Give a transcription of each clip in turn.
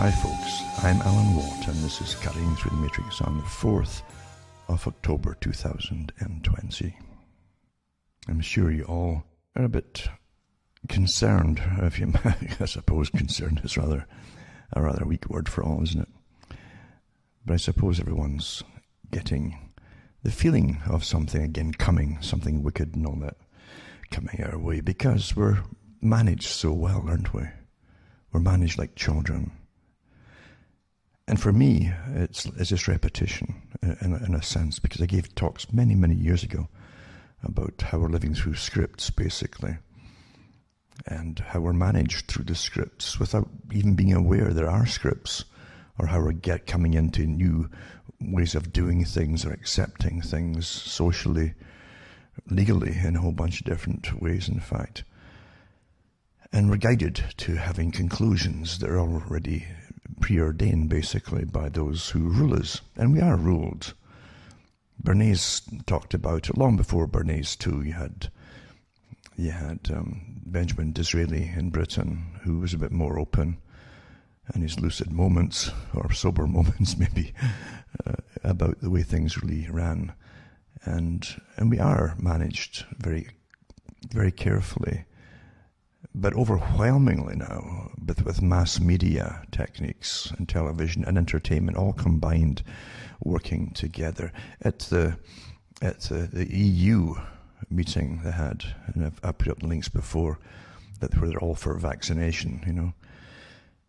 Hi folks, I'm Alan Watt and this is Cutting Through the Matrix on the 4th of October 2020. I'm sure you all are a bit concerned, if you I suppose concerned is a rather weak word for all, isn't it? But I suppose everyone's getting the feeling of something again coming, something wicked and all that coming our way, because we're managed so well, aren't we? We're managed like children. And for me, it's just repetition in a sense, because I gave talks many, many years ago about how we're living through scripts, basically, and how we're managed through the scripts without even being aware there are scripts, or how we're coming into new ways of doing things or accepting things socially, legally, in a whole bunch of different ways, in fact. And we're guided to having conclusions that are already preordained, basically, by those who rule us. And we are ruled. Bernays talked about it long before Bernays too. You had Benjamin Disraeli in Britain, who was a bit more open, and his lucid moments, or sober moments maybe, about the way things really ran. And we are managed very, very carefully, but overwhelmingly now, with mass media techniques and television and entertainment all combined, working together. At the EU meeting they had, and I've put up the links before, where they're all for vaccination, you know.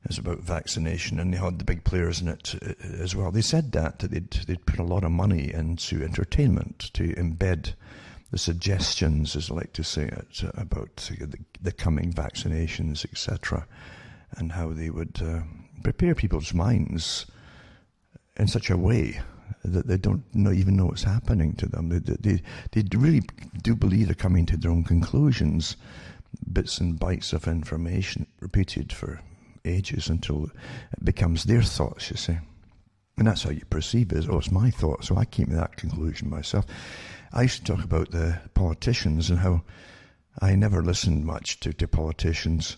It's about vaccination, and they had the big players in it as well. They said that they'd put a lot of money into entertainment to embed the suggestions, as I like to say it, about the coming vaccinations, etc., and how they would prepare people's minds in such a way that they don't even know what's happening to them. They really do believe they're coming to their own conclusions, bits and bytes of information repeated for ages until it becomes their thoughts, you see. And that's how you perceive it. Oh, it's my thought, so I came to that conclusion myself. I used to talk about the politicians and how I never listened much to politicians,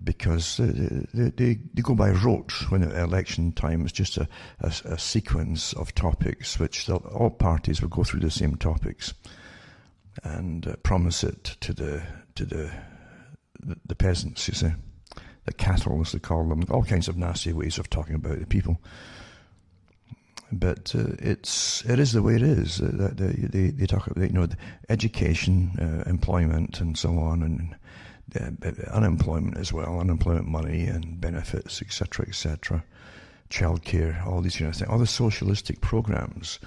because they go by rote when at election time. It's just a sequence of topics which all parties will go through the same topics and promise it to the peasants, you see, the cattle as they call them, all kinds of nasty ways of talking about the people. But it is the way it is. They talk about education, employment, and so on, and unemployment as well, unemployment money and benefits, etc., childcare, all these kind of things, all the socialistic programs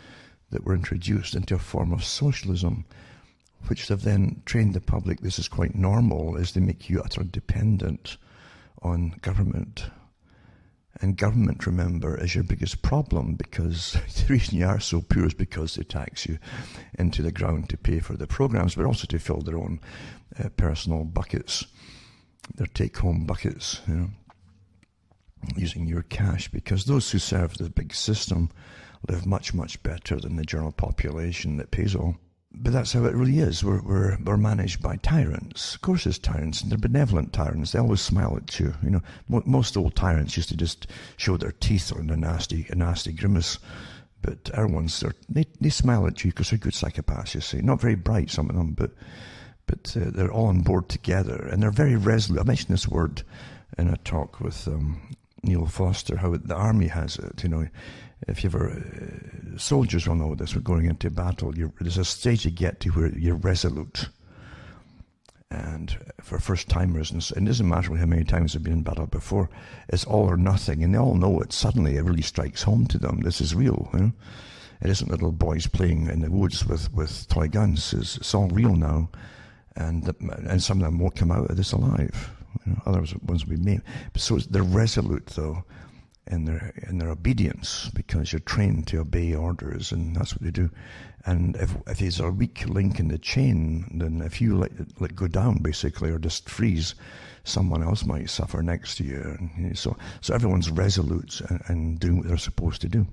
that were introduced into a form of socialism, which have then trained the public. This is quite normal, as they make you utterly dependent on government. And government, remember, is your biggest problem, because the reason you are so poor is because they tax you into the ground to pay for the programs, but also to fill their own personal buckets, their take-home buckets, you know, using your cash, because those who serve the big system live much, much better than the general population that pays all. But that's how it really is. We're managed by tyrants. Of course there's tyrants, and they're benevolent tyrants. They always smile at you. You know, most old tyrants used to just show their teeth in a nasty grimace. But our ones, they smile at you because they're good psychopaths, you see. Not very bright, some of them, but they're all on board together, and they're very resolute. I mentioned this word in a talk with Neil Foster, how the army has it, you know. If you ever, soldiers will know this, we're going into battle, there's a stage you get to where you're resolute. And for first-timers, and it doesn't matter how many times they've been in battle before, it's all or nothing, and they all know it. Suddenly it really strikes home to them. This is real, you know? It isn't little boys playing in the woods with toy guns. It's all real now, and some of them won't come out of this alive. You know, other ones will be maimed. So they're resolute, though, in their obedience, because you're trained to obey orders, and that's what they do. And if there's a weak link in the chain, then if you let it go down, basically, or just freeze, someone else might suffer next to you. And, you know, so everyone's resolute and doing what they're supposed to do.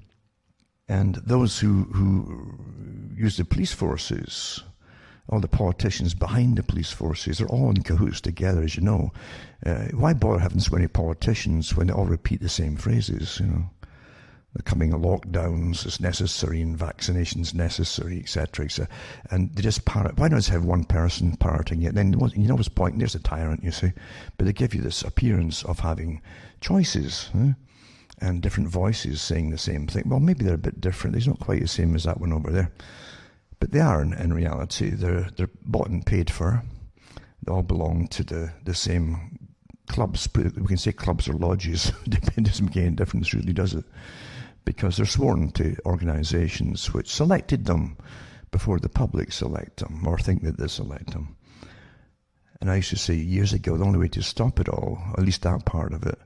And those who use the police forces all the politicians behind the police forces are all in cahoots together, as you know. Why bother having so many politicians when they all repeat the same phrases, The coming lockdowns is necessary and vaccinations necessary, etc., etc. And they just parrot. Why not just have one person parroting it? Then you know what's the point? There's a tyrant, you see. But they give you this appearance of having choices and different voices saying the same thing. Well, maybe they're a bit different. They're not quite the same as that one over there. But they are in reality. They're bought and paid for. They all belong to the same clubs. We can say clubs or lodges. It doesn't make any difference, really, does it? Because they're sworn to organisations which selected them before the public select them or think that they select them. And I used to say years ago, the only way to stop it all, at least that part of it,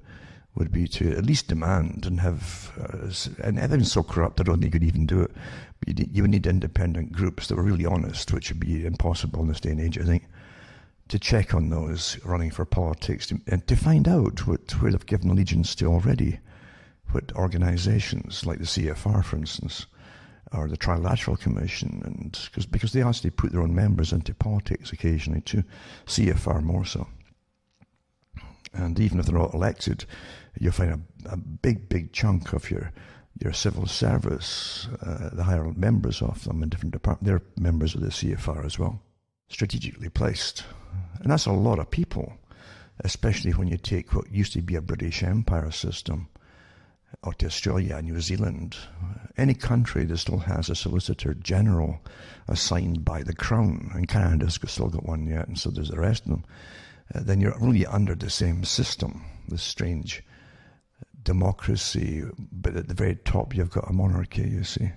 would be to at least demand and have, and everything's so corrupt I don't think you could even do it, but you would need independent groups that were really honest, which would be impossible in this day and age, I think, to check on those running for politics and to find out where they've given allegiance to already. What organisations like the CFR, for instance, or the Trilateral Commission, and because they actually put their own members into politics occasionally too, CFR more so. And even if they're not elected, you'll find a big chunk of your civil service, the higher members of them in different departments, they're members of the CFR as well, strategically placed. And that's a lot of people, especially when you take what used to be a British Empire system, or to Australia and New Zealand, any country that still has a Solicitor General assigned by the Crown, and Canada's still got one yet, and so there's the rest of them, then you're really under the same system, this strange democracy, but at the very top you've got a monarchy, you see,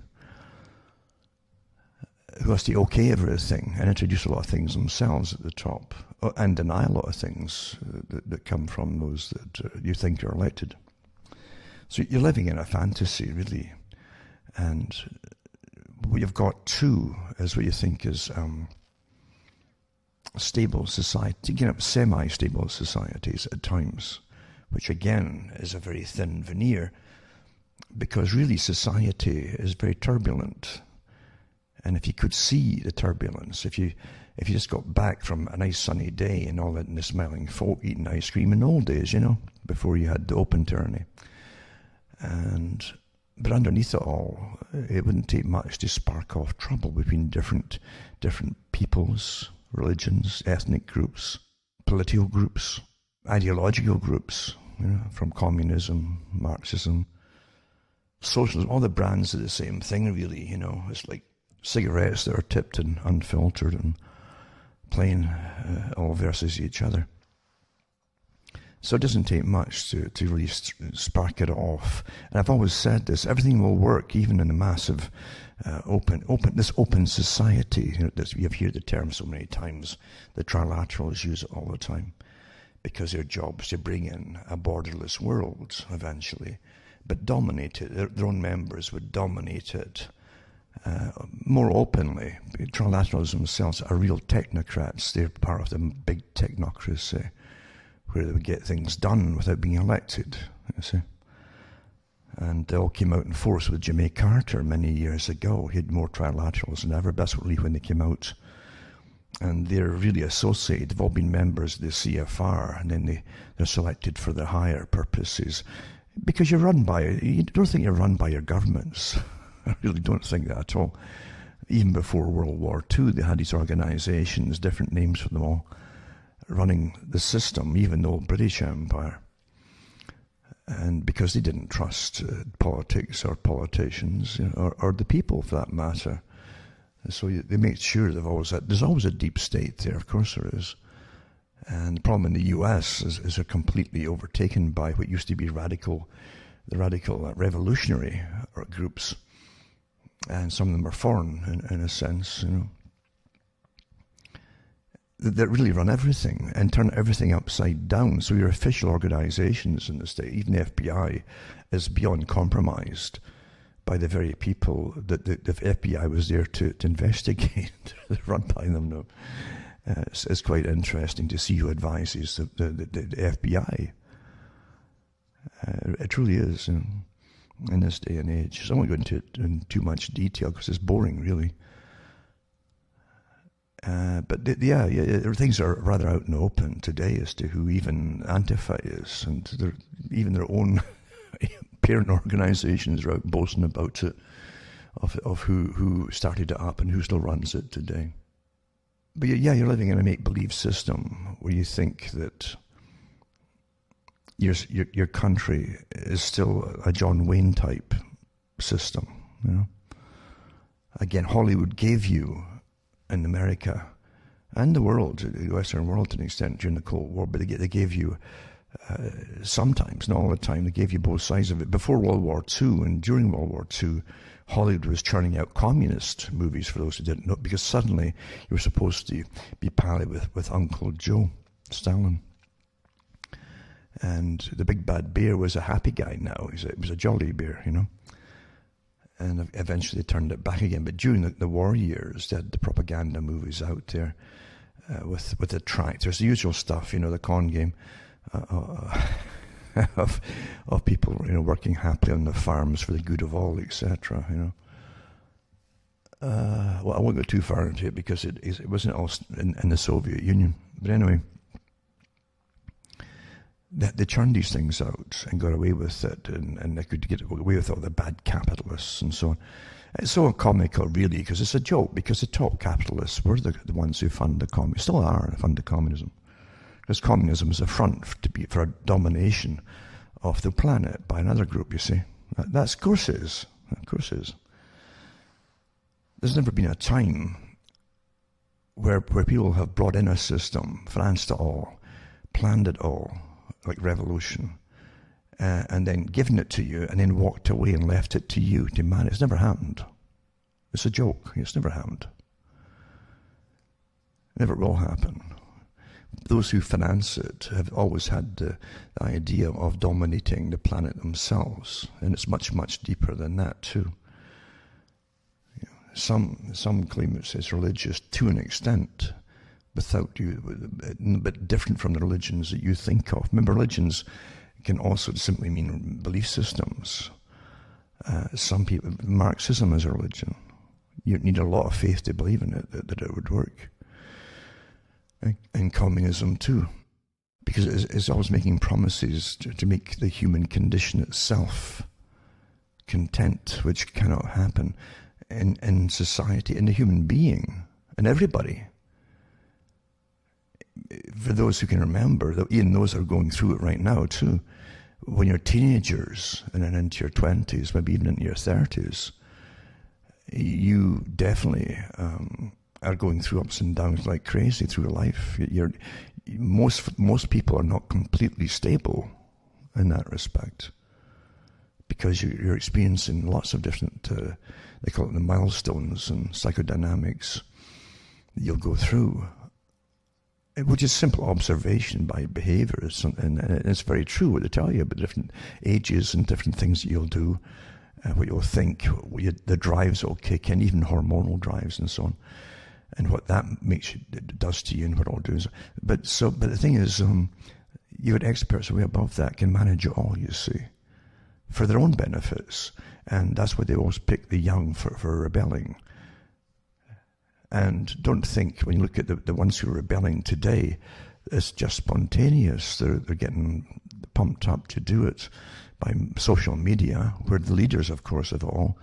who has to okay everything and introduce a lot of things themselves at the top, and deny a lot of things that come from those that you think are elected. So you're living in a fantasy, really. And what you've got too is what you think is stable society, semi-stable societies at times, which again is a very thin veneer, because really society is very turbulent. And if you could see the turbulence, if you just got back from a nice sunny day and all that, and the smiling folk eating ice cream in the old days, before you had the open tyranny. But underneath it all, it wouldn't take much to spark off trouble between different peoples, religions, ethnic groups, political groups, ideological groups, from communism, Marxism, socialism, all the brands are the same thing, really, It's like cigarettes that are tipped and unfiltered and plain, all versus each other. So it doesn't take much to really spark it off. And I've always said this, everything will work even in a massive open society. You've heard the term so many times. The trilaterals use it all the time because their job is to bring in a borderless world eventually, but dominate it. Their own members would dominate it more openly. Trilaterals themselves are real technocrats. They're part of the big technocracy, where they would get things done without being elected, you see. And they all came out in force with Jimmy Carter many years ago. He had more trilaterals than ever. That's really when they came out. And they're really associated. They've all been members of the CFR, and then they're selected for their higher purposes. Because you don't think you're run by your governments. I really don't think that at all. Even before World War II, they had these organisations, different names for them all, running the system, even the old British Empire. And because they didn't trust politics or politicians, or the people for that matter. So they make sure there's always a deep state there, of course there is. And the problem in the US is they're completely overtaken by what used to be the radical revolutionary groups. And some of them are foreign in a sense, that really run everything and turn everything upside down. So your official organizations in the state, even the FBI, is beyond compromised by the very people that the FBI was there to investigate, run by them now. It's quite interesting to see who advises the FBI. It truly is in this day and age. So I won't go into it in too much detail because it's boring, really. But things are rather out in the open today as to who even Antifa is, and even their own parent organizations are out boasting about it, of who started it up and who still runs it today. But you're living in a make-believe system where you think that your country is still a John Wayne type system. You know, again, Hollywood gave you, in America and the world, the Western world to an extent during the Cold War, but they gave you sometimes, not all the time, they gave you both sides of it. Before World War II and during World War II, Hollywood was churning out communist movies, for those who didn't know, because suddenly you were supposed to be pally with Uncle Joe, Stalin. And the big bad bear was a happy guy now. It was a jolly bear, you know. And eventually they turned it back again. But during the war years, they had the propaganda movies out there with the tractors, the usual stuff, you know, the con game of people, you know, working happily on the farms for the good of all, etc. You know. Well, I won't go too far into it because it wasn't all in the Soviet Union. But anyway, they churned these things out and got away with it, and they could get away with all the bad capitalists and so on. It's so comical, really, because it's a joke, because the top capitalists were the ones who fund the communism, still are, fund the communism. Because communism is a front for a domination of the planet by another group, you see. That's, of course it is. Of course it is. There's never been a time where people have brought in a system, financed it all, planned it all, like revolution, and then given it to you, and then walked away and left it to you to manage. It's never happened. It's a joke. It's never happened. It never will happen. Those who finance it have always had the idea of dominating the planet themselves, and it's much, much deeper than that too. You know, some claim it's religious to an extent, without you, but different from the religions that you think of. Remember, religions can also simply mean belief systems. Some people, Marxism is a religion. You need a lot of faith to believe in it, that it would work. And communism too, because it's always making promises to make the human condition itself content, which cannot happen in society, in the human being, and everybody. For those who can remember, even those that are going through it right now too, when you're teenagers and then into your 20s, maybe even into your 30s, you definitely are going through ups and downs like crazy through life. Most people are not completely stable in that respect, because you're experiencing lots of different, they call it the milestones and psychodynamics that you'll go through, which is simple observation by behaviors, and it's very true what they tell you about different ages and different things that you'll do, what you'll think, the drives will kick in, even hormonal drives and so on, and what that does to you and what it'll do. But the thing is, you had experts way above that can manage it all, you see, for their own benefits, and that's why they always pick the young for rebelling. And don't think, when you look at the ones who are rebelling today, it's just spontaneous. They're getting pumped up to do it by social media, where the leaders, of course, of all,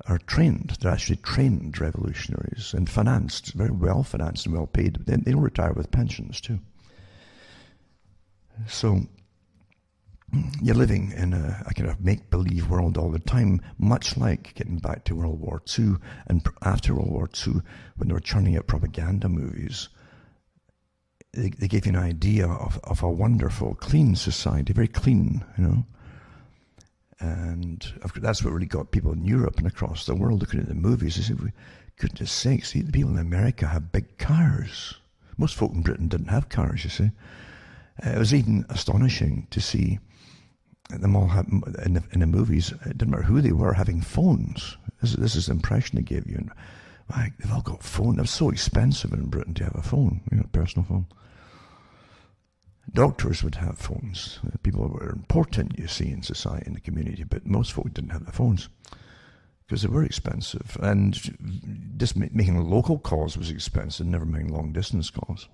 are trained. They're actually trained revolutionaries and financed, very well financed and well paid. They don't retire with pensions too. So you're living in a kind of make-believe world all the time, much like getting back to World War II and after World War II, when they were churning out propaganda movies. They gave you an idea of a wonderful, clean society, very clean, you know. And that's what really got people in Europe and across the world looking at the movies. They said, goodness sakes, the people in America have big cars. Most folk in Britain didn't have cars, you see. It was even astonishing to see them all have, in the movies, it didn't matter who they were, having phones. This is the impression they gave you. And, like, they've all got phones. It was so expensive in Britain to have a phone, you know, personal phone. Doctors would have phones. People were important, you see, in society, in the community, but most folk didn't have the phones because they were expensive. And just making local calls was expensive, never mind long-distance calls.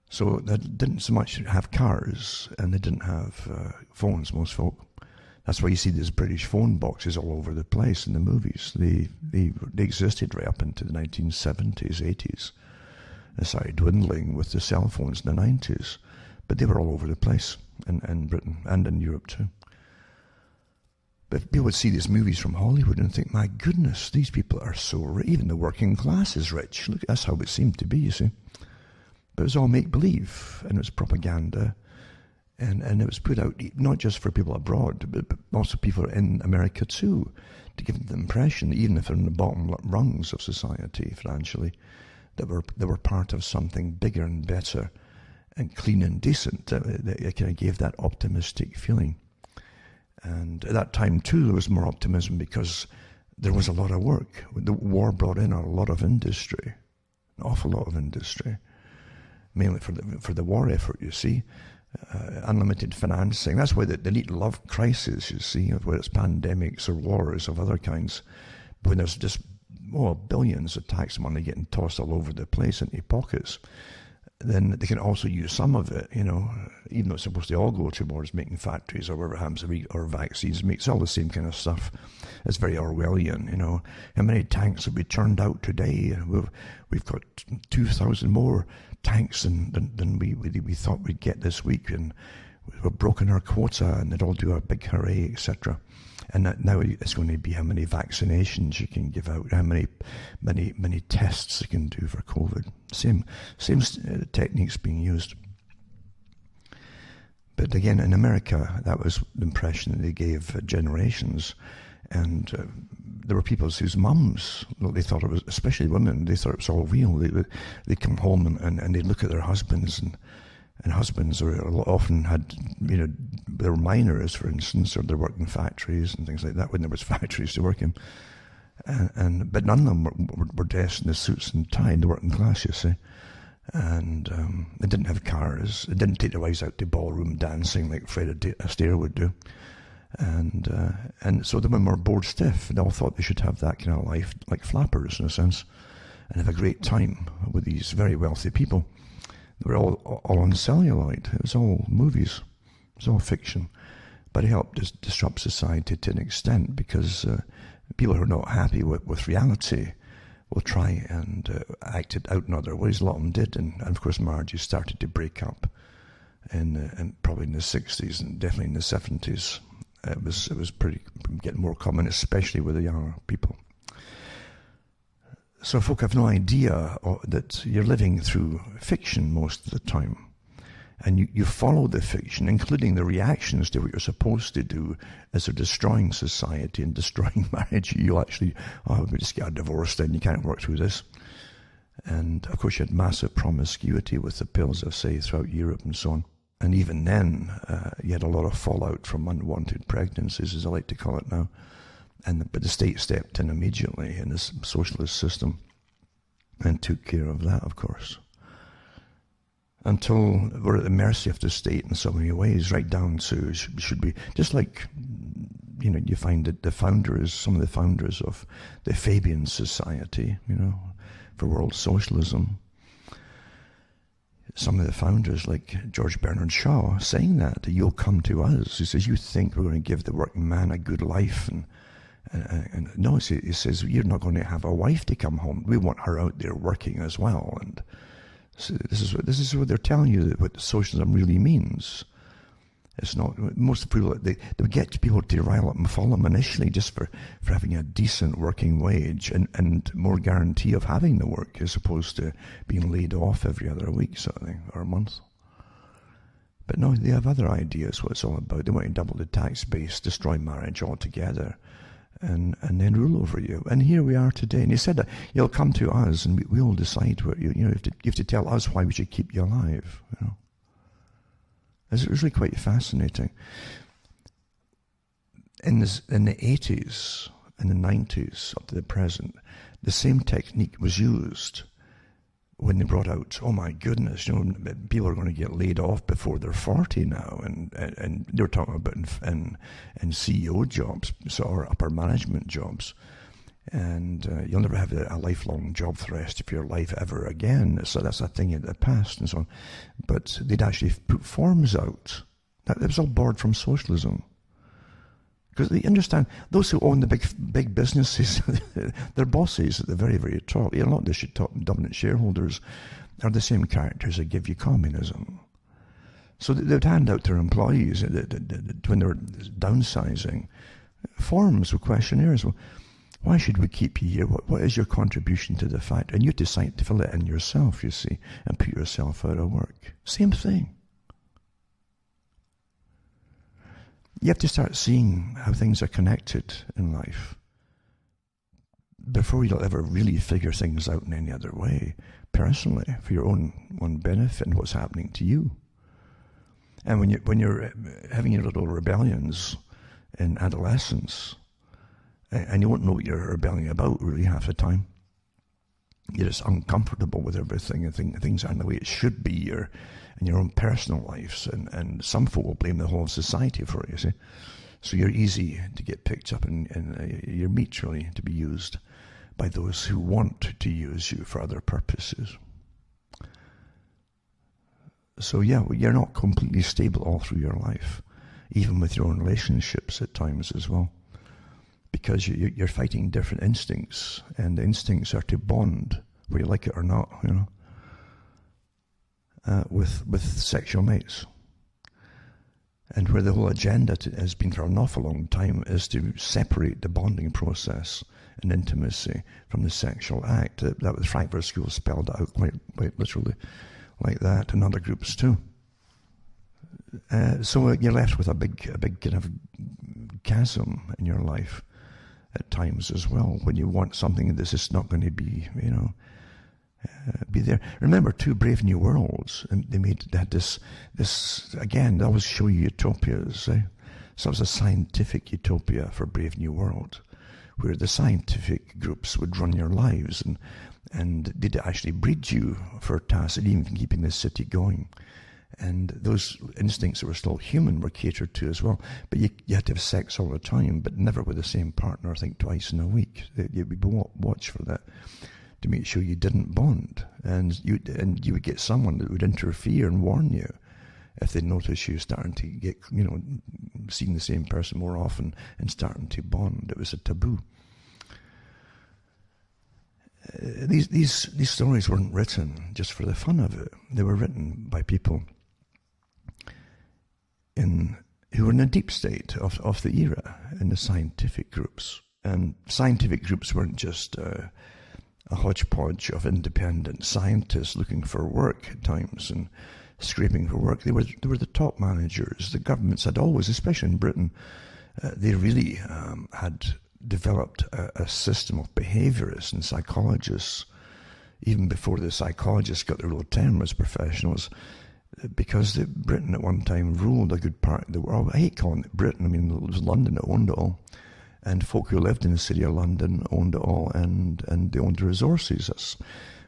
So they didn't so much have cars, and they didn't have phones, most folk. That's why you see these British phone boxes all over the place in the movies. They existed right up into the 1970s, 80s. They started dwindling with the cell phones in the 90s. But they were all over the place in Britain and in Europe too. But people would see these movies from Hollywood and think, my goodness, these people are so rich. Even the working class is rich. Look, that's how it seemed to be, you see. But it was all make-believe, and it was propaganda. And it was put out not just for people abroad, but also people in America too, to give them the impression that even if they're in the bottom rungs of society financially, that they were part of something bigger and better and clean and decent. It kind of gave that optimistic feeling. And at that time too, there was more optimism because there was a lot of work. The war brought in a lot of industry, an awful lot of industry, mainly for the war effort, you see. Unlimited financing. That's why the need love crisis, you see, whether it's pandemics or wars of other kinds, when there's just billions of tax money getting tossed all over the place into pockets, then they can also use some of it, even though it's supposed to all go towards making factories or whatever it happens, or vaccines. It's all the same kind of stuff. It's very Orwellian, How many tanks have we turned out today? We've got 2,000 more tanks than we thought we'd get this week, and we've broken our quota, and they'd all do a big hooray, etc. And now it's going to be how many vaccinations you can give out, how many tests you can do for COVID. Same techniques being used. But again, in America, that was the impression that they gave generations. And there were people whose mums, they thought it was, especially women, they thought it was all real. They'd come home and they'd look at their husbands, and husbands often had, they were miners, for instance, or they worked in factories and things like that when there was factories to work in. But none of them were dressed in the suits and tie, the working class, you see. And they didn't have cars. They didn't take their wives out to ballroom dancing like Fred Astaire would do. And so the women were bored stiff. They all thought they should have that kind of life, like flappers in a sense, and have a great time with these very wealthy people. They were all on celluloid. It was all movies. It was all fiction. But it helped disrupt society to an extent, because people who are not happy with reality will try and act it out in other ways. A lot of them did. And of course, marriages started to break up in probably in the 60s and definitely in the 70s. It was pretty getting more common, especially with the younger people. So folk have no idea that you're living through fiction most of the time. And you follow the fiction, including the reactions to what you're supposed to do as they're destroying society and destroying marriage. You actually, we just get a divorce, then you can't work through this. And of course you had massive promiscuity with the pills, I say, throughout Europe and so on. And even then, you had a lot of fallout from unwanted pregnancies, as I like to call it now. But the state stepped in immediately in this socialist system and took care of that, of course. Until we're at the mercy of the state in so many ways, right down to should be just like, you find that some of the founders of the Fabian Society, for world socialism. Some of the founders, like George Bernard Shaw, saying that you'll come to us. He says, you think we're going to give the working man a good life, and no, he says, you're not going to have a wife to come home. We want her out there working as well. And so this is what they're telling you, what socialism really means. It's not, most people, they would get people to rile up and follow them initially just for having a decent working wage and more guarantee of having the work, as opposed to being laid off every other week sort of thing, or a month. But no, they have other ideas what it's all about. They want to double the tax base, destroy marriage altogether, and then rule over you. And here we are today. And he said that you'll come to us and we'll decide what you have to tell us why we should keep you alive. It's really quite fascinating. In the 80s and the 90s up to the present, the same technique was used when they brought out, oh my goodness, people are going to get laid off before they're 40 now, and they were talking about in CEO jobs, or upper management jobs, and you'll never have a lifelong job for the rest of your life ever again. So that's a thing in the past and so on. But they'd actually put forms out. That was all borrowed from socialism. Because they understand, those who own the big businesses, their bosses at the very, very top, not the top dominant shareholders, are the same characters that give you communism. So they would hand out to their employees, when they were downsizing, forms with questionnaires. Well, why should we keep you here? What is your contribution to the fact? And you decide to fill it in yourself, you see, and put yourself out of work. Same thing. You have to start seeing how things are connected in life before you'll ever really figure things out in any other way, personally, for your own benefit and what's happening to you. And when you're having your little rebellions in adolescence, and you won't know what you're rebelling about really half the time, you're just uncomfortable with everything, and things aren't the way it should be, or in your own personal lives, and some folk will blame the whole of society for it, you see. So you're easy to get picked up, and you're meat, really, to be used by those who want to use you for other purposes. So yeah, you're not completely stable all through your life, even with your own relationships at times as well, because you're fighting different instincts, and the instincts are to bond, whether you like it or not, with sexual mates. And where the whole agenda has been for an awful long time is to separate the bonding process and intimacy from the sexual act. That was Frankfurt School spelled out quite literally like that, and other groups too. So you're left with a big kind of chasm in your life at times as well, when you want something that's just not going to be, be there. Remember, too, Brave New Worlds, and they had this again, they always show you utopias. So it was a scientific utopia for Brave New World, where the scientific groups would run your lives, and they'd actually breed you for tasks, and even keeping the city going. And those instincts that were still human were catered to as well. But you had to have sex all the time, but never with the same partner, I think twice in a week. You'd be watch for that, to make sure you didn't bond. And you would get someone that would interfere and warn you if they notice you starting to get, seeing the same person more often and starting to bond. It was a taboo. These stories weren't written just for the fun of it. They were written by people who were in a deep state of the era, in the scientific groups. And scientific groups weren't just a hodgepodge of independent scientists looking for work at times and scraping for work. They were the top managers. The governments had always, especially in Britain, they really had developed a system of behaviorists and psychologists, even before the psychologists got their real term as professionals, because Britain at one time ruled a good part of the world. I hate calling it Britain. I mean, it was London that owned it all, and folk who lived in the city of London owned it all, and they owned the resources. That's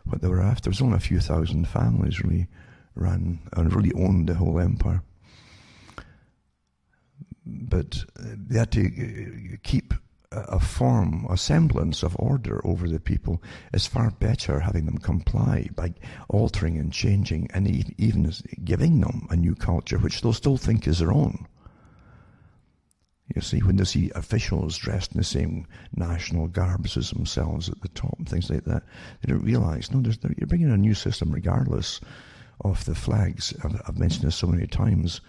what they were after. There was only a few thousand families really ran and really owned the whole empire. But they had to keep a semblance of order over the people. It's far better having them comply by altering and changing, and even giving them a new culture, which they'll still think is their own. You see, when they see officials dressed in the same national garbs as themselves at the top and things like that, they don't realize, no, you're bringing a new system regardless of the flags. I've mentioned this so many times,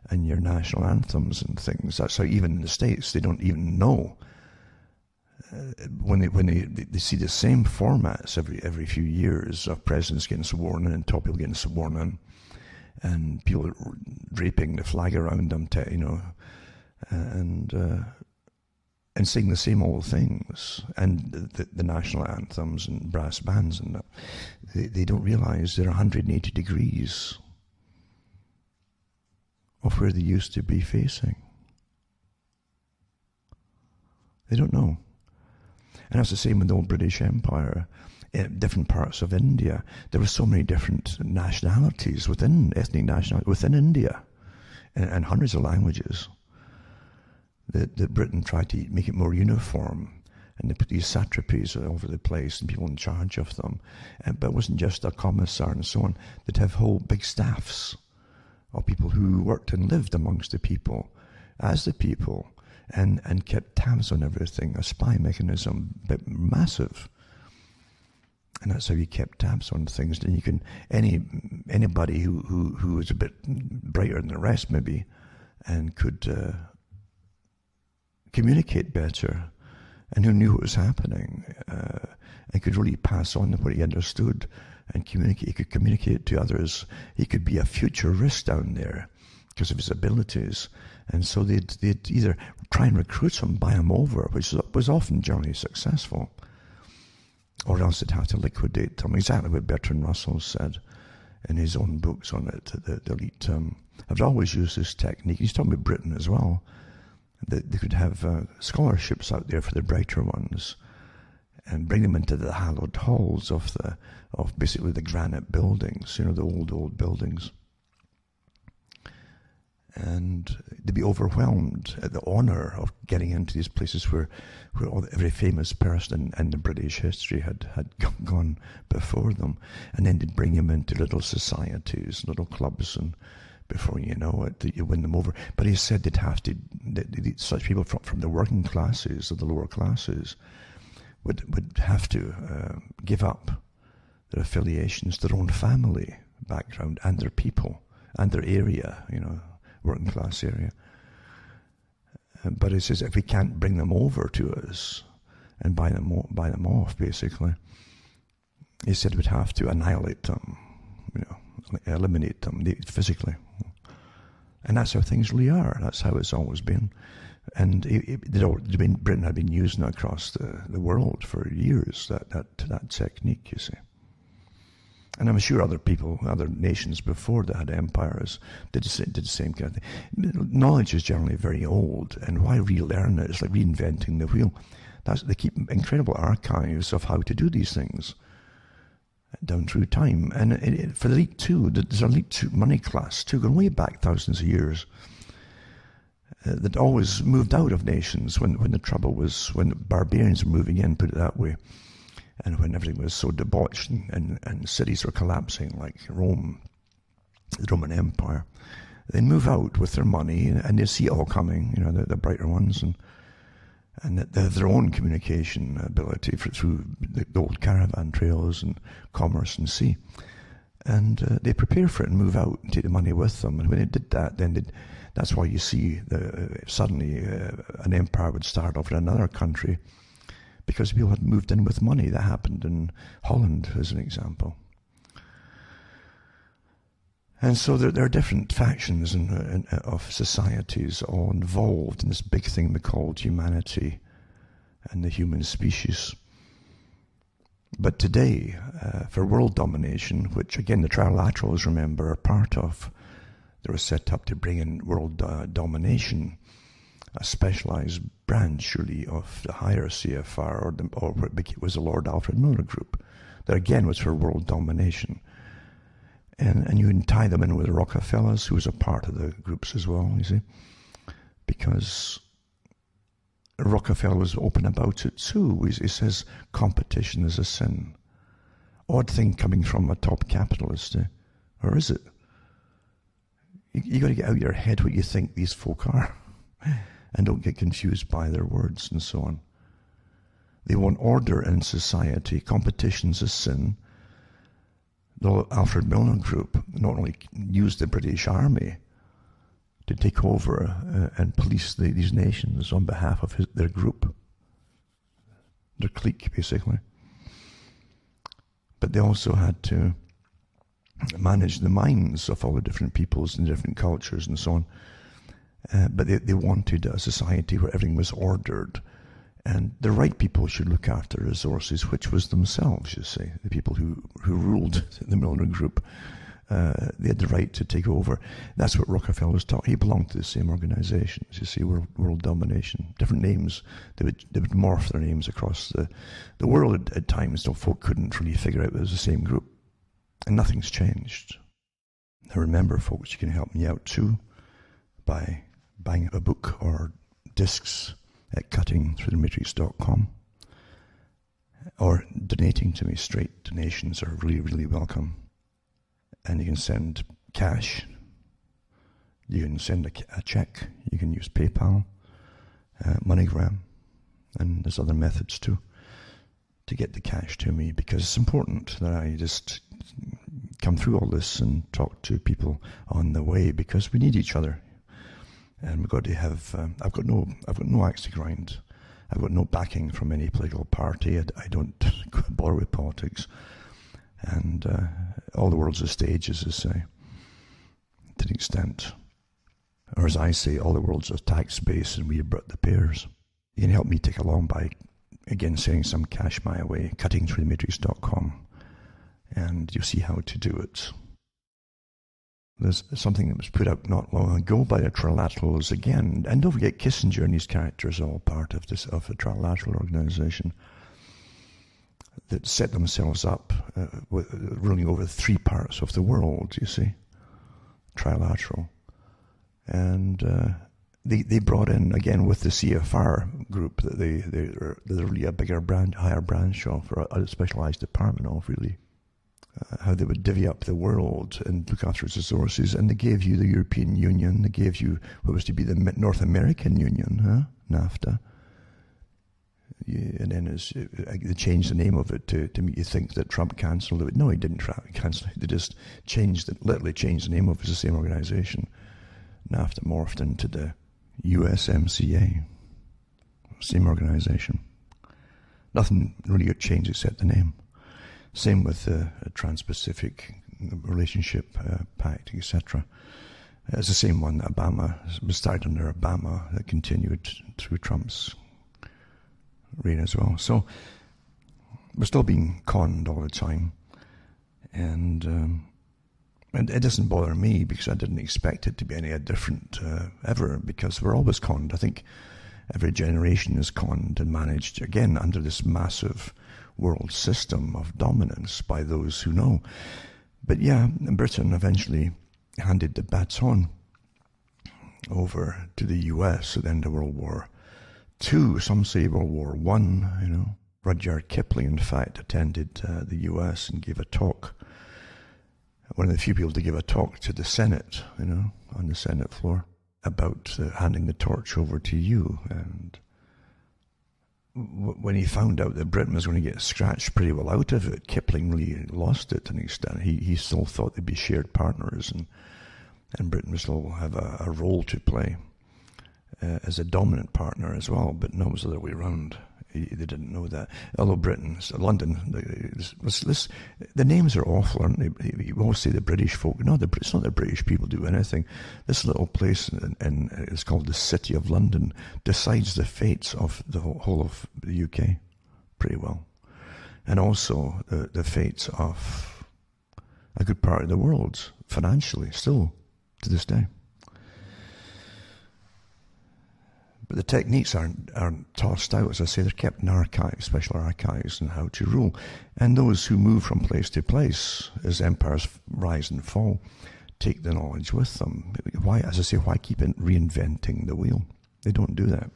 and your national anthems and things. That's how even in the States, they don't even know. When they see the same formats every few years of presidents getting sworn in and top people getting sworn in, and people draping the flag around them, and saying the same old things, and the national anthems and brass bands and that, they don't realize they're 180 degrees of where they used to be facing. They don't know. And that's the same with the old British Empire. in different parts of India. There were so many different nationalities ethnic nationalities within India, and hundreds of languages. That Britain tried to make it more uniform, and they put these satrapies all over the place and people in charge of them. But it wasn't just a commissar and so on. They'd have whole big staffs of people who worked and lived amongst the people, as the people, and kept tabs on everything. A spy mechanism, but massive. And that's how you kept tabs on things. And you can anybody who was a bit brighter than the rest, maybe, and could communicate better, and who knew what was happening, and could really pass on what he understood and communicate. He could communicate to others. He could be a future risk down there because of his abilities. And so they'd either try and recruit him, buy him over, which was often generally successful, or else they'd have to liquidate them. Exactly what Bertrand Russell said in his own books on it. The elite have always used this technique. He's talking about Britain as well. They could have scholarships out there for the brighter ones, and bring them into the hallowed halls of basically the granite buildings, the old buildings. And they'd be overwhelmed at the honour of getting into these places where every famous person in the British history had gone before them. And then they'd bring them into little societies, little clubs, and before you know it, you win them over. But he said they'd have to, such people from the working classes or the lower classes would have to give up their affiliations, their own family background, and their people, and their area, working class area. But he says if we can't bring them over to us and buy them off, basically, he said we'd have to annihilate them, eliminate them physically. And that's how things really are. That's how it's always been. And Britain had been using it across the world for years, that technique, you see. And I'm sure other nations before that had empires did the same kind of thing. Knowledge is generally very old, and why relearn it? It's like reinventing the wheel. They keep incredible archives of how to do these things down through time. And for the elite too, there's an elite money class too, going way back thousands of years, that always moved out of nations when the trouble was, when the barbarians were moving in, put it that way. And when everything was so debauched and cities were collapsing, like Rome, the Roman Empire, they'd move out with their money and they'd see it all coming, the brighter ones, and they have their own communication ability through the old caravan trails and commerce and sea. And they prepare for it and move out and take the money with them. And when they did that, that's why you see suddenly an empire would start off in another country, because people had moved in with money. That happened in Holland, as an example. And so there are different factions of societies all involved in this big thing we called humanity and the human species. But today, for world domination, which again the trilaterals, remember, are part of, they were set up to bring in world domination, a specialized branch, surely, of the higher CFR, or what was the Lord Alfred Miller Group, that again was for world domination. And you can tie them in with the Rockefellers, who was a part of the groups as well, you see, because Rockefeller was open about it too. He says competition is a sin. Odd thing coming from a top capitalist, or is it? You got to get out of your head what you think these folk are. And don't get confused by their words and so on. They want order in society. Competition's a sin. The Alfred Milner Group not only used the British Army to take over and police these nations on behalf of their group, their clique, basically, but they also had to manage the minds of all the different peoples and different cultures and so on. But they wanted a society where everything was ordered, and the right people should look after resources, which was themselves, you see, the people who ruled the Milner Group. They had the right to take over. That's what Rockefeller was talking. He belonged to the same organizations. You see, world domination, different names. They would morph their names across the world at times, so folk couldn't really figure out it was the same group. And nothing's changed. Now remember, folks, you can help me out too by buying a book or discs at cuttingthroughthematrix.com, or donating to me. Straight donations are really, really welcome. And you can send cash, you can send a check, you can use PayPal, MoneyGram, and there's other methods too to get the cash to me, because it's important that I just come through all this and talk to people on the way, because we need each other. And we've got to have, I've got no axe to grind. I've got no backing from any political party. I don't bother with politics. And all the world's a stage, as they say, to an extent. Or as I say, all the world's a tax base and we're but the payers. You can help me take along by, again, sending some cash my way, cuttingthroughthematrix.com, and you'll see how to do it. There's something that was put out not long ago by the Trilaterals again, and don't forget Kissinger and his characters are all part of the Trilateral organization that set themselves up with ruling over 3 parts of the world, you see, Trilateral. And they brought in, again, with the CFR group, that they're really a bigger higher branch of, or a specialized department of, really. How they would divvy up the world and look after its resources. And they gave you the European Union, they gave you what was to be the North American Union, NAFTA. And then they changed the name of it to make you think that Trump cancelled it. No, he didn't cancel it. They just literally changed the name of it. It's the same organization. NAFTA morphed into the USMCA. Same organization. Nothing really got changed except the name. Same with the Trans-Pacific Relationship Pact, etc. It's the same one that Obama was started under Obama, that continued through Trump's reign as well. So we're still being conned all the time, and it doesn't bother me, because I didn't expect it to be any different ever, because we're always conned. I think every generation is conned and managed, again, under this massive world system of dominance by those who know. But yeah, Britain eventually handed the baton over to the US at the end of World War II. Some say World War I, Rudyard Kipling, in fact, attended the US and gave a talk. One of the few people to give a talk to the Senate, on the Senate floor, about handing the torch over to you. And when he found out that Britain was going to get scratched pretty well out of it, Kipling really lost it to an extent. He still thought they'd be shared partners, and Britain would still have a role to play as a dominant partner as well, but no, it was the other way around. They didn't know that. Although Britain, London, the names are awful, aren't they? You always say the British folk. No, it's not the British people do anything. This little place, it's called the City of London, decides the fates of the whole of the UK pretty well. And also the fates of a good part of the world, financially, still, to this day. But the techniques aren't tossed out. As I say, they're kept in archives, special archives, and how to rule. And those who move from place to place, as empires rise and fall, take the knowledge with them. Why, as I say, why keep reinventing the wheel? They don't do that.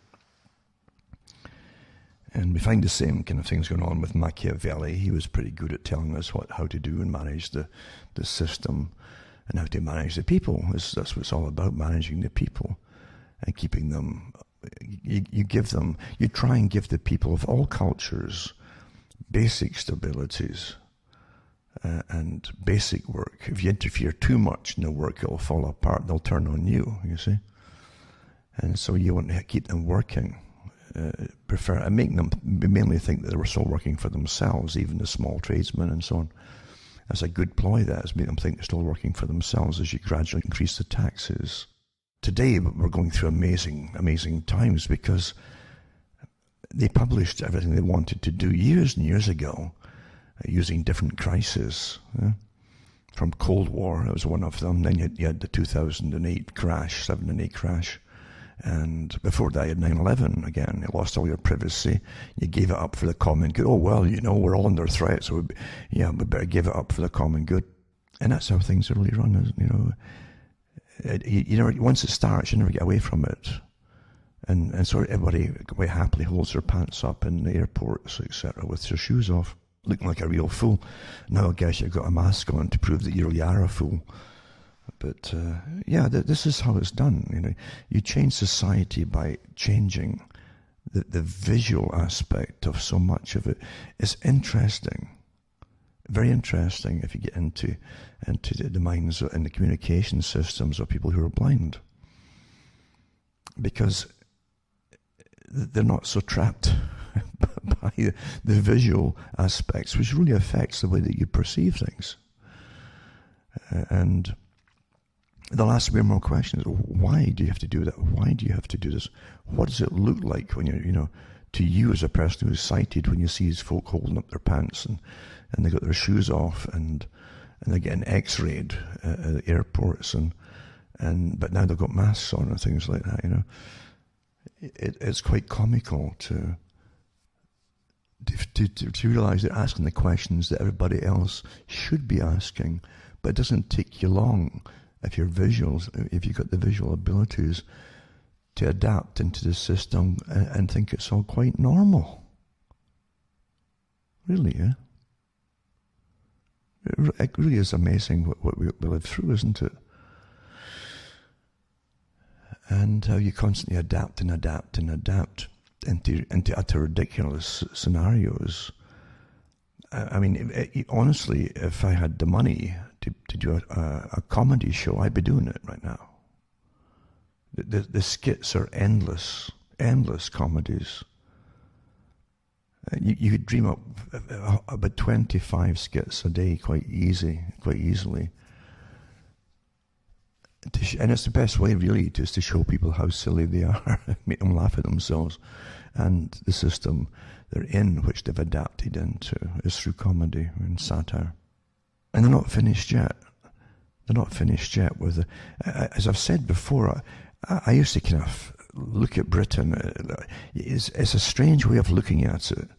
And we find the same kind of things going on with Machiavelli. He was pretty good at telling us how to do and manage the system, and how to manage the people. That's what it's all about, managing the people and keeping them. You try and give the people of all cultures basic stabilities and basic work. If you interfere too much in the work, it'll fall apart. They'll turn on you see. And so you want to keep them working, and make them mainly think that they were still working for themselves, even the small tradesmen and so on. That's a good ploy, that is, make them think they're still working for themselves as you gradually increase the taxes. Today, we're going through amazing times, because they published everything they wanted to do years and years ago, using different crises. from Cold War. That was one of them. Then you had the 2008 crash, 7 and 8 crash. And before that, you had 9/11 again. You lost all your privacy. You gave it up for the common good. Oh, well, we're all under threat, so we better give it up for the common good. And that's how things are really run, once it starts, you never get away from it. And so everybody quite happily holds their pants up in the airports, etc., with their shoes off, looking like a real fool. Now I guess you've got a mask on to prove that you really are a fool. But this is how it's done. You change society by changing the visual aspect of so much of it. It's interesting, very interesting, if you get into the minds and the communication systems of people who are blind, because they're not so trapped by the visual aspects, which really affects the way that you perceive things. And they'll ask me more questions. Why do you have to do that? Why do you have to do this? What does it look like when you're, to you as a person who's sighted, when you see these folk holding up their pants and they got their shoes off and they're getting x-rayed at the airports but now they've got masks on and things like that, It's quite comical to realize they're asking the questions that everybody else should be asking, but it doesn't take you long if you've got the visual abilities to adapt into the system and think it's all quite normal. Really, yeah? It really is amazing what we live through, isn't it? And how you constantly adapt into utter ridiculous scenarios. I mean, honestly, if I had the money to do a comedy show, I'd be doing it right now. The skits are endless comedies. You could dream up about 25 skits a day quite easily. And it's the best way, really, just to show people how silly they are, make them laugh at themselves. And the system they're in, which they've adapted into, is through comedy and satire. And they're not finished yet. As I've said before, I used to kind of look at Britain. It's a strange way of looking at it,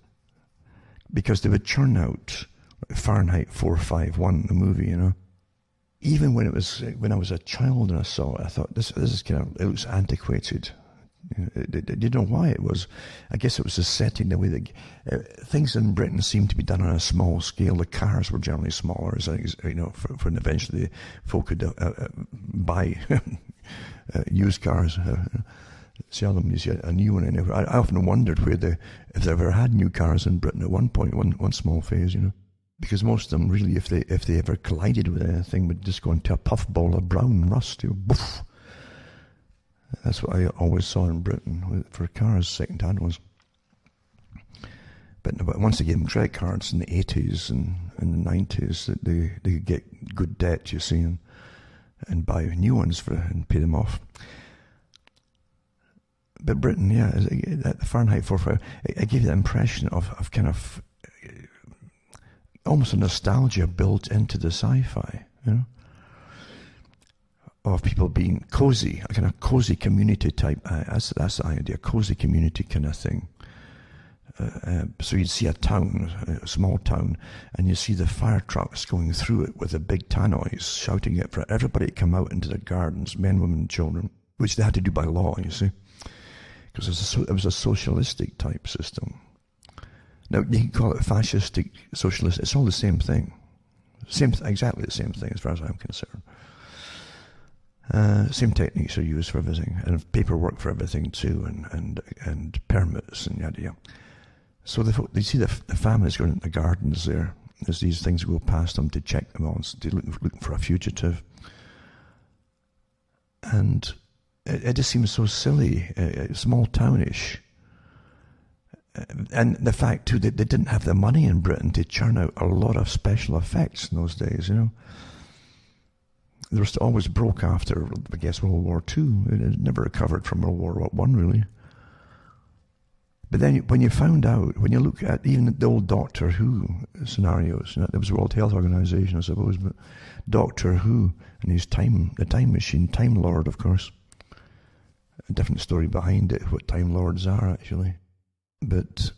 because they would churn out Fahrenheit 451, the movie, Even when I was a child and I saw it, I thought this is it looks antiquated. Didn't know why it was. I guess it was the setting, the way that things in Britain seemed to be done on a small scale. The cars were generally smaller, for eventually folk could buy used cars. Seldom you see a new one anywhere. I often wondered if they ever had new cars in Britain at one point, one small phase, Because most of them really, if they ever collided with anything, would just go into a puffball of brown rust. Boof. That's what I always saw in Britain for cars, second-hand ones. But once they gave them credit cards in the 80s and in the 90s, that they could get good debt, you see, and buy new ones and pay them off. But Britain, that Fahrenheit 451, it gave you the impression of kind of almost a nostalgia built into the sci-fi, of people being cozy, a kind of cozy community type. That's the idea, cozy community kind of thing. So you'd see a small town, and you see the fire trucks going through it with the big tannoys shouting it for everybody to come out into the gardens, men, women, and children, which they had to do by law, you see, because it was a socialistic type system. Now, you can call it fascistic, socialist, it's all the same thing. Exactly the same thing as far as I'm concerned. Same techniques are used for everything, and paperwork for everything too, and permits and yada yada. So they see the families going into the gardens there as these things go past them to check them on, so they're looking for a fugitive. And it just seems so silly, small townish. And the fact too that they didn't have the money in Britain to churn out a lot of special effects in those days, They were always broke after, I guess, World War II. It never recovered from World War I, really. But then when you found out, when you look at even the old Doctor Who scenarios, there was the World Health Organization, I suppose, but Doctor Who and his the time machine, Time Lord, of course. A different story behind it, what Time Lords are, actually. But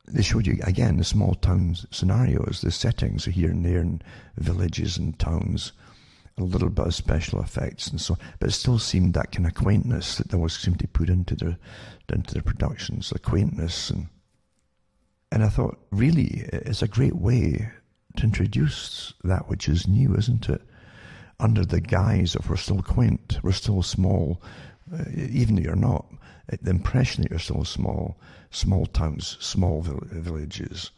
they showed you, again, the small town scenarios, the settings here and there in villages and towns, a little bit of special effects and so on. But it still seemed that kind of quaintness that they always seemed to put into their productions, the quaintness. And I thought, really, it's a great way to introduce that which is new, isn't it? Under the guise of we're still quaint, we're still small, even though you're not. The impression that you're still small towns, small villages,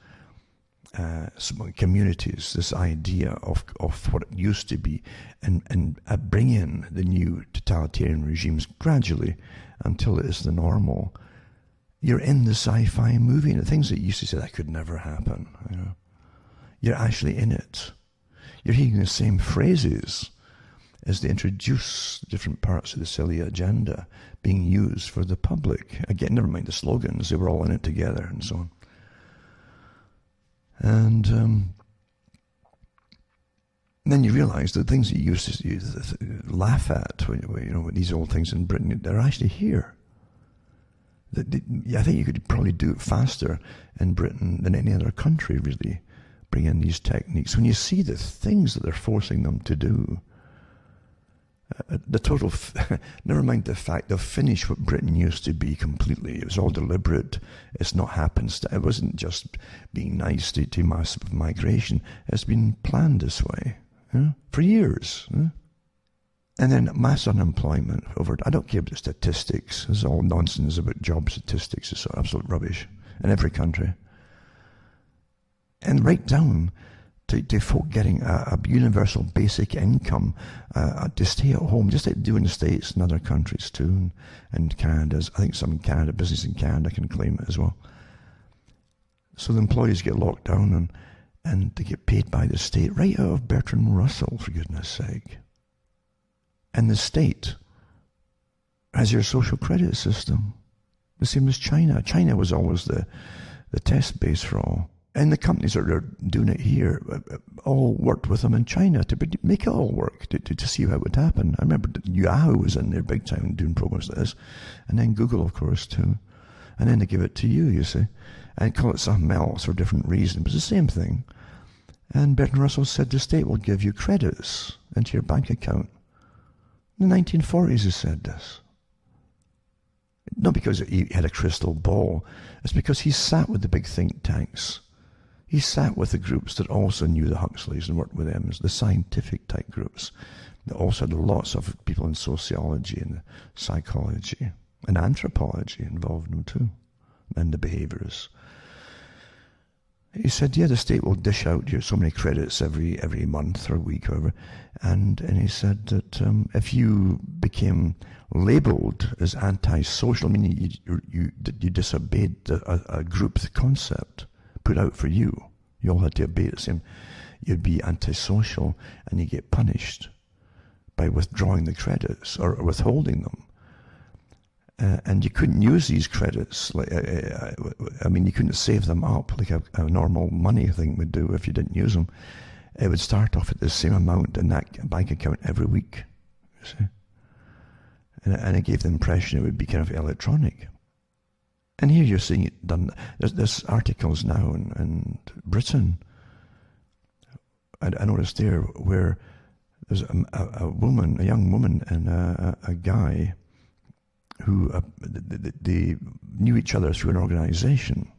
small communities, this idea of what it used to be, and bring in the new totalitarian regimes gradually until it is the normal. You're in the sci-fi movie, and the things that you used to say that could never happen, you're actually in it. You're hearing the same phrases as they introduce different parts of the silly agenda being used for the public. Again, never mind the slogans, they were all in it together and so on. And then you realize that things that you used to laugh at, with these old things in Britain, they're actually here. I think you could probably do it faster in Britain than any other country, really, bring in these techniques. When you see the things that they're forcing them to do, the total, never mind the fact they've finished what Britain used to be completely. It was all deliberate. It's not happenstance. It wasn't just being nice to massive migration. It's been planned this way for years. And then mass unemployment. I don't care about statistics. It's all nonsense about job statistics. It's absolute rubbish in every country. And right down to folk getting a universal basic income to stay at home, just like they do in the States and other countries too, and Canada. I think some business in Canada can claim it as well. So the employees get locked down and they get paid by the state, right out of Bertrand Russell, for goodness sake. And the state has your social credit system, the same as China. China was always the test base for all. And the companies that are doing it here all worked with them in China to make it all work, to see how it would happen. I remember Yahoo was in there big time doing programs like this, and then Google, of course, too. And then they give it to you see, and call it something else for a different reason, but it's the same thing. And Bertrand Russell said the state will give you credits into your bank account. In the 1940s he said this. Not because he had a crystal ball, it's because he sat with the big think tanks. He sat with the groups that also knew the Huxleys and worked with them, the scientific type groups. They also had lots of people in sociology and psychology and anthropology involved in them too, and the behaviorists. He said, the state will dish out you so many credits every month or week or whatever. And he said that if you became labelled as antisocial, meaning you disobeyed a group concept put out for you all had to obey the same, you'd be antisocial and you get punished by withdrawing the credits or withholding them. And you couldn't use these credits, you couldn't save them up like a normal money thing would do if you didn't use them. It would start off at the same amount in that bank account every week, you see. And it gave the impression it would be kind of electronic. And here you're seeing it done. There's articles now in Britain, I noticed there, where there's a young woman and a guy who they knew each other through an organization,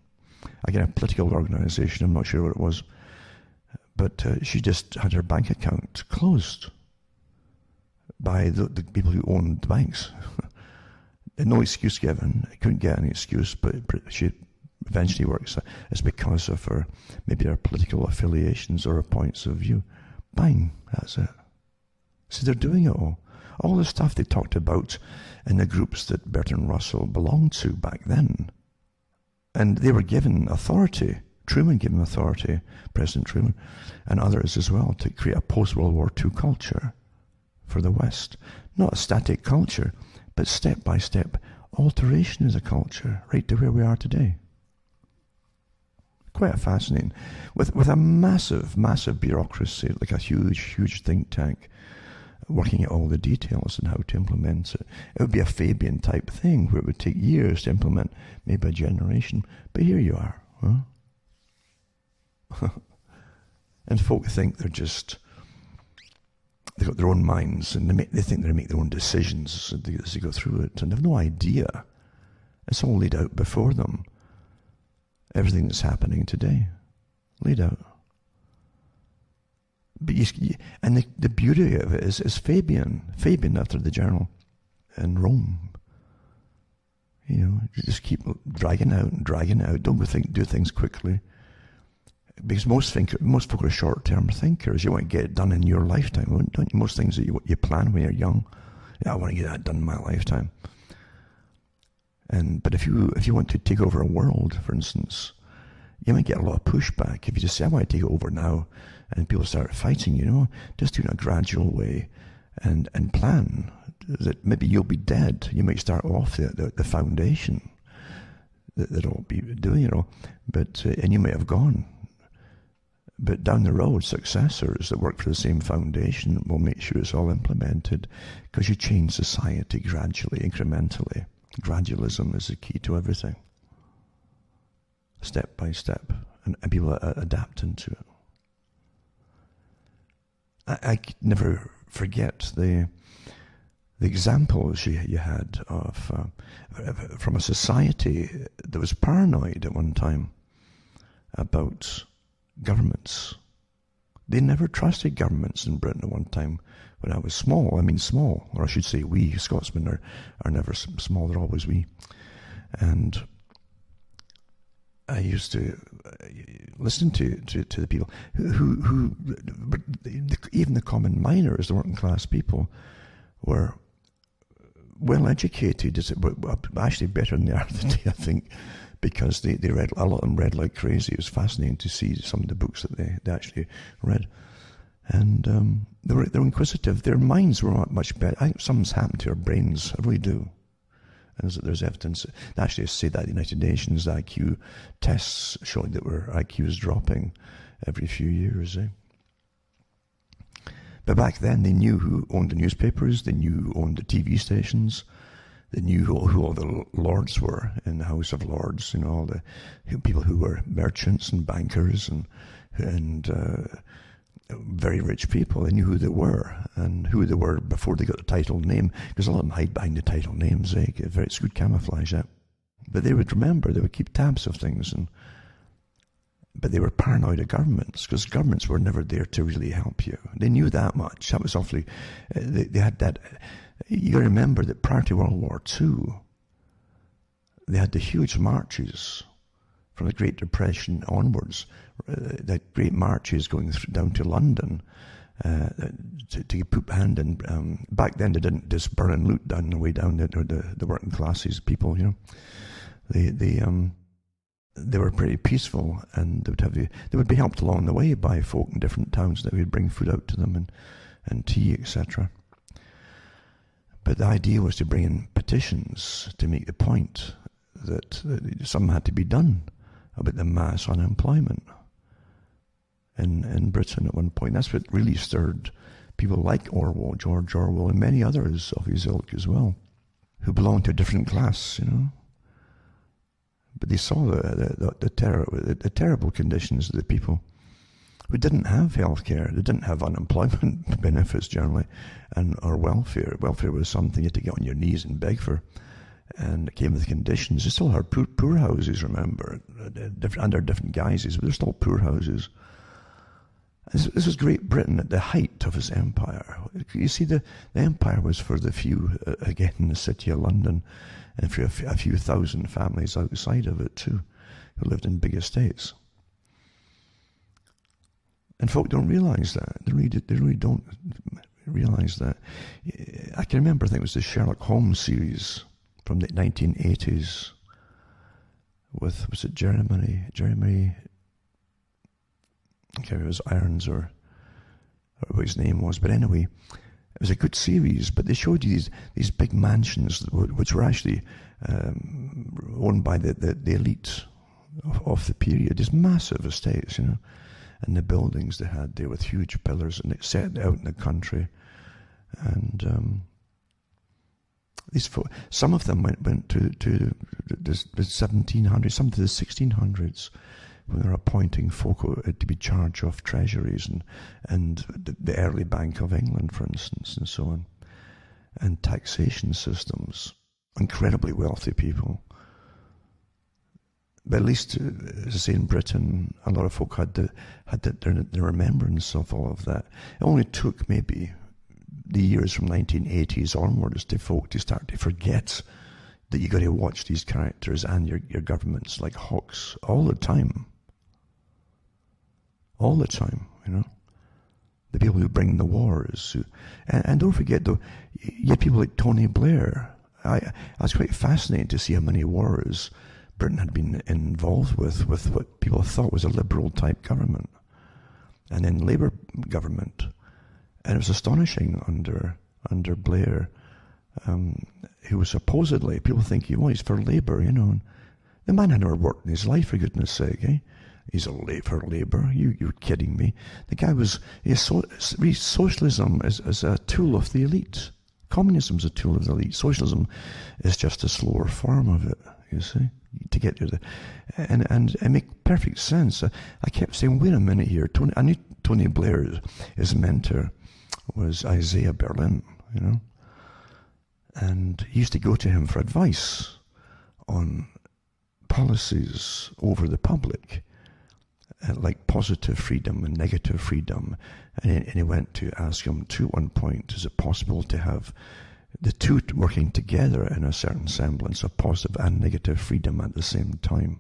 again a political organization, I'm not sure what it was, but she just had her bank account closed by the people who owned the banks. No excuse given. I couldn't get any excuse, but she eventually works. It's because of maybe her political affiliations or her points of view. Bang, that's it. See, they're doing it all. All the stuff they talked about in the groups that Bertrand Russell belonged to back then. And they were given authority. Truman gave them authority, President Truman, and others as well, to create a post-World War II culture for the West. Not a static culture, but step by step, alteration as a culture, right to where we are today. Quite fascinating. With a massive, massive bureaucracy, like a huge, huge think tank, working out all the details and how to implement it. It would be a Fabian type thing where it would take years to implement, maybe a generation. But here you are. Huh? And folk think they've got their own minds, and they think they make their own decisions as they go through it, and they've no idea. It's all laid out before them. Everything that's happening today, laid out. But the beauty of it is Fabian after the journal in Rome. You just keep dragging out. Don't do things quickly. Because most folk are short-term thinkers. You want to get it done in your lifetime, don't you? Most things that you plan when you're young, I want to get that done in my lifetime. But if you want to take over a world, for instance, you might get a lot of pushback if you just say, I want to take it over now, and people start fighting, just do it in a gradual way and plan that maybe you'll be dead. You might start off the foundation that will be doing, and you may have gone. But down the road, successors that work for the same foundation will make sure it's all implemented, because you change society gradually, incrementally. Gradualism is the key to everything. Step by step, and people are adapting to it. I never forget the examples you had of from a society that was paranoid at one time about governments. They never trusted governments in Britain at one time when I was small. I mean small, or I should say we Scotsmen are never small, they're always we. And I used to listen to the people who even the common miners, the working class people, were well educated, actually better than they are today, I think, because they read, a lot of them read like crazy. It was fascinating to see some of the books that they actually read. And they were inquisitive. Their minds were not much better. I think something's happened to our brains. I really do. And there's evidence. They actually say that the United Nations IQ tests showing that our IQ is dropping every few years. But back then, they knew who owned the newspapers. They knew who owned the TV stations. They knew who all the lords were in the House of Lords. All the people who were merchants and bankers and very rich people. They knew who they were and who they were before they got the title name, because a lot of them hide behind the title names. It's good camouflage, that. But they would remember, they would keep tabs of things, but they were paranoid of governments, because governments were never there to really help you. They knew that much. That was awfully, they had that. You got to remember that prior to World War II, they had the huge marches from the Great Depression onwards, the great marches going down to London to put hand in. Back then, they didn't just burn and loot down the way down the working classes people. They were pretty peaceful, and they would be helped along the way by folk in different towns that would bring food out to them and tea, etc. But the idea was to bring in petitions to make the point that something had to be done about the mass unemployment in Britain at one point. That's what really stirred people like Orwell, George Orwell, and many others of his ilk as well, who belonged to a different class, But they saw the terrible conditions of the people who didn't have health care. They didn't have unemployment benefits generally, or welfare. Welfare was something you had to get on your knees and beg for, and it came with conditions. They still had poor houses, remember, under different guises, but they're still poor houses. This was Great Britain at the height of its empire. You see, the empire was for the few, again, in the city of London, and for a few thousand families outside of it too, who lived in big estates. And folk don't realise that. They really don't realise that. I can remember, I think it was the Sherlock Holmes series from the 1980s with, was it Jeremy, I can't remember if it was Irons or what his name was, but anyway, it was a good series, but they showed you these big mansions which were actually owned by the elite of the period. These massive estates, you know, and the buildings they had there with huge pillars, and it's set out in the country. And some of them went to the 1700s, some to the 1600s, when they were appointing folk to be charge of treasuries and the early Bank of England, for instance, and so on, and taxation systems. Incredibly wealthy people. But at least, as I say, in Britain, a lot of folk had the remembrance of all of that. It only took maybe the years from 1980s onwards to folk to start to forget that you got to watch these characters and your governments like hawks all the time. All the time, you know. The people who bring the wars. And don't forget, though, you had people like Tony Blair. I was quite fascinated to see how many wars Britain had been involved with what people thought was a liberal type government, and then Labour government, and it was astonishing under Blair, who was supposedly, people think he's for Labour, you know. The man had never worked in his life, for goodness sake, eh? He's for Labour. You're kidding me. The guy socialism is a tool of the elite. Communism is a tool of the elite. Socialism is just a slower form of it, you see, to get to the... And it makes perfect sense. I kept saying, wait a minute here. I knew Tony Blair, his mentor, was Isaiah Berlin, you know. And he used to go to him for advice on policies over the public, like positive freedom and negative freedom. And he went to ask him too, at one point, is it possible to have the two working together in a certain semblance of positive and negative freedom at the same time?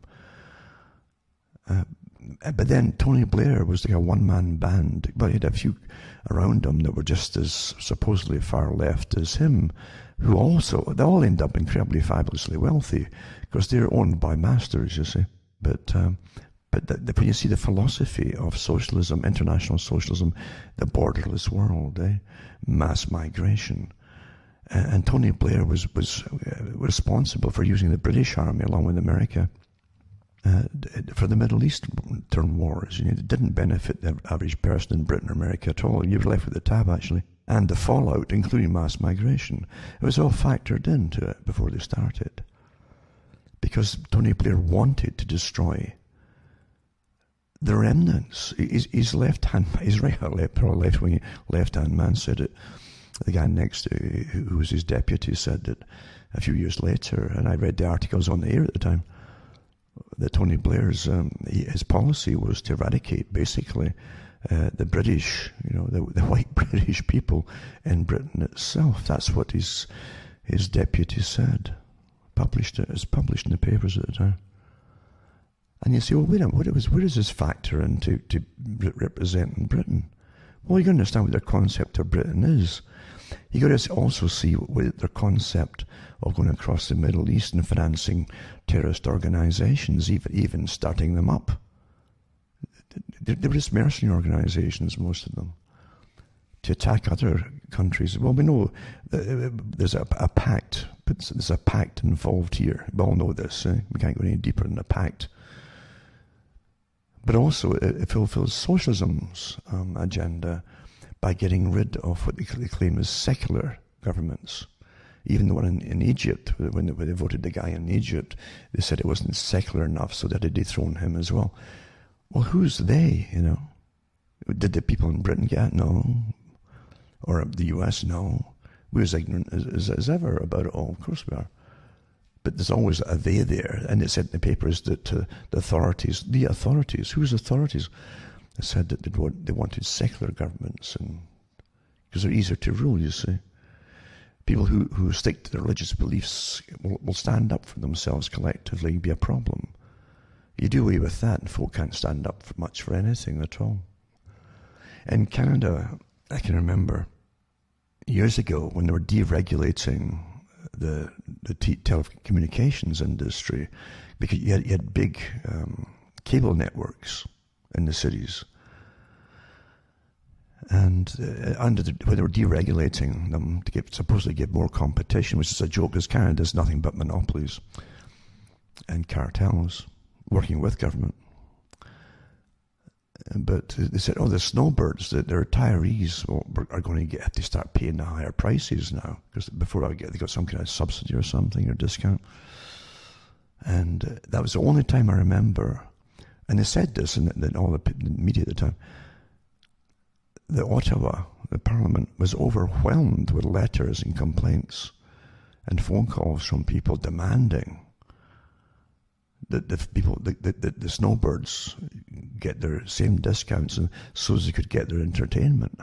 But then Tony Blair was like a one-man band, but he had a few around him that were just as supposedly far left as him, who also, they all end up incredibly fabulously wealthy, because they're owned by masters, you see. But when you see the philosophy of socialism, international socialism, the borderless world, mass migration, and Tony Blair was responsible for using the British Army along with America for the Middle Eastern wars. You know, it didn't benefit the average person in Britain or America at all. You were left with the tab, actually, and the fallout, including mass migration. It was all factored into it before they started, because Tony Blair wanted to destroy the remnants. His left-hand, his right or left, probably left-wing, left-hand man said it. The guy next to, who was his deputy, said it a few years later, and I read the articles on the air at the time, that Tony Blair's, his policy was to eradicate, basically, the British, you know, the white British people in Britain itself. That's what his deputy said. It was published in the papers at the time. And you say, well, wait a minute, where does this factor into representing Britain? Well, you got to understand what their concept of Britain is. You got to also see what their concept of going across the Middle East and financing terrorist organizations, even starting them up. They were just mercenary organizations, most of them, to attack other countries. Well, we know there's a pact, but there's a pact involved here. We all know this. We can't go any deeper than a pact. But also, it fulfills socialism's agenda by getting rid of what they claim is secular governments. Even the one in Egypt, when they voted the guy in Egypt, they said it wasn't secular enough, so they had to dethrone him as well. Well, who's they, you know? Did the people in Britain get it? No. Or the US? No. We're as ignorant as ever about it all. Of course we are. But there's always a they there, and it said in the papers that the authorities, whose authorities, said that they wanted secular governments, and because they're easier to rule, you see. People who stick to their religious beliefs will stand up for themselves collectively and be a problem. You do away with that, and folk can't stand up much for anything at all. In Canada, I can remember years ago when they were deregulating the telecommunications industry, because you had big cable networks in the cities, And when they were deregulating them to supposedly give more competition, which is a joke, because Canada is nothing but monopolies and cartels working with government. But they said, the snowbirds, the retirees are going to have to start paying the higher prices now, because before they got some kind of subsidy or something, or discount. And that was the only time I remember, and they said this in all the media at the time, that Ottawa, the Parliament, was overwhelmed with letters and complaints and phone calls from people demanding that the snowbirds get their same discounts and so as they could get their entertainment.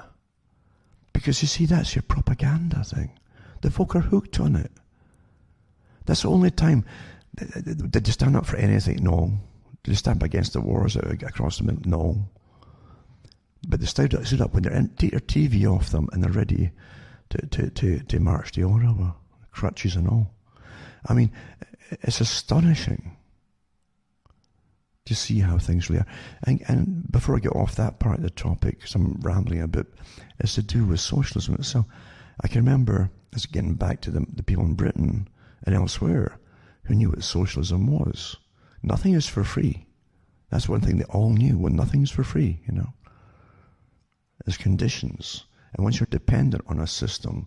Because you see, that's your propaganda thing. The folk are hooked on it. That's the only time. Did they stand up for anything? No. Did they stand up against the wars across the middle? No. But they stood up when they're take their TV off them and they're ready to march to Ottawa, crutches and all. I mean, it's astonishing to see how things really are. And before I get off that part of the topic, because I'm rambling a bit, it's to do with socialism itself. I can remember, as getting back to the people in Britain and elsewhere who knew what socialism was. Nothing is for free. That's one thing they all knew. Well, nothing's for free, There's conditions. And once you're dependent on a system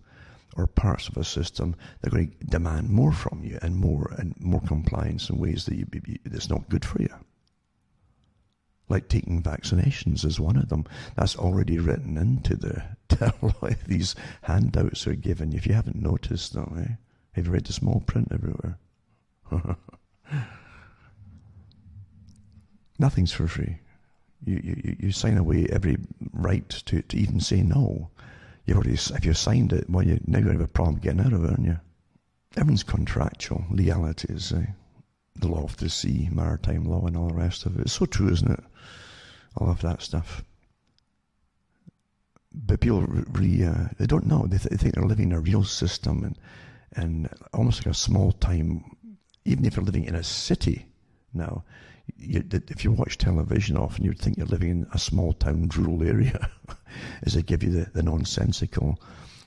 or parts of a system, they're going to demand more from you and more compliance in ways that that's not good for you. Like taking vaccinations is one of them. That's already written into these handouts are given. If you haven't noticed them, have you read the small print everywhere? Nothing's for free. You sign away every right to even say no. If you've signed it, well, you're now going to have a problem getting out of it, aren't you? Everyone's contractual legalities, the law of the sea, maritime law, and all the rest of it. It's so true, isn't it? All of that stuff. But people really, they don't know. They think they're living in a real system and almost like a small time, even if you're living in a city now. If you watch television often, you'd think you're living in a small town, rural area, as they give you the nonsensical,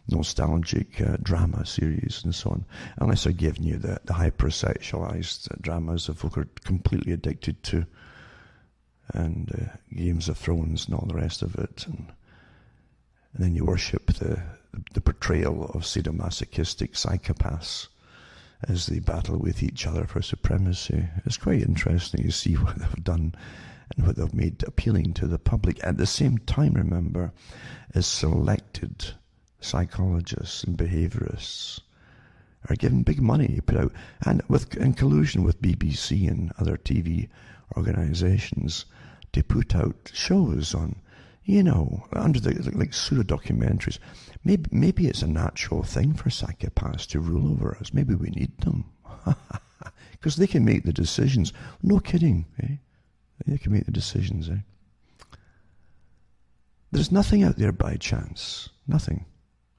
nostalgic drama series and so on. Unless they're giving you the hypersexualized dramas that folk are completely addicted to, and Games of Thrones and all the rest of it, and then you worship the portrayal of sadomasochistic psychopaths as they battle with each other for supremacy. It's quite interesting to see what they've done and what they've made appealing to the public. At the same time, remember, as selected psychologists and behaviorists are given big money to put out, and in collusion with BBC and other TV organizations, to put out shows on, under like pseudo-documentaries. Maybe it's a natural thing for psychopaths to rule over us. Maybe we need them. Because they can make the decisions. No kidding, They can make the decisions, There's nothing out there by chance. Nothing.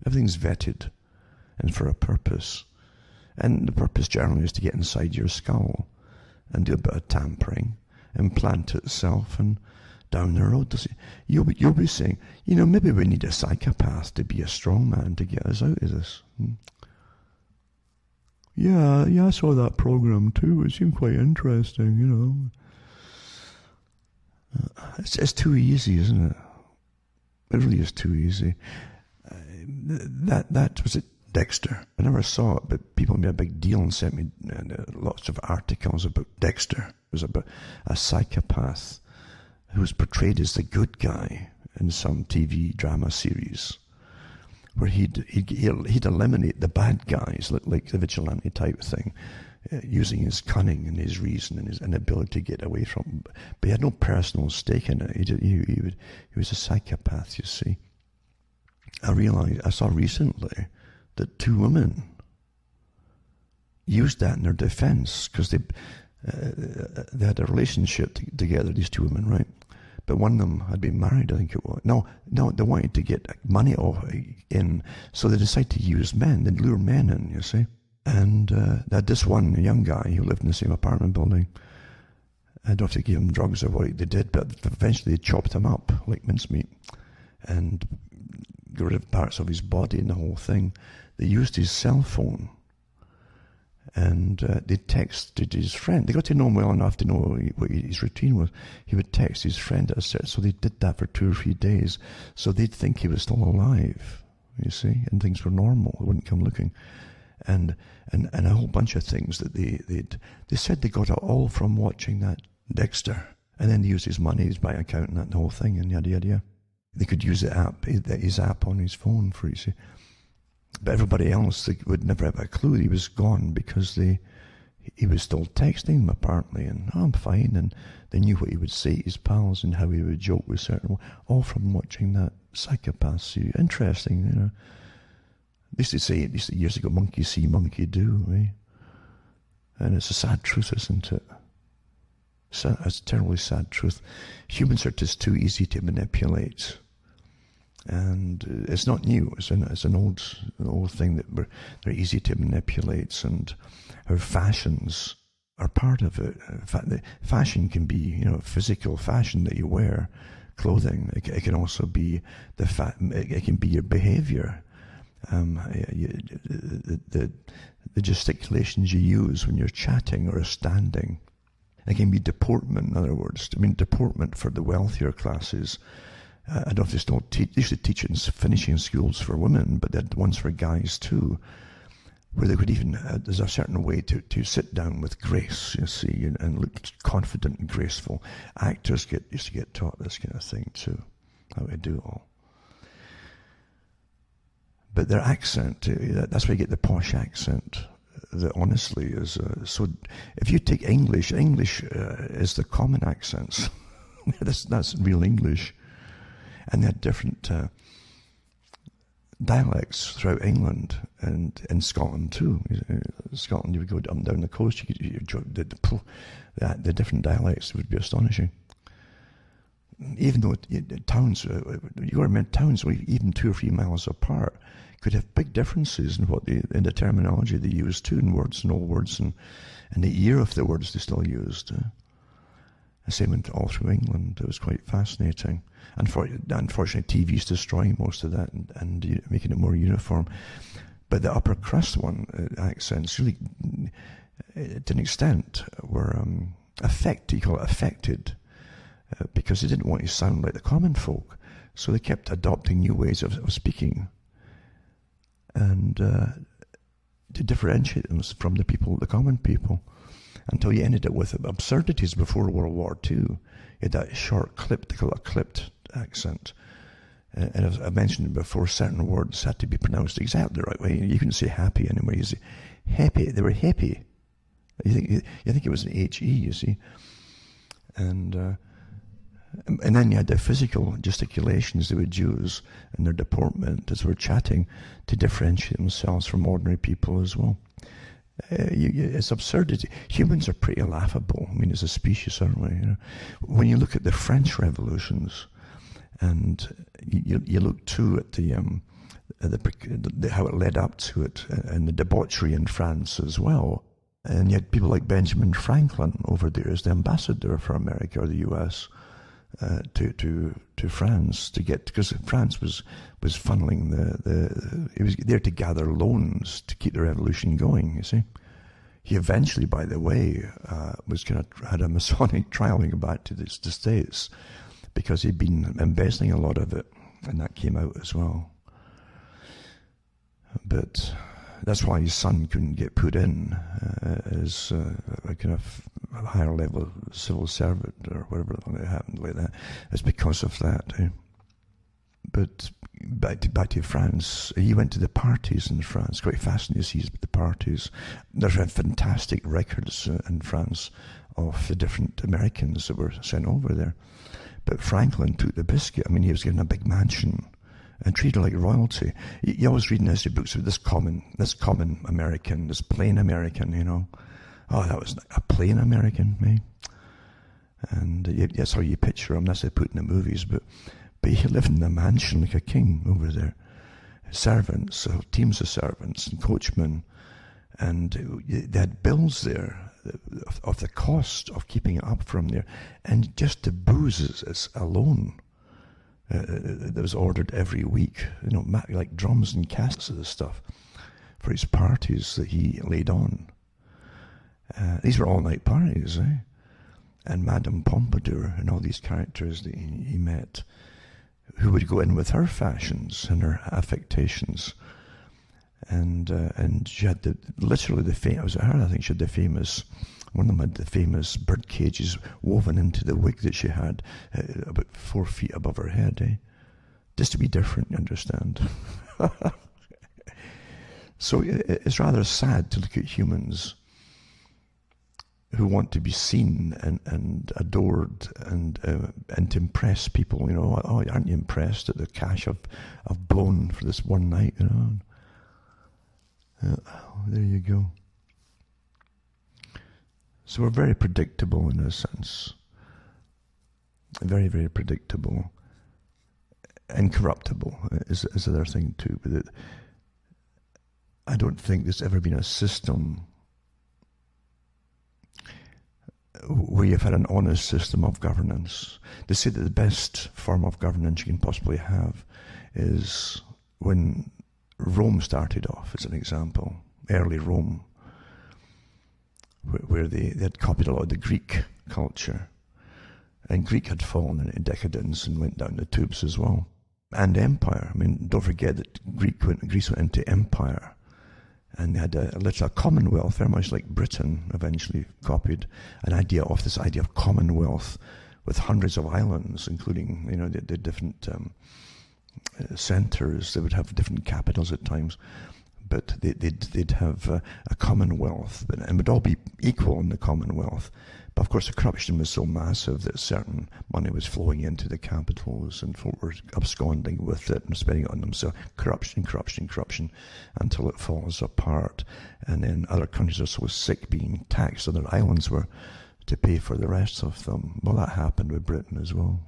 Everything's vetted and for a purpose. And the purpose generally is to get inside your skull and do a bit of tampering, implant itself, and down the road, you'll be saying, maybe we need a psychopath to be a strong man to get us out of this. Yeah, I saw that program too. It seemed quite interesting, It's too easy, isn't it? It really is too easy. That was it. Dexter. I never saw it, but people made a big deal and sent me lots of articles about Dexter. It was about a psychopath who was portrayed as the good guy in some TV drama series, where he'd eliminate the bad guys, like the vigilante type thing, using his cunning and his reason and his inability to get away from. But he had no personal stake in it. He was a psychopath, you see. I saw recently that 2 women used that in their defense, because they had a relationship together, these 2 women, right? But one of them had been married, I think it was. No, they wanted to get money in, so they decided to use men. They'd lure men in, you see. And they had this one young guy who lived in the same apartment building. I don't know if they gave him drugs or what they did, but eventually they chopped him up like mincemeat and got rid of parts of his body and the whole thing. They used his cell phone, and they texted his friend. They got to know him well enough to know what his routine was. He would text his friend at a certain, so they did that for 2 or 3 days, so they'd think he was still alive, you see, and things were normal. They wouldn't come looking. And a whole bunch of things that they said they got it all from watching that Dexter, and then they used his money, his bank account, and that whole thing, and yada yada yada. They could use his app on his phone for, you see. But everybody else, they would never have a clue he was gone, because he was still texting them apparently, and I'm fine, and they knew what he would say to his pals and how he would joke with certain, all from watching that Psychopath series. Interesting, you know. They used to say, years ago, monkey see, monkey do, eh? And it's a sad truth, isn't it? It's a terribly sad truth. Humans are just too easy to manipulate. And it's not new. It's an old thing that they're easy to manipulate, and our fashions are part of it. In fact, the fashion can be, you know, physical fashion that you wear, clothing. It can also be it can be your behavior. The gesticulations you use when you're chatting or standing. It can be deportment, in other words. I mean, deportment for the wealthier classes. I don't know if they still teach. They used to teach it in finishing schools for women, but they had ones for guys too, where they could even, there's a certain way to sit down with grace, you see, and look confident and graceful. Actors used to get taught this kind of thing too, how to do it all. But their accent, that's where you get the posh accent. That honestly is, so if you take English is the common accents. that's real English. And they had different dialects throughout England and in Scotland too. In Scotland, you would go up and down the coast, the different dialects would be astonishing. Even though towns, you got to remember, towns even 2 or 3 miles apart could have big differences in the terminology they used too, in words and old words, and the year of the words they still used. The same went all through England. It was quite fascinating. Unfortunately, TV's destroying most of that and making it more uniform. But the upper crust accents really, to an extent, were affected, because they didn't want to sound like the common folk. So they kept adopting new ways of speaking, and to differentiate them from the common people, until you ended up with absurdities before World War II. You had that short clipped, they call it a clipped accent. And as I mentioned before, certain words had to be pronounced exactly the right way. You couldn't say happy anymore. You say happy. They were happy. You think it was an H-E, you see. And then you had the physical gesticulations they would use in their deportment as they were chatting to differentiate themselves from ordinary people as well. It's absurdity. Humans are pretty laughable. I mean, as a species, aren't we? You know? When you look at the French revolutions, and you look too at how it led up to it, and the debauchery in France as well. And you had people like Benjamin Franklin over there as the ambassador for America or the U.S. To France because France was funneling it was there to gather loans to keep the revolution going. You see, he eventually, by the way, had a Masonic trial going back to the States, because he'd been embezzling a lot of it, and that came out as well. But that's why his son couldn't get put in as a kind of higher level civil servant or whatever happened like that. It's because of that. But back to France, he went to the parties in France. Quite fascinating to see the parties. There's fantastic records in France of the different Americans that were sent over there. But Franklin took the biscuit. I mean, he was given a big mansion and treated like royalty. You always read in history books of this common American, this plain American, you know. Oh, that was a plain American, me. And that's how you picture him. That's how they put in the movies. But he lived in a mansion like a king over there. Servants, teams of servants and coachmen. And they had bills there of the cost of keeping it up from there. And just the booze alone that was ordered every week, like drums and cassettes of this stuff for his parties that he laid on. These were all-night parties, eh? And Madame Pompadour and all these characters that he met, who would go in with her fashions and her affectations. And she had literally the famous, was it her? I think she had the famous, one of them had the famous bird cages woven into the wig that she had, about 4 feet above her head, eh? Just to be different, you understand? So it's rather sad to look at humans who want to be seen and adored and to impress people, Oh, aren't you impressed at the cash I've blown for this one night, There you go. So we're very predictable in a sense. Very, very predictable. And corruptible is the other thing too. But I don't think there's ever been a system where you've had an honest system of governance. They say that the best form of governance you can possibly have is when Rome started off, as an example, early Rome, where they had copied a lot of the Greek culture. And Greek had fallen into decadence and went down the tubes as well. And empire. I mean, don't forget that Greece went into empire. And they had literally a commonwealth, very much like Britain eventually copied this idea of commonwealth with hundreds of islands, including, the different centres. They would have different capitals at times, but they'd have a commonwealth, and would all be equal in the commonwealth. But of course, the corruption was so massive that certain money was flowing into the capitals, and folk were absconding with it and spending it on them. So corruption, until it falls apart. And then other countries are so sick being taxed on their islands were to pay for the rest of them. Well, that happened with Britain as well,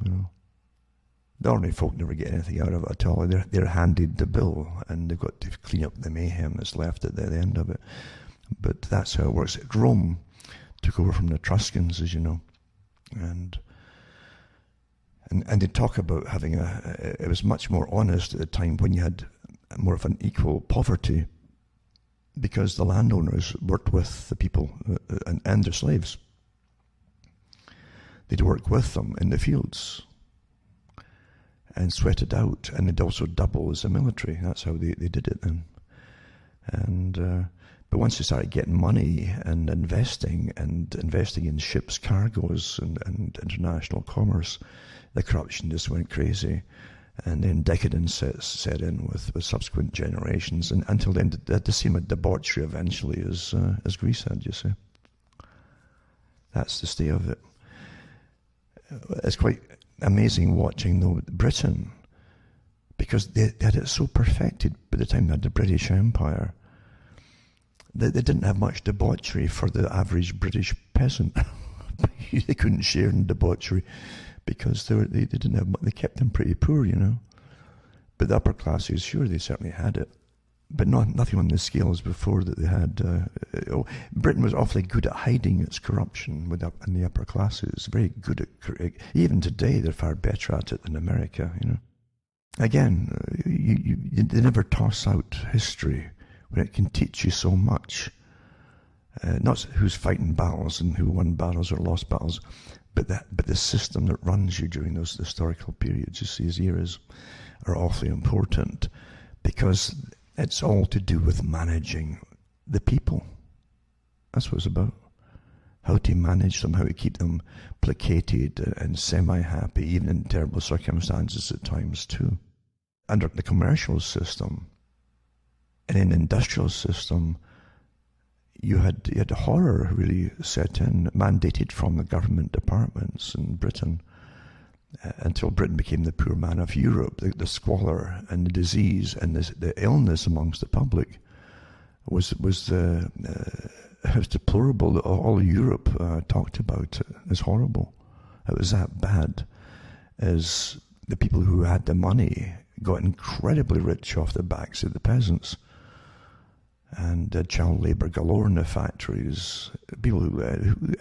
The ordinary folk never get anything out of it at all. They're handed the bill, and they've got to clean up the mayhem that's left at the end of it. But that's how it works. Rome took over from the Etruscans, as you know, and they talk about having it was much more honest at the time when you had more of an equal poverty, because the landowners worked with the people and their slaves. They'd work with them in the fields and sweat it out, and they'd also double as a military. That's how they did it then. And but once they started getting money and investing in ships' cargoes and international commerce, the corruption just went crazy, and then decadence set in with subsequent generations, and until then the same debauchery eventually as Greece had. You see, that's the state of it. It's quite amazing watching though Britain, because they had it so perfected by the time they had the British Empire. They didn't have much debauchery for the average British peasant. They couldn't share in debauchery because they didn't have much. They kept them pretty poor, But the upper classes, sure, they certainly had it, but nothing on the scale as before that they had. Britain was awfully good at hiding its corruption in the upper classes. Very good at. Even today, they're far better at it than America. Again, they never toss out history when it can teach you so much. Not who's fighting battles and who won battles or lost battles, but the system that runs you during those historical periods. You see, these eras are awfully important because it's all to do with managing the people. That's what it's about. How to manage them, how to keep them placated and semi-happy, even in terrible circumstances at times too. Under the commercial system, and in the industrial system, you had horror really set in, mandated from the government departments in Britain, until Britain became the poor man of Europe. The squalor and the disease and the illness amongst the public was deplorable. All Europe talked about it as horrible. It was that bad, as the people who had the money got incredibly rich off the backs of the peasants. and child labour galore in the factories. People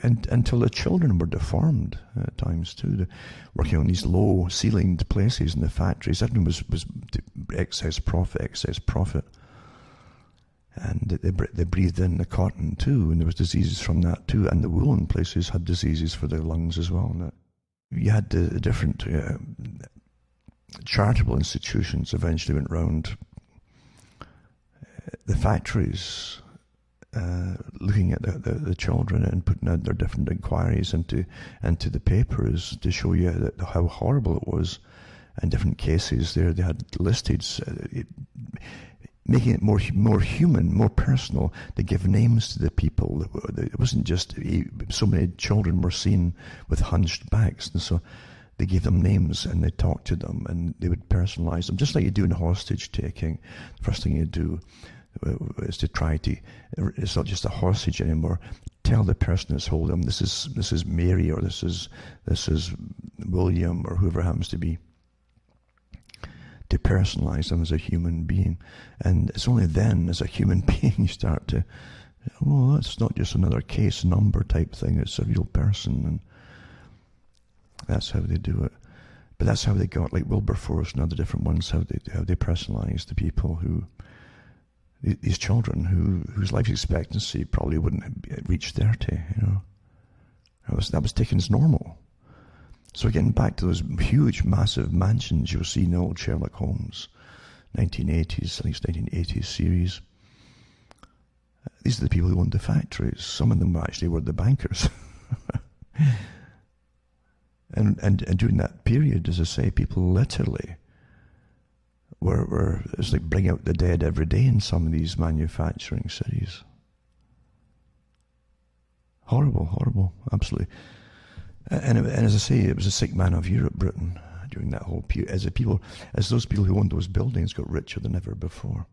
until the children were deformed at times too. Working on these low-ceilinged places in the factories, everything was excess profit. And they breathed in the cotton too, and there was diseases from that too. And the woolen places had diseases for their lungs as well. And you had the different charitable institutions eventually went round the factories, looking at the children and putting out their different inquiries into the papers to show you how horrible it was. And different cases there, they had listed, making it more human, more personal. They give names to the people. It wasn't just so many children were seen with hunched backs, and so they gave them names and they talked to them and they would personalize them, just like you do in hostage taking. The first thing you do is to try to, it's not just a hostage anymore. Tell the person that's holding them, this is Mary, or this is William, or whoever happens to be, to personalize them as a human being. And it's only then, as a human being, you start to, well, that's not just another case number type thing, it's a real person. And that's how they do it. But that's how they got, like Wilberforce and other different ones, how they personalized the people who, these children whose life expectancy probably wouldn't have reached 30, That was taken as normal. So getting back to those huge, massive mansions you'll see in the old Sherlock Holmes, 1980s, I think it's 1980s series. These are the people who owned the factories. Some of them actually were the bankers. And during that period, as I say, people literally were it's like bring out the dead every day in some of these manufacturing cities. Horrible, absolutely. And as I say, it was a sick man of Europe, Britain, during that whole period, as those people who owned those buildings got richer than ever before.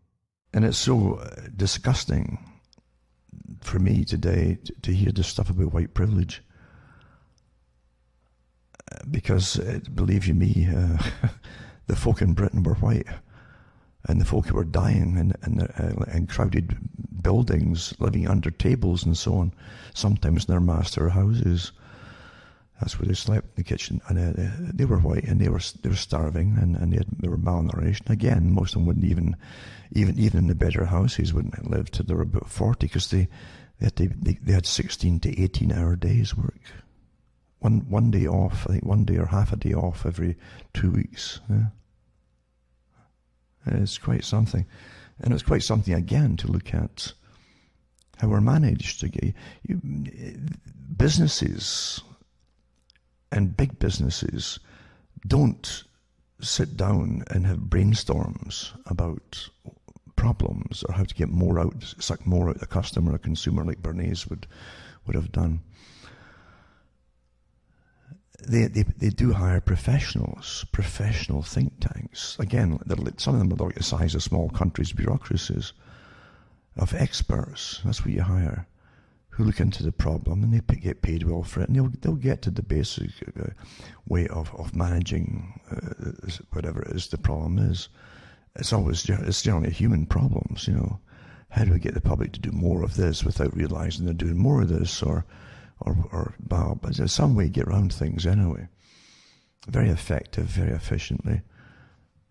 And it's so disgusting for me today to hear this stuff about white privilege. Because, believe you me, the folk in Britain were white, and the folk who were dying in crowded buildings, living under tables and so on, sometimes in their master houses. That's where they slept, in the kitchen, and they were white, and they were starving, and they were malnourished. Again, most of them wouldn't even in the better houses wouldn't have lived till they were about 40, because they had 16 to 18-hour days work. One day off, I think 1 day or half a day off every 2 weeks. Yeah. It's quite something. And it's quite something, again, to look at how we're managed. Businesses and big businesses don't sit down and have brainstorms about problems or how to get suck more out the customer or consumer, like Bernays would have done. They do hire professionals, professional think tanks. Again, some of them are like the size of small countries' bureaucracies, of experts. That's what you hire, who look into the problem, and they get paid well for it, and they'll get to the basic way of managing whatever it is the problem is. It's generally human problems, How do we get the public to do more of this without realizing they're doing more of this, or but there's some way to get around things anyway. Very effective, very efficiently.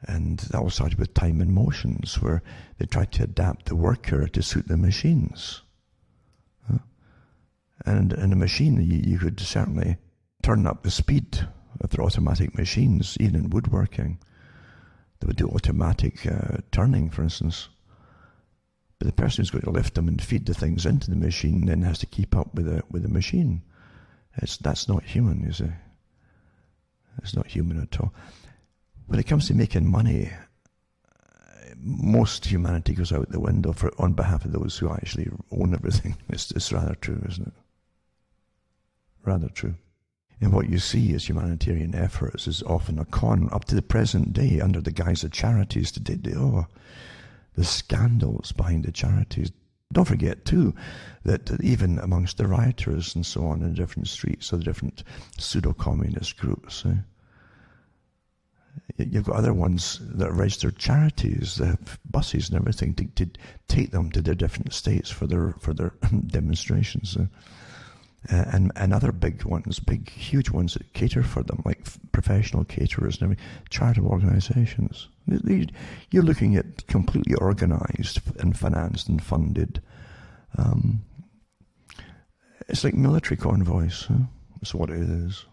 And that all started with time and motions, where they tried to adapt the worker to suit the machines. And in a machine, you could certainly turn up the speed of their automatic machines, even in woodworking. They would do automatic turning, for instance. But the person who's going to lift them and feed the things into the machine then has to keep up with the machine. That's not human, you see. It's not human at all. When it comes to making money, most humanity goes out the window on behalf of those who actually own everything. It's rather true, isn't it? Rather true. And what you see as humanitarian efforts is often a con up to the present day under the guise of charities the scandals behind the charities. Don't forget, too, that even amongst the rioters and so on in different streets, or the different pseudo-communist groups, You've got other ones that are registered charities. They have buses and everything to take them to their different states for their demonstrations. And other big ones, huge ones that cater for them, like professional caterers and everything, charitable organizations. You're looking at completely organized and financed and funded. It's like military convoys. That's what it is.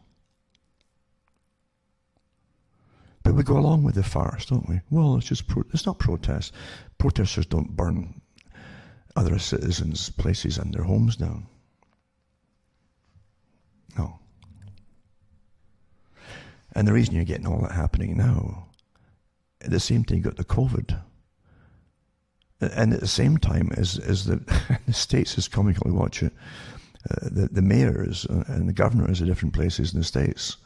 But we go along with the farce, don't we? Well, it's just it's not protest. Protesters don't burn other citizens' places and their homes down. No. And the reason you're getting all that happening now, at the same time you got the COVID, and at the same time as the states is comically watch it, the mayors and the governors of different places in the states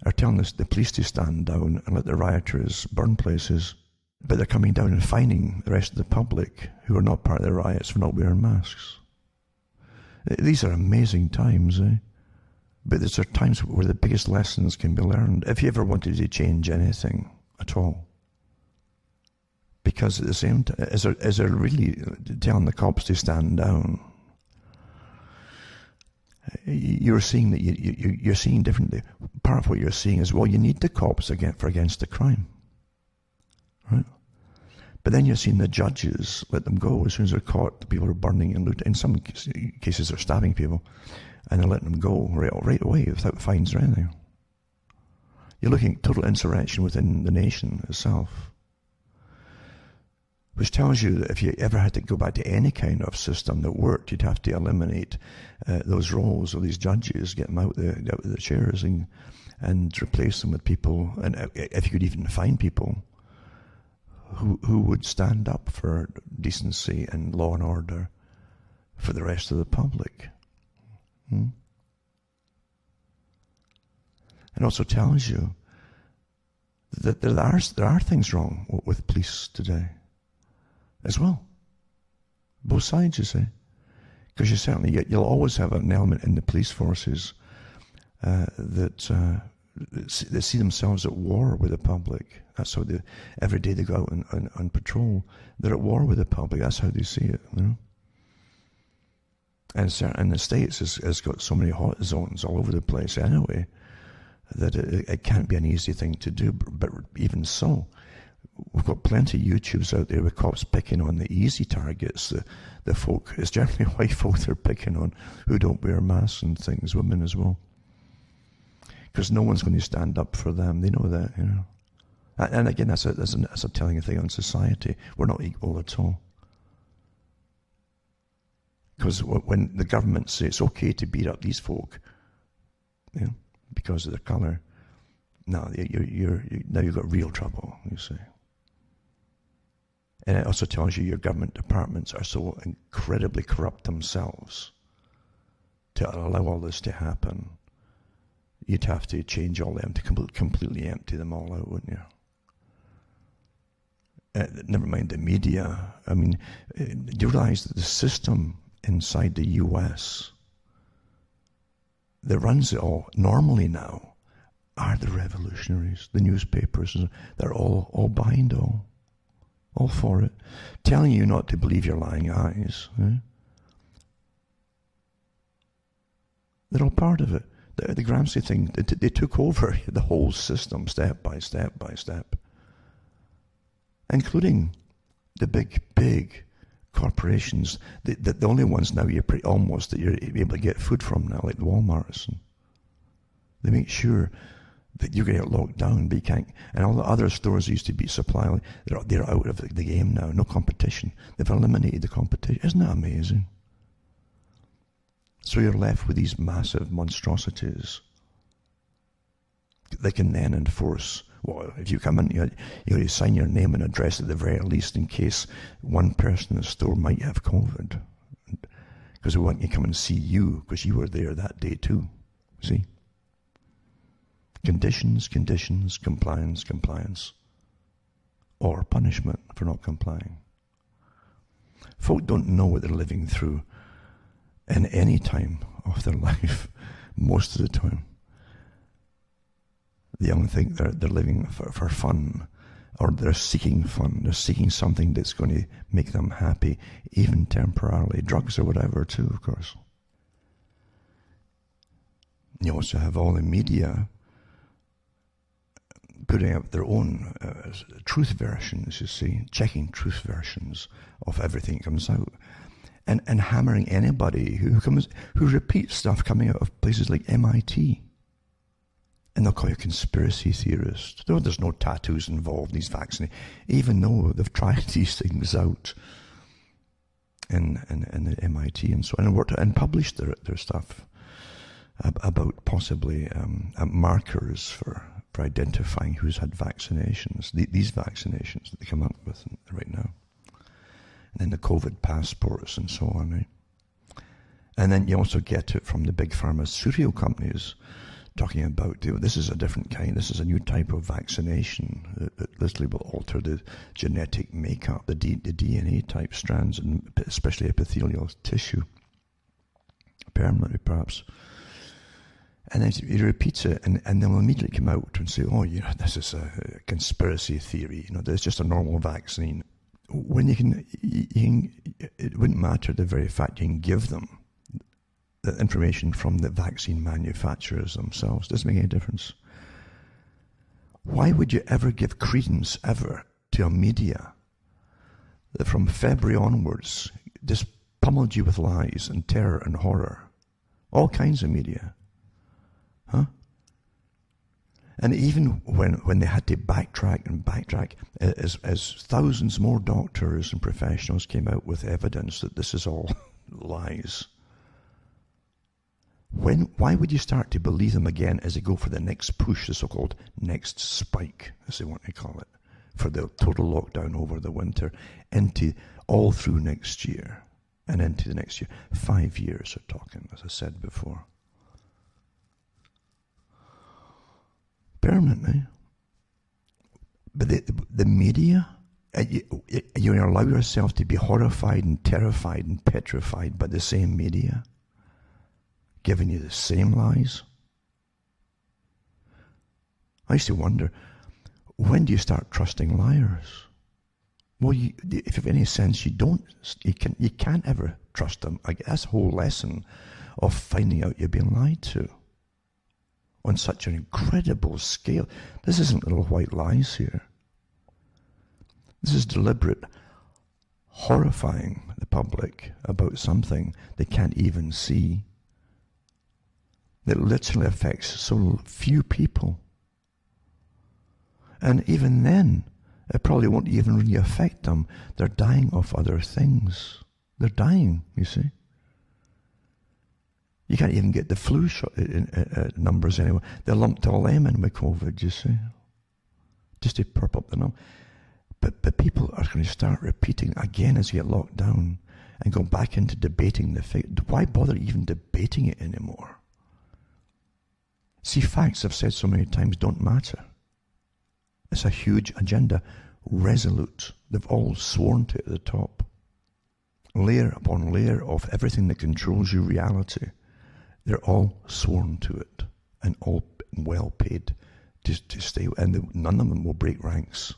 are telling the police to stand down and let the rioters burn places, but they're coming down and fining the rest of the public who are not part of the riots for not wearing masks. These are amazing times, eh? But these are times where the biggest lessons can be learned, if you ever wanted to change anything at all. Because at the same time, as they're really telling the cops to stand down, you're seeing that you're seeing differently. Part of what you're seeing is, well, you need the cops against the crime, right? But then you're seeing the judges let them go as soon as they're caught. The people are burning and looting. In some cases, they're stabbing people, and they're letting them go right away without fines or anything. You're looking at total insurrection within the nation itself, which tells you that if you ever had to go back to any kind of system that worked, you'd have to eliminate those roles of these judges, get them out of the chairs and replace them with people, and if you could even find people who would stand up for decency and law and order for the rest of the public. And also tells you that there are things wrong with police today as well. Both sides, you see. Because you'll always have an element in the police forces that see themselves at war with the public. That's how every day they go out on patrol, they're at war with the public. That's how they see it, you know. And the States has got so many hot zones all over the place anyway, that it can't be an easy thing to do. But even so, we've got plenty of YouTubes out there with cops picking on the easy targets, the folk. It's generally white folk they're picking on who don't wear masks and things, women as well. Because no one's going to stand up for them. They know that, you know. And again, that's a telling thing on society. We're not equal at all. Because when the government says it's okay to beat up these folk, you know, because of their colour, now you've got real trouble, you see. And it also tells you your government departments are so incredibly corrupt themselves to allow all this to happen. You'd have to change all them to completely empty them all out, wouldn't you? Never mind the media. I mean, do you realize that the system inside the U.S. that runs it all normally now are the revolutionaries, the newspapers. They're all behind all for it, telling you not to believe your lying eyes. Eh? They're all part of it. The Gramsci thing, they took over the whole system step by step by step, including the big corporations. The only ones now you're able to get food from now, like the Walmarts. And they make sure that you're going to get locked down, but you can't. And all the other stores used to be supply, they're out of the game now. No competition. They've eliminated the competition. Isn't that amazing? So you're left with these massive monstrosities. They can then enforce. Well, if you come in, you sign your name and address at the very least, in case one person in the store might have COVID, because we want you to come and see you because you were there that day too. See? Conditions, compliance, or punishment for not complying. Folk don't know what they're living through in any time of their life, most of the time. The young think they're living for fun, or they're seeking fun. They're seeking something that's going to make them happy, even temporarily. Drugs or whatever, too, of course. You also have all the media putting out their own truth versions, you see, checking truth versions of everything that comes out, and hammering anybody who repeats stuff coming out of places like MIT. And they'll call you a conspiracy theorist. No, there's no tattoos involved in these vaccines, even though they've tried these things out in the MIT and so on, and published their stuff about possibly markers for identifying who's had vaccinations, these vaccinations that they come up with right now. And then the COVID passports and so on, right? And then you also get it from the big pharmaceutical companies talking about, this is a different kind, this is a new type of vaccination that literally will alter the genetic makeup, the DNA type strands, and especially epithelial tissue, permanently perhaps. And then he repeats it, and they'll immediately come out and say, oh, this is a conspiracy theory, there's just a normal vaccine. When it wouldn't matter the very fact you can give them the information from the vaccine manufacturers themselves. Doesn't make any difference. Why would you ever give credence ever to a media that from February onwards just pummeled you with lies and terror and horror? All kinds of media. Huh? And even when they had to backtrack, as thousands more doctors and professionals came out with evidence that this is all lies, why would you start to believe them again as they go for the next push, the so-called next spike, as they want to call it, for the total lockdown over the winter, into all through next year and into the next year? 5 years are talking, as I said before. Permanently. But the media, you allow yourself to be horrified and terrified and petrified by the same media, giving you the same lies. I used to wonder, when do you start trusting liars? Well, if you have any sense, you can't ever trust them. That's the whole lesson of finding out you're being lied to on such an incredible scale. This isn't little white lies here. This is deliberate, horrifying the public about something they can't even see, that literally affects so few people. And even then, it probably won't even really affect them. They're dying of other things. They're dying, you see. You can't even get the flu shot numbers anymore. They lumped all them in with COVID, you see, just to perp up the number. But people are going to start repeating again as you get locked down and go back into debating the fact. Why bother even debating it anymore? See, facts, I've said so many times, don't matter. It's a huge agenda, resolute. They've all sworn to it at the top. Layer upon layer of everything that controls your reality. They're all sworn to it and all well paid to stay, and none of them will break ranks.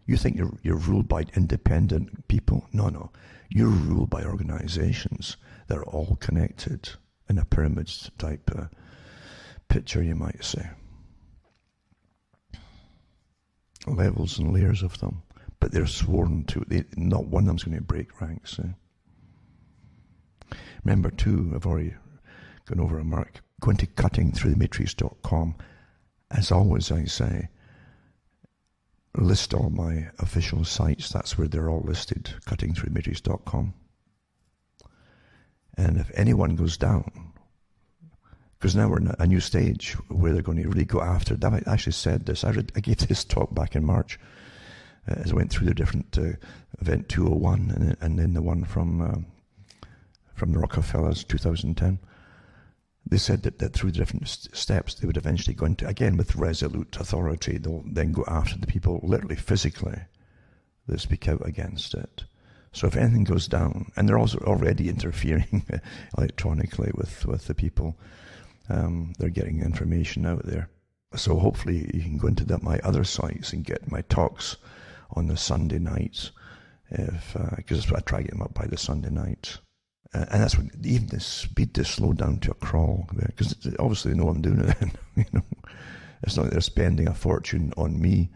You think you're ruled by independent people? No. You're ruled by organizations that are all connected in a pyramid type picture, you might say. Levels and layers of them, but they're sworn to. Not one of them's going to break ranks. Remember, too, I've already gone over a mark. Go into cuttingthroughthematrix.com. As always, I say, list all my official sites. That's where they're all listed, cuttingthroughthematrix.com. And if anyone goes down, because now we're in a new stage where they're going to really go after it. I actually said this. I gave this talk back in March as I went through the different Event 201 and then the one from the Rockefellers, 2010. They said that through the different steps, they would eventually go into, again, with resolute authority, they'll then go after the people, literally, physically, that speak out against it. So if anything goes down, and they're also already interfering electronically with the people, they're getting information out there. So hopefully you can go into my other sites and get my talks on the Sunday nights, because I try to get them up by the Sunday night. And that's when even the speed to slow down to a crawl, because obviously they know I'm doing it. It's not like they're spending a fortune on me.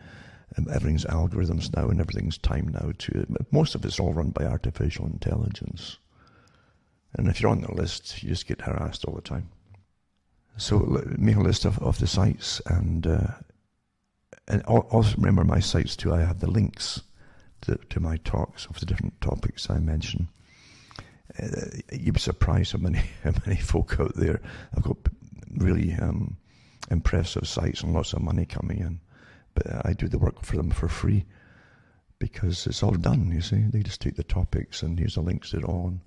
Everything's algorithms now and everything's timed now to it. Most of it's all run by artificial intelligence. And if you're on the list, you just get harassed all the time. So make a list of the sites, and also remember my sites too. I have the links to my talks of the different topics I mention. You'd be surprised how many folk out there have got really impressive sites and lots of money coming in. But I do the work for them for free because it's all done, you see. They just take the topics and here's the links to it all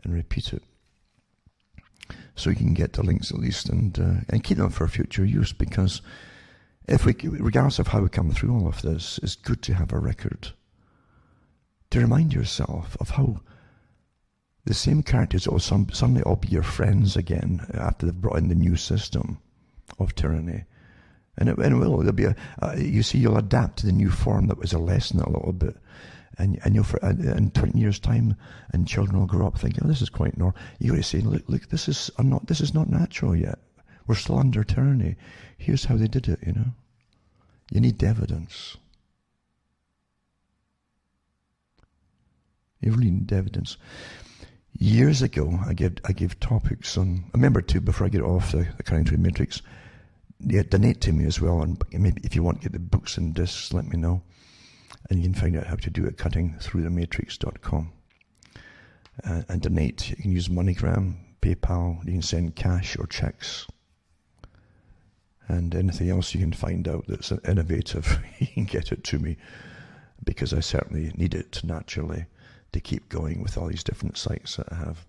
and repeat it. So you can get the links at least and keep them for future use, because regardless of how we come through all of this, it's good to have a record to remind yourself of how the same characters will suddenly all be your friends again after they've brought in the new system of tyranny. And it will. There'll be you'll adapt to the new form that was a lesson a little bit. And you'll, in 20 years' time, and children will grow up thinking, oh, this is quite normal. You got to say, look, this is not natural yet. We're still under tyranny. Here's how they did it, You need evidence. You really need evidence. Years ago, I gave topics on, I remember too, before I get off the Cutting Through the Matrix, donate to me as well, and maybe if you want to get the books and discs, let me know. And you can find out how to do it at cuttingthroughthematrix.com. And donate. You can use MoneyGram, PayPal, you can send cash or checks. And anything else you can find out that's innovative, you can get it to me, because I certainly need it naturally to keep going with all these different sites that I have.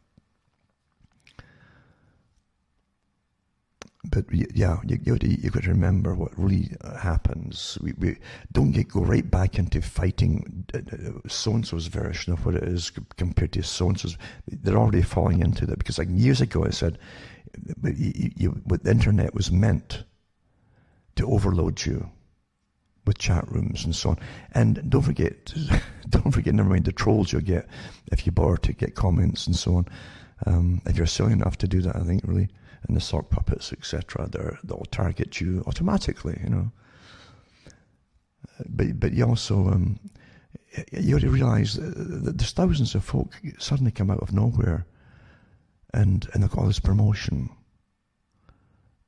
But yeah, you've got to remember what really happens. We don't go right back into fighting so-and-so's version of what it is compared to so-and-so's. They're already falling into that, because like years ago I said, what the internet was meant to overload you with chat rooms and so on. And don't forget, never mind the trolls you'll get if you bother to get comments and so on. If you're silly enough to do that, I think, really. And the sock puppets, etc., they'll target you automatically, But you also, you have to realize that there's thousands of folk suddenly come out of nowhere, and they've got all this promotion,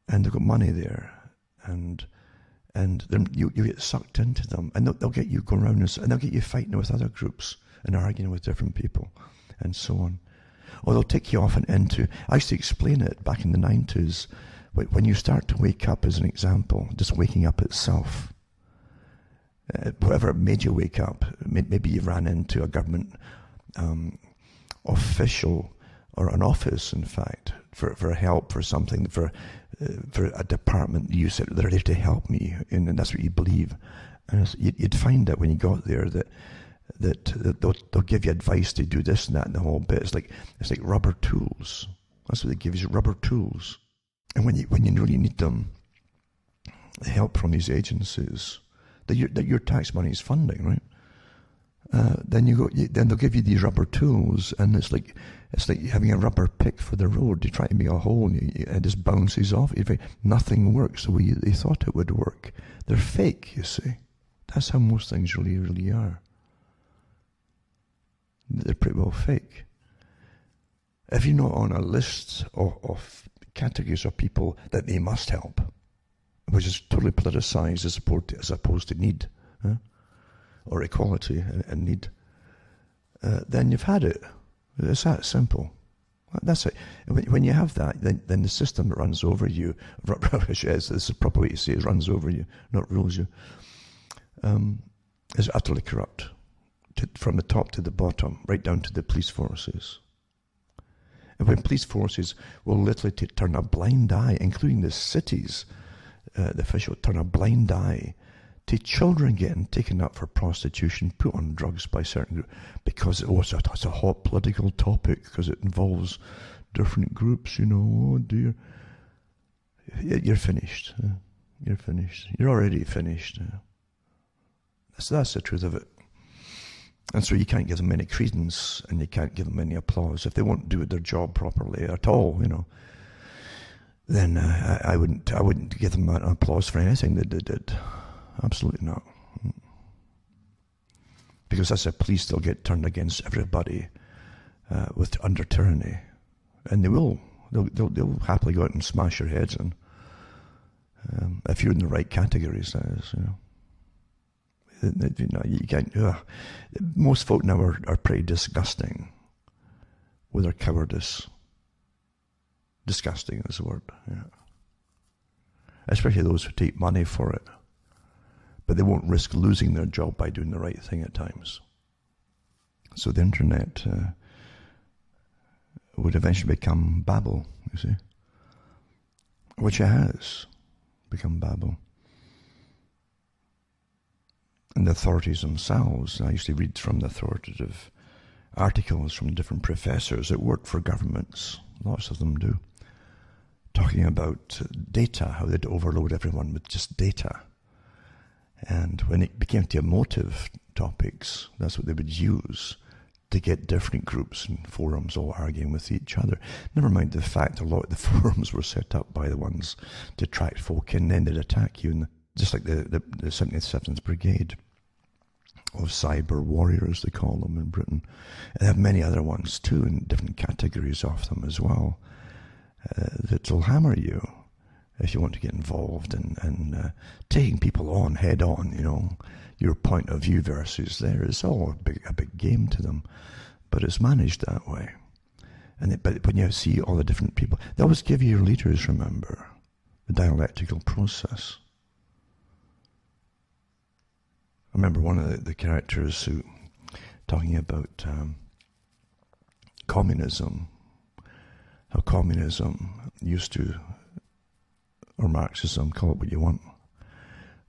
and they've got money there, and then you get sucked into them, and they'll get you going around, and they'll get you fighting with other groups and arguing with different people, and so on. Or they'll take you off and into, I used to explain it back in the 90s, when you start to wake up, as an example, just waking up itself, whatever made you wake up, maybe you ran into a government official, or an office, in fact, for help, for something, for a department, you said, they're there to help me, and that's what you believe. And you'd find that when you got there that they'll give you advice to do this and that and the whole bit. It's like rubber tools. That's what they give you, rubber tools. And when you really need them, the help from these agencies that your tax money is funding, right? Then they'll give you these rubber tools, and it's like having a rubber pick for the road. You try to make a hole, and it just bounces off. Nothing works the way they thought it would work. They're fake, you see. That's how most things really, really are. They're pretty well fake. If you're not on a list of categories of people that they must help, which is totally politicized as opposed to need, or equality and need, then you've had it. It's that simple. That's it. When you have that, then the system that runs over you, this is the proper way to say it, runs over you, not rules you, is utterly corrupt. From the top to the bottom, right down to the police forces. And when police forces will literally turn a blind eye, including the cities, the official turn a blind eye to children getting taken up for prostitution, put on drugs by certain groups, because it's a hot political topic, because it involves different groups, oh dear. You're finished. You're finished. You're already finished. That's the truth of it. And so you can't give them any credence, and you can't give them any applause. If they won't do their job properly at all, then I wouldn't give them an applause for anything that they did. Absolutely not. Because as a police, they'll get turned against everybody under tyranny, and they will. They'll happily go out and smash your heads in. If you're in the right categories, that is, You can't. Most folk now are pretty disgusting with their cowardice. Disgusting is the word. Yeah. Especially those who take money for it, but they won't risk losing their job by doing the right thing at times. So the internet would eventually become Babel, you see, which it has become Babel. And the authorities themselves, I used to read from the authoritative articles from different professors that work for governments, lots of them do, talking about data, how they'd overload everyone with just data. And when it became to emotive topics, that's what they would use to get different groups and forums all arguing with each other. Never mind the fact a lot of the forums were set up by the ones to attract folk in, and then they'd attack you. And just like the 77th Brigade of cyber warriors, they call them in Britain. And they have many other ones too, and different categories of them as well, that will hammer you if you want to get involved in taking people on head on, your point of view versus theirs. It's all a big game to them, but it's managed that way. But when you see all the different people, they always give you your leaders, remember, the dialectical process. I remember one of the characters who, talking about communism, how communism used to, or Marxism, call it what you want,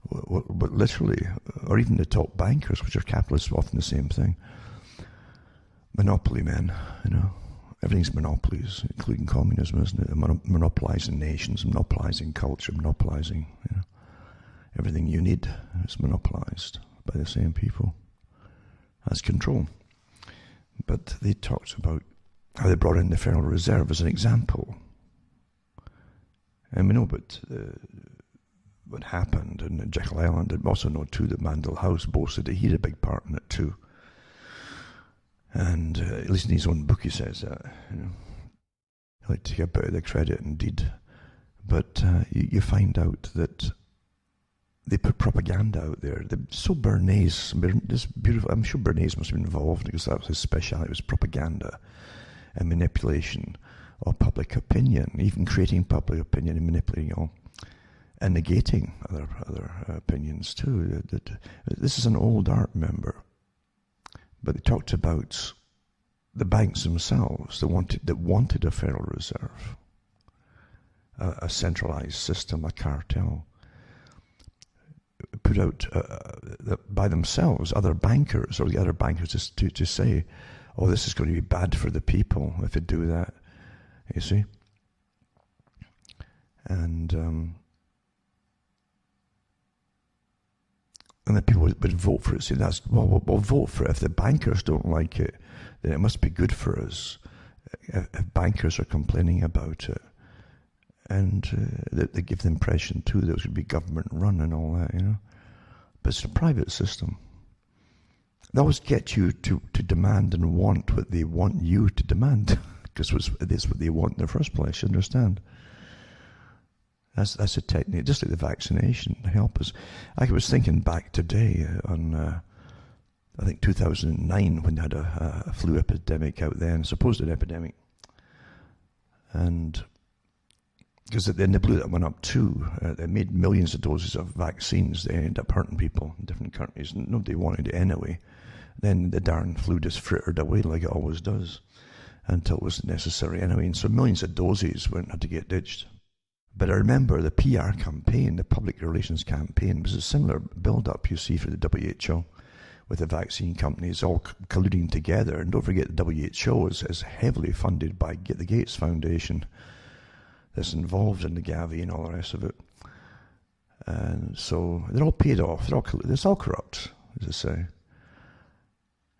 but literally, or even the top bankers, which are capitalists, often the same thing, monopoly men, everything's monopolies, including communism, isn't it? Monopolizing nations, monopolizing culture, monopolizing, everything you need is monopolized by the same people. That's control. But they talked about how they brought in the Federal Reserve as an example. And we know about what happened in Jekyll Island, and we also know too that Mandel House boasted that he had a big part in it too. And at least in his own book he says that, He liked to take a bit of the credit indeed. But you find out that they put propaganda out there. So Bernays, this beautiful, I'm sure Bernays must have been involved because that was his speciality, was propaganda and manipulation of public opinion, even creating public opinion and manipulating and negating other opinions too. This is an old art, remember. But they talked about the banks themselves that wanted a Federal Reserve, a centralized system, a cartel, put out by themselves, other bankers or the other bankers to say, oh, this is going to be bad for the people if they do that, you see. And the people would vote for it, saying, we'll vote for it. If the bankers don't like it, then it must be good for us. If bankers are complaining about it, and they give the impression too that it should be government run and all that, But it's a private system. They always get you to demand and want what they want you to demand, because it's what they want in the first place. You understand? That's a technique, just like the vaccination to help us. I was thinking back today on, I think 2009, when they had a flu epidemic out there, supposed epidemic, and because then they blew that one up too. They made millions of doses of vaccines. They ended up hurting people in different countries. Nobody wanted it anyway. Then the darn flu just frittered away like it always does until it wasn't necessary anyway. And so millions of doses had to get ditched. But I remember the PR campaign, the public relations campaign, was a similar build-up, you see, for the WHO, with the vaccine companies all colluding together. And don't forget the WHO is heavily funded by the Gates Foundation, that's involved in the Gavi and all the rest of it. And so they're all paid off. It's all corrupt, as I say.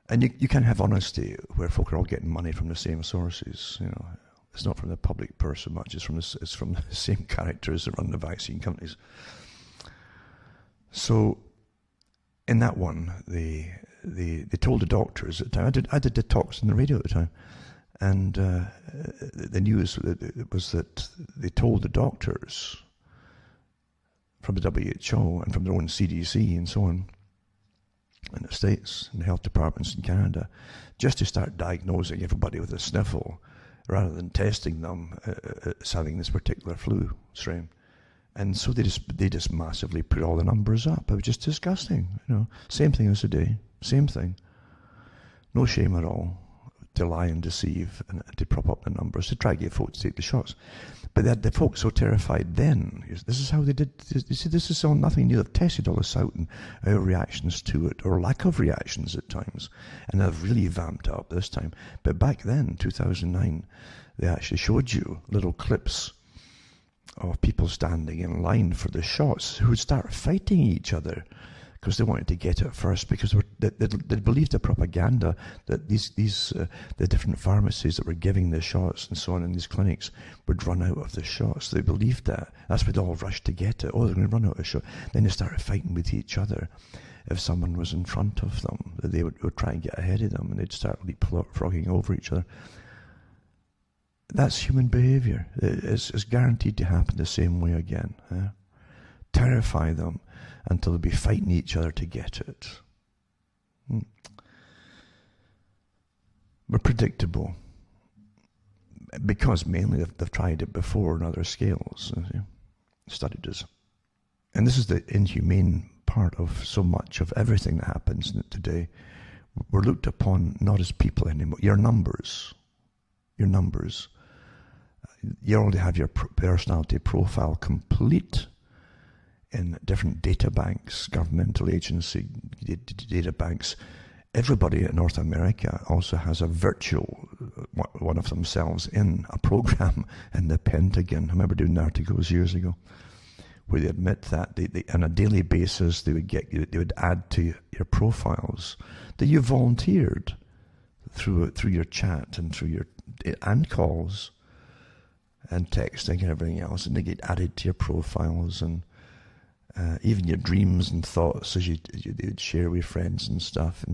And you can't have honesty where folk are all getting money from the same sources. It's not from the public purse so much. It's from the same characters that run the vaccine companies. So, in that one, they told the doctors at the time. I did the talks on the radio at the time, and the news was that they told the doctors from the WHO and from their own CDC and so on, in the States and the health departments in Canada, just to start diagnosing everybody with a sniffle rather than testing them as having this particular flu strain. And so they just massively put all the numbers up. It was just disgusting. Same thing as today. Same thing. No shame at all to lie and deceive and to prop up the numbers to try to get folks to take the shots. But the folks so terrified then. This is how they did. You see, this is all nothing new. They've tested all this out and our reactions to it, or lack of reactions at times, and they've really vamped up this time. But back then, 2009, they actually showed you little clips of people standing in line for the shots who would start fighting each other because they wanted to get it first, because they believed the propaganda that the different pharmacies that were giving the shots and so on in these clinics would run out of the shots. They believed that. That's why they all rushed to get it. Oh, they're going to run out of shot. Then they started fighting with each other. If someone was in front of them, they would try and get ahead of them, and they'd start leapfrogging over each other. That's human behavior. It's guaranteed to happen the same way again. Terrify them until they'll be fighting each other to get it. But predictable. Because mainly they've tried it before on other scales. Studied us. And this is the inhumane part of so much of everything that happens today. We're looked upon not as people anymore. Your numbers. Your numbers. You already have your personality profile complete in different data banks, governmental agency data banks. Everybody in North America also has a virtual one of themselves in a program in the Pentagon. I remember doing articles years ago where they admit that they on a daily basis they would add to your profiles that you volunteered through your chat and through and calls and texting and everything else, and they get added to your profiles, and even your dreams and thoughts as they would share with friends and stuff,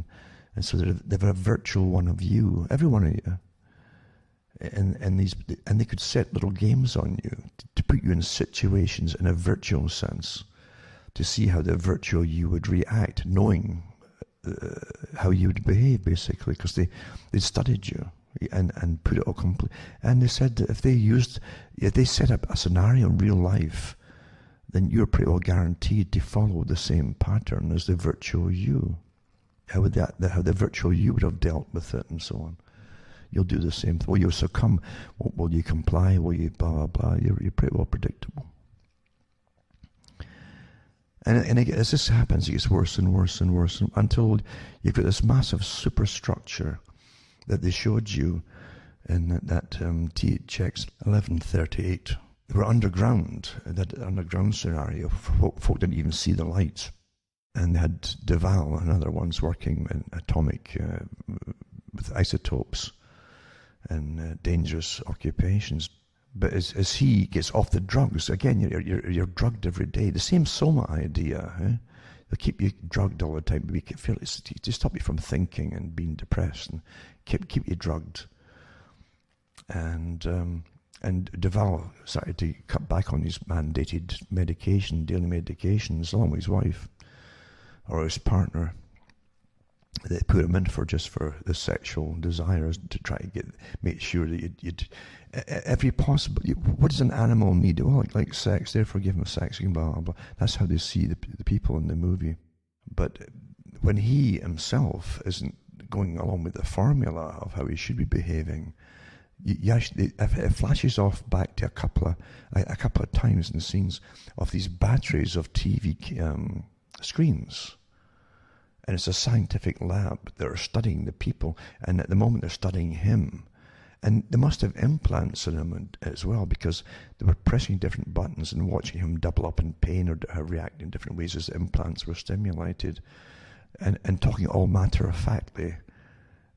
and so they've a virtual one of you, every one of you, and they could set little games on you to put you in situations in a virtual sense to see how the virtual you would react, knowing how you would behave, basically, because they studied you. And put it all complete. And they said that if they set up a scenario in real life, then you're pretty well guaranteed to follow the same pattern as the virtual you. How the virtual you would have dealt with it and so on. You'll do the same thing. Will you succumb? Will you comply? Will you blah, blah, blah? You're pretty well predictable. And as this happens, it gets worse and worse and worse until you've got this massive superstructure that they showed you in that THX 1138. They were underground, that underground scenario. Folk didn't even see the lights. And they had Deval and other ones working in atomic, with isotopes and dangerous occupations. But as he gets off the drugs, again, you're drugged every day. The same soma idea, They'll keep you drugged all the time, make it feel to stop you from thinking and being depressed, and keep you drugged. And Deval started to cut back on his mandated daily medications, along with his wife or his partner. They put him in for the sexual desires to try to make sure that you'd every possible. What does an animal need? Well, like sex, therefore give him sex, and blah, blah, blah. That's how they see the people in the movie. But when he himself isn't going along with the formula of how he should be behaving, you actually, it flashes off back to a couple of times in scenes of these batteries of TV screens. And it's a scientific lab that are studying the people, and at the moment they're studying him, And they must have implants in him as well, because they were pressing different buttons and watching him double up in pain or react in different ways as the implants were stimulated, and talking all matter-of-factly,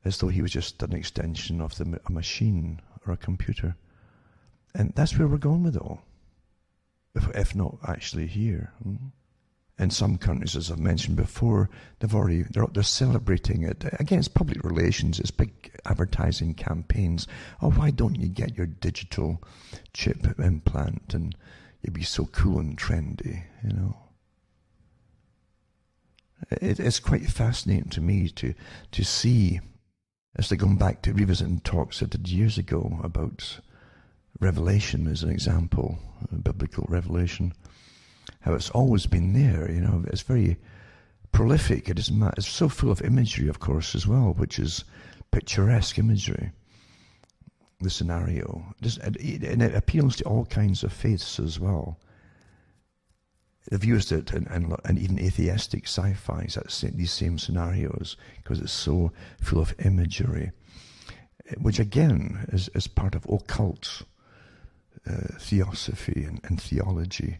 as though he was just an extension of a machine or a computer. And that's where we're going with it all, if not actually here. In some countries, as I've mentioned before, they're celebrating it. Again, it's public relations, it's big advertising campaigns. Oh, why don't you get your digital chip implant and you'll be so cool and trendy, you know? It's quite fascinating to me to see, as they're going back to revisiting talks I did years ago about Revelation as an example, biblical revelation, how it's always been there, you know. It's very prolific. It's so full of imagery, of course, as well, which is picturesque imagery, the scenario. And it appeals to all kinds of faiths as well. They've used it in even atheistic sci-fi, these same scenarios, because it's so full of imagery, which again is part of occult theosophy and theology.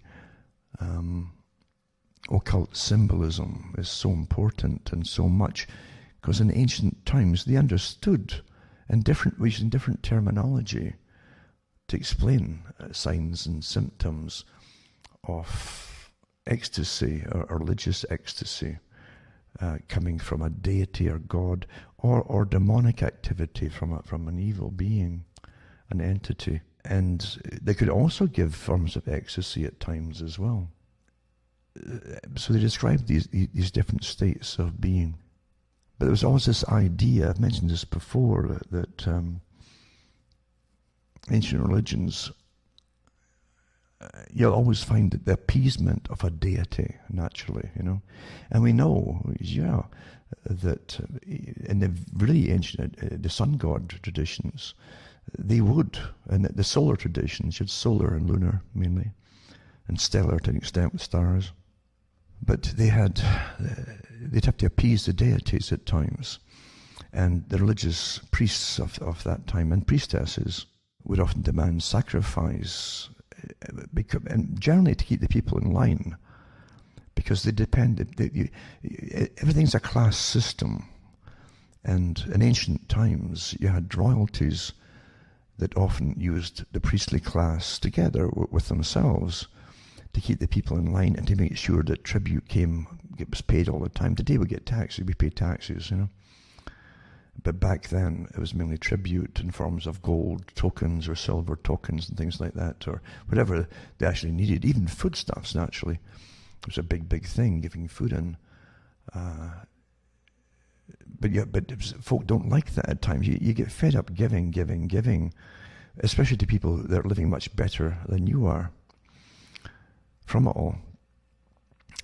Occult symbolism is so important and so much, because in ancient times they understood using different terminology to explain signs and symptoms of ecstasy or religious ecstasy coming from a deity or god, or demonic activity from an evil being, an entity. And they could also give forms of ecstasy at times as well. So they described these different states of being. But there was always this idea, I've mentioned this before, that ancient religions, you'll always find the appeasement of a deity, naturally, you know. And we know, that in the really ancient, the sun god traditions, they would, and the solar traditions, you had solar and lunar mainly, and stellar to an extent with stars. But they'd have to appease the deities at times. And the religious priests of that time, and priestesses, would often demand sacrifice, and generally to keep the people in line, because they everything's a class system. And in ancient times, you had royalties that often used the priestly class together with themselves to keep the people in line and to make sure that tribute was paid all the time. Today we get taxes, we pay taxes, you know. But back then it was mainly tribute in forms of gold tokens or silver tokens and things like that, or whatever they actually needed. Even foodstuffs, naturally. It was a big thing, giving food in. But folk don't like that at times. You get fed up giving, especially to people that are living much better than you are from it all.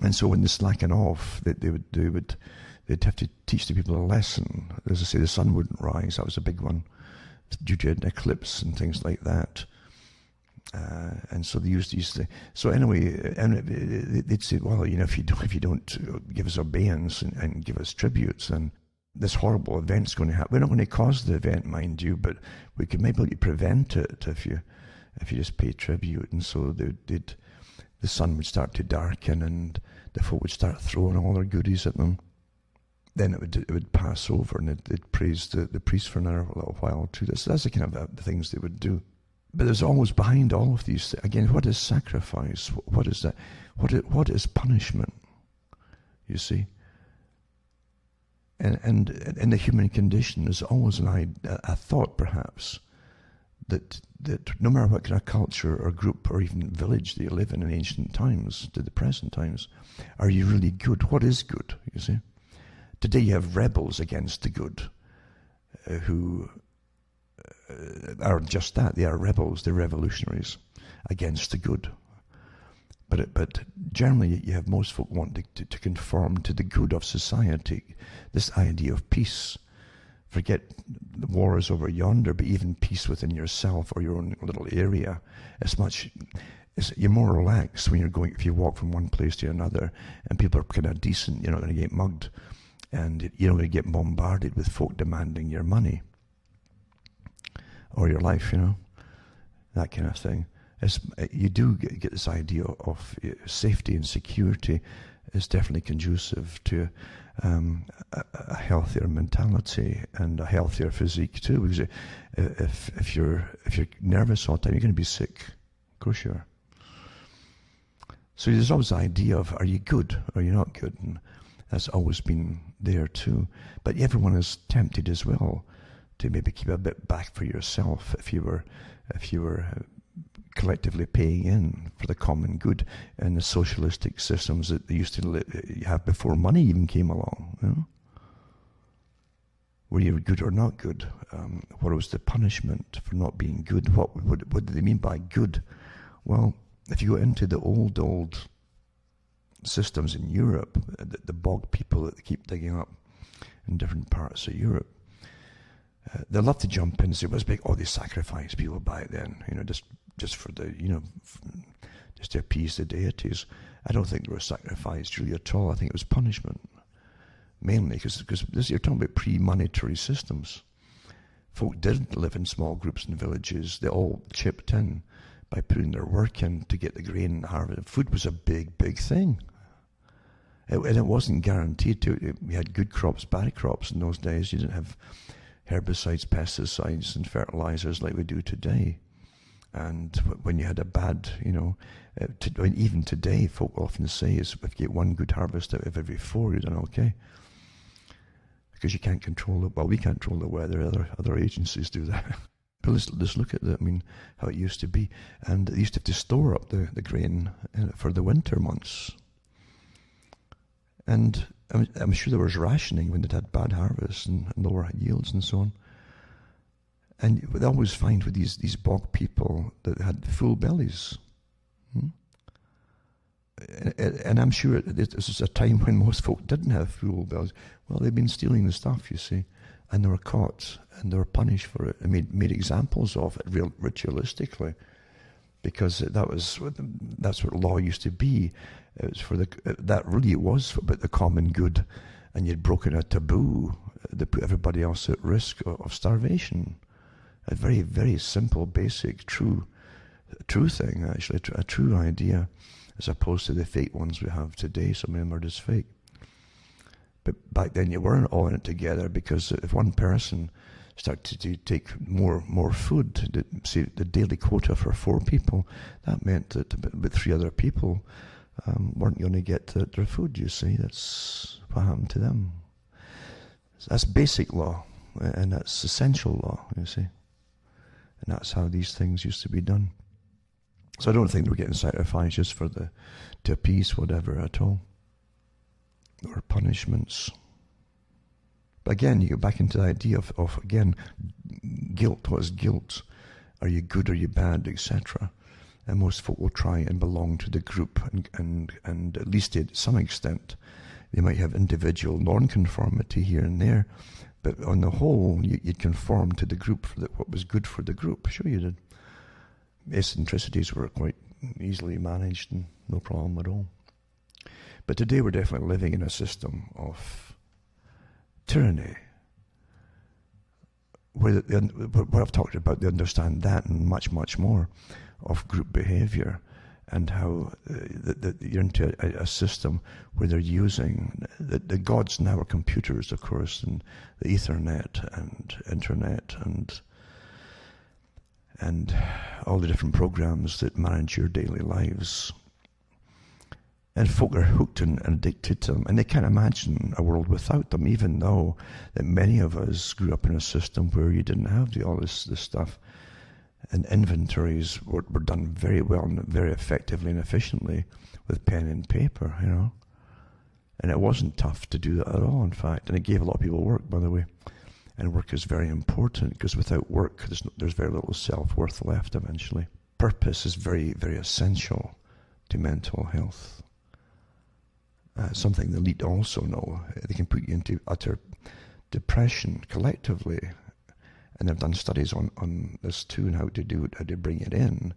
And so when they slacken off, they'd have to teach the people a lesson. As I say, the sun wouldn't rise. That was a big one, due to an eclipse and things like that. And so they used these things. So anyway, and they'd say, well, you know, if you don't give us obedience and give us tributes, then this horrible event's going to happen. We're not going to cause the event, mind you, but we could maybe prevent it if you just pay tribute. And so the sun would start to darken, and the folk would start throwing all their goodies at them. Then it would pass over, and they'd praise the priest for another little while too. That's the kind of the things they would do. But there's always behind all of these things, again, what is sacrifice? What is that? What is punishment? You see? And in the human condition, there's always a thought, perhaps, that no matter what kind of culture or group or even village that you live in ancient times to the present times, are you really good? What is good, you see? Today you have rebels against the good who are just that. They are rebels, they're revolutionaries against the good. But generally you have most folk wanting to conform to the good of society, this idea of peace. Forget the wars over yonder, but even peace within yourself or your own little area. You're more relaxed when if you walk from one place to another, and people are kind of decent. You're not going to get mugged, and you're not going to get bombarded with folk demanding your money. or your life, that kind of thing. You do get this idea of safety and security is definitely conducive to a healthier mentality and a healthier physique too. Because if you're nervous all the time, you're going to be sick. Of course you are. So there's always the idea of, are you good or are you not good? And that's always been there too. But everyone is tempted as well to maybe keep a bit back for yourself if you were collectively paying in for the common good and the socialistic systems that they used to have before money even came along. Were you good or not good? What was the punishment for not being good? What did they mean by good? Well, if you go into the old systems in Europe, the bog people that they keep digging up in different parts of Europe, they love to jump in and say, "What's big?" Oh, they sacrificed people back then, just for the, just to appease the deities. I don't think they were sacrificed really at all. I think it was punishment, mainly because you're talking about pre-monetary systems. Folk didn't live in small groups in villages. They all chipped in by putting their work in to get the grain and harvest. Food was a big thing. And it wasn't guaranteed to. We had good crops, bad crops in those days. You didn't have herbicides, pesticides, and fertilizers like we do today. And when you had a bad, even today, folk often say is if you get one good harvest out of every 4, you're done okay. Because you can't control it. Well, we can't control the weather. Other agencies do that. But let's look at how it used to be. And they used to have to store up the grain for the winter months. And I'm sure there was rationing when they'd had bad harvests and lower yields and so on. And they always find with these bog people that had full bellies. And I'm sure this is a time when most folk didn't have full bellies. Well, they'd been stealing the stuff, you see, and they were caught and they were punished for it and made examples of it ritualistically, because that's what law used to be. It was for that really was about the common good, and you'd broken a taboo that put everybody else at risk of starvation. A very, very simple, basic, true thing, actually, a true idea, as opposed to the fake ones we have today. Some of them are just fake. But back then you weren't all in it together, because if one person started to take more food, say the daily quota for 4 people, that meant that about 3 other people weren't going to get their food, you see. That's what happened to them. That's basic law, and that's essential law, you see. And that's how these things used to be done. So I don't think they were getting sacrificed just to appease whatever at all. Or punishments. But again, you go back into the idea of again, guilt. What is guilt? Are you good, are you bad, etc.? And most folk will try and belong to the group, and at least to some extent, they might have individual non-conformity here and there, but on the whole, you'd conform to the group for what was good for the group. Sure you did. Eccentricities were quite easily managed and no problem at all. But today we're definitely living in a system of tyranny, where what I've talked about, they understand that and much, much more of group behavior, and how you're into a system where they're using the gods now are computers, of course, and the Ethernet and internet and all the different programs that manage your daily lives. And folk are hooked and addicted to them, and they can't imagine a world without them, even though that many of us grew up in a system where you didn't have all this stuff. And inventories were done very well and very effectively and efficiently with pen and paper, And it wasn't tough to do that at all, in fact. And it gave a lot of people work, by the way. And work is very important, because without work, there's very little self-worth left eventually. Purpose is very, very essential to mental health. Something the elite also know. They can put you into utter depression collectively. And they've done studies on this too, and how to bring it in,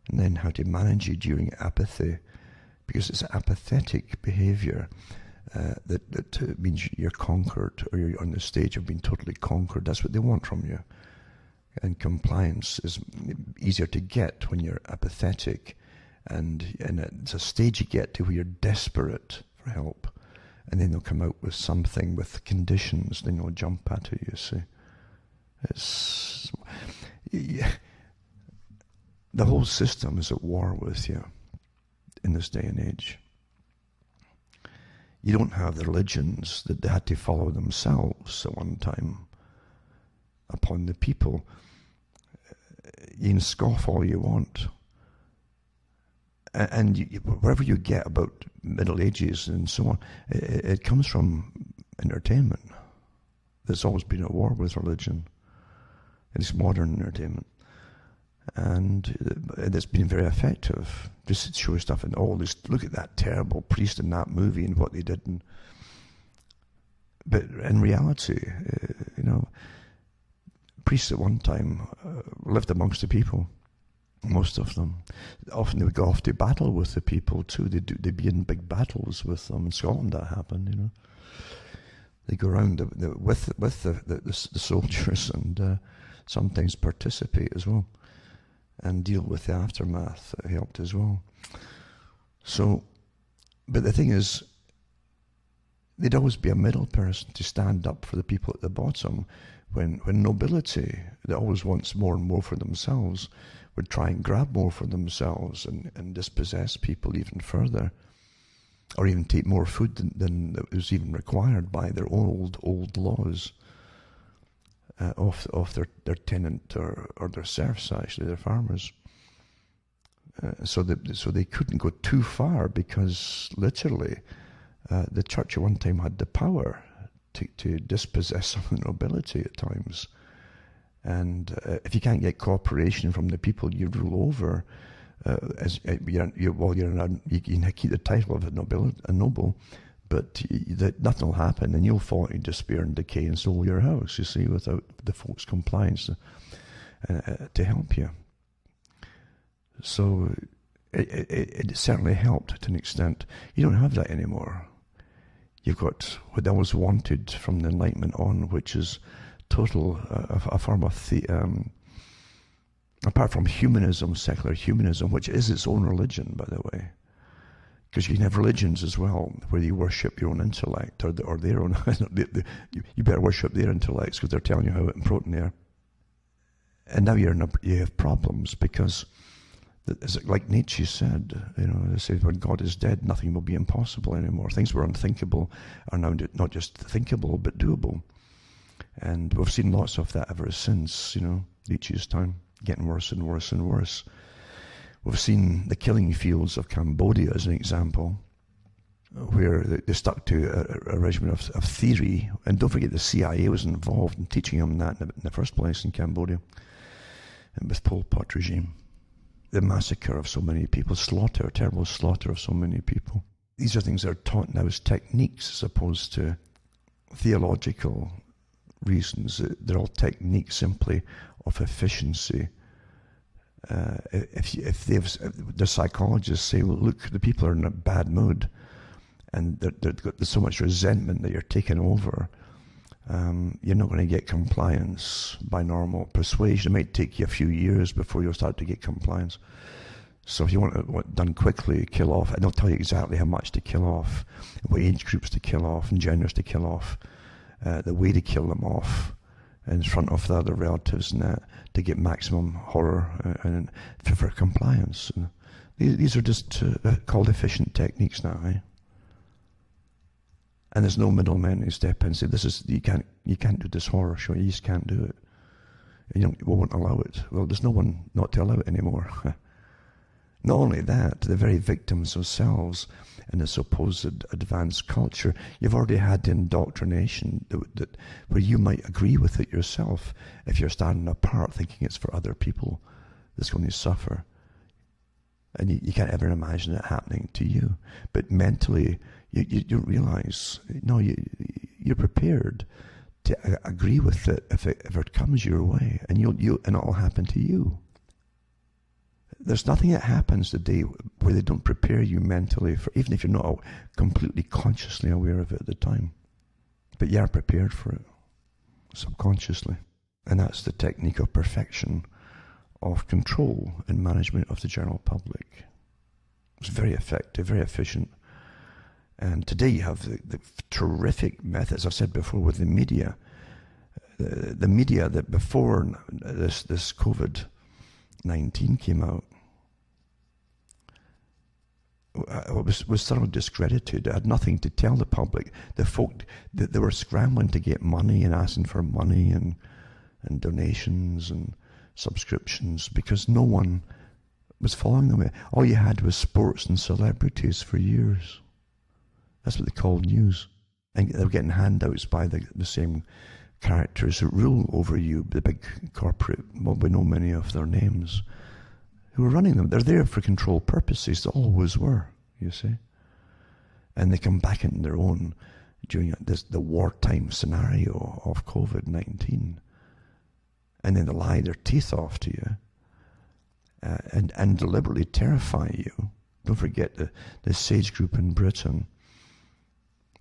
and then how to manage it during apathy, because it's apathetic behavior that means you're conquered, or you're on the stage of being totally conquered. That's what they want from you. And compliance is easier to get when you're apathetic, and it's a stage you get to where you're desperate for help, and then they'll come out with something with conditions, then they'll jump at it, you see. It's... The whole system is at war with you in this day and age. You don't have the religions that they had to follow themselves at one time upon the people. You can scoff all you want. And whatever you get about Middle Ages and so on, it comes from entertainment. There's always been a war with religion. It's modern entertainment. And it's been very effective. Just to show stuff and all this. Look at that terrible priest in that movie and what they did. But in reality, priests at one time lived amongst the people. Most of them. Often they would go off to battle with the people too. They'd be in big battles with them. In Scotland that happened, They go around with the soldiers and sometimes participate as well. And deal with the aftermath. That helped as well. So, but the thing is, there'd always be a middle person to stand up for the people at the bottom, when nobility, that always wants more and more for themselves, would try and grab more for themselves and dispossess people even further, or even take more food than was even required by their old laws. Of their tenant or their serfs, actually, their farmers. So they couldn't go too far, because literally the church at one time had the power to dispossess some of the nobility at times. And if you can't get cooperation from the people you rule over, you can keep the title of a noble, but nothing will happen, and you'll fall into despair and decay and so will your house, you see, without the folks' compliance to help you. So it certainly helped to an extent. You don't have that anymore. You've got what I always wanted from the Enlightenment on, which is total, a form of apart from humanism, secular humanism, which is its own religion, by the way. Because you can have religions as well, where you worship your own intellect, or their own. You better worship their intellects, because they're telling you how important they are. And now you have problems, because, like Nietzsche said, they say when God is dead, nothing will be impossible anymore. Things were unthinkable are now not just thinkable, but doable. And we've seen lots of that ever since, Nietzsche's time, getting worse and worse and worse. We've seen the killing fields of Cambodia as an example, where they stuck to a regimen of theory. And don't forget, the CIA was involved in teaching them that in the first place in Cambodia, and with Pol Pot regime. The massacre of so many people, terrible slaughter of so many people. These are things that are taught now as techniques as opposed to theological reasons. They're all techniques simply of efficiency. If the psychologists say, well, look, the people are in a bad mood, and there's so much resentment that you're taking over, you're not going to get compliance by normal persuasion. It might take you a few years before you'll start to get compliance. So if you want it done quickly, kill off, and they'll tell you exactly how much to kill off, what age groups to kill off, and genders to kill off, the way to kill them off in front of the other relatives, and that, to get maximum horror and for compliance. These are just called efficient techniques now, eh? And there's no middlemen who step in and say, you can't do this horror show, you just can't do it. We won't allow it. Well, there's no one not to allow it anymore. Not only that, the very victims themselves in this supposed advanced culture, you've already had the indoctrination that where you might agree with it yourself if you're standing apart thinking it's for other people that's going to suffer. And you can't ever imagine it happening to you. But mentally, you don't realize, no, you're prepared to agree with it if it comes your way, and it'll happen to you. There's nothing that happens today where they don't prepare you mentally for, even if you're not completely consciously aware of it at the time. But you are prepared for it, subconsciously. And that's the technique of perfection of control and management of the general public. It's very effective, very efficient. And today you have the terrific methods, I've said before, with the media. The media that before this COVID-19 came out was thoroughly discredited. It had nothing to tell the public. The folk, they were scrambling to get money and asking for money and donations and subscriptions because no one was following them. All you had was sports and celebrities for years. That's what they called news. And they were getting handouts by the same characters who rule over you, the big corporate, well, we know many of their names, who are running them. They're there for control purposes. They always were, you see. And they come back into their own during the wartime scenario of COVID-19. And then they lie their teeth off to you and deliberately terrify you. Don't forget the Sage Group in Britain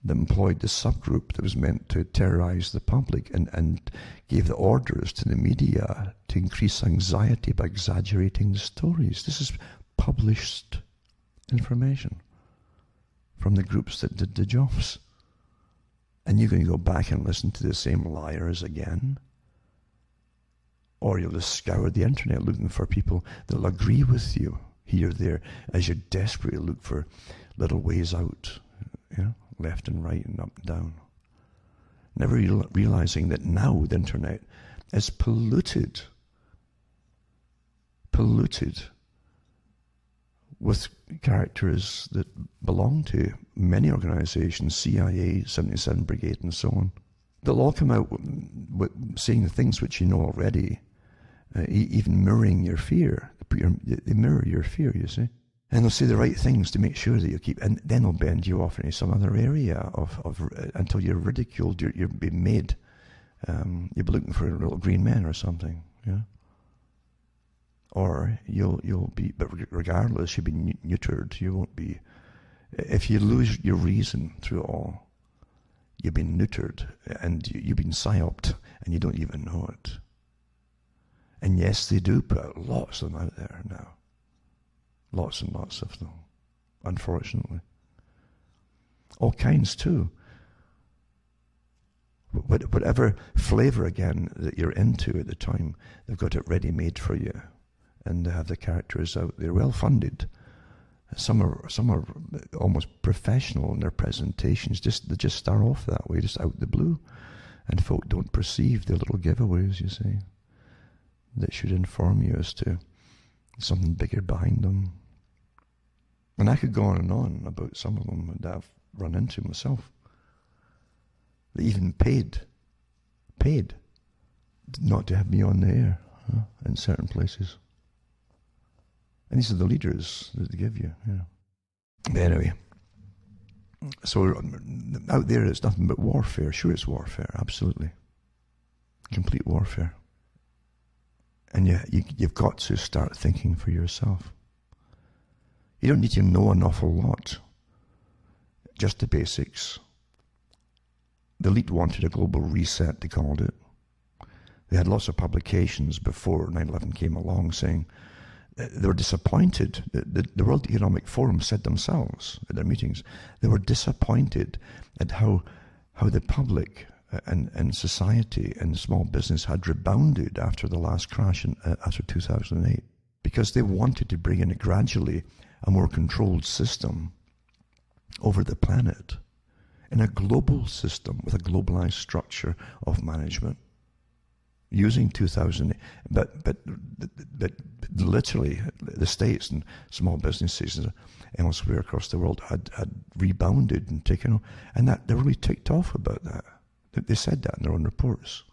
that employed the subgroup that was meant to terrorize the public and gave the orders to the media to increase anxiety by exaggerating the stories. This is published information from the groups that did the jobs. And you're going to go back and listen to the same liars again? Or you'll just scour the internet looking for people that will agree with you here or there as you desperately look for little ways out, you know, left and right and up and down. Never realizing that now the internet is polluted with characters that belong to many organizations, CIA, 77 Brigade and so on. They'll all come out with saying the things which you know already, even mirroring your fear. They mirror your fear, you see. And they'll say the right things to make sure that you keep, and then they'll bend you off into some other area until you're ridiculed, you're being made. You'll be looking for little green men or something, yeah. Or you'll be, but regardless, you'll be neutered. You won't be. If you lose your reason through it all, you've been neutered and you've been psyoped, and you don't even know it. And yes, they do put lots of them out there now. Lots and lots of them, unfortunately. All kinds too. Whatever flavor, again, that you're into at the time, they've got it ready-made for you. And they have the characters out there, well-funded. Some are almost professional in their presentations. They just start off that way, just out the blue. And folk don't perceive the little giveaways, you see, that should inform you as to something bigger behind them. And I could go on about some of them that I've run into myself. They even paid not to have me on the air in certain places. And these are the leaders that they give you. Yeah. But anyway, so out there it's nothing but warfare. Sure, it's warfare, absolutely. Complete warfare. And you've got to start thinking for yourself. You don't need to know an awful lot. Just the basics. The elite wanted a global reset, they called it. They had lots of publications before 9/11 came along saying they were disappointed. The World Economic Forum said themselves at their meetings, they were disappointed at how the public and society and small business had rebounded after the last crash after 2008, because they wanted to bring in gradually a more controlled system over the planet, in a global system with a globalized structure of management, using 2008. But literally, the States and small businesses and elsewhere across the world had rebounded and taken on, and that they really ticked off about that. They said that in their own reports.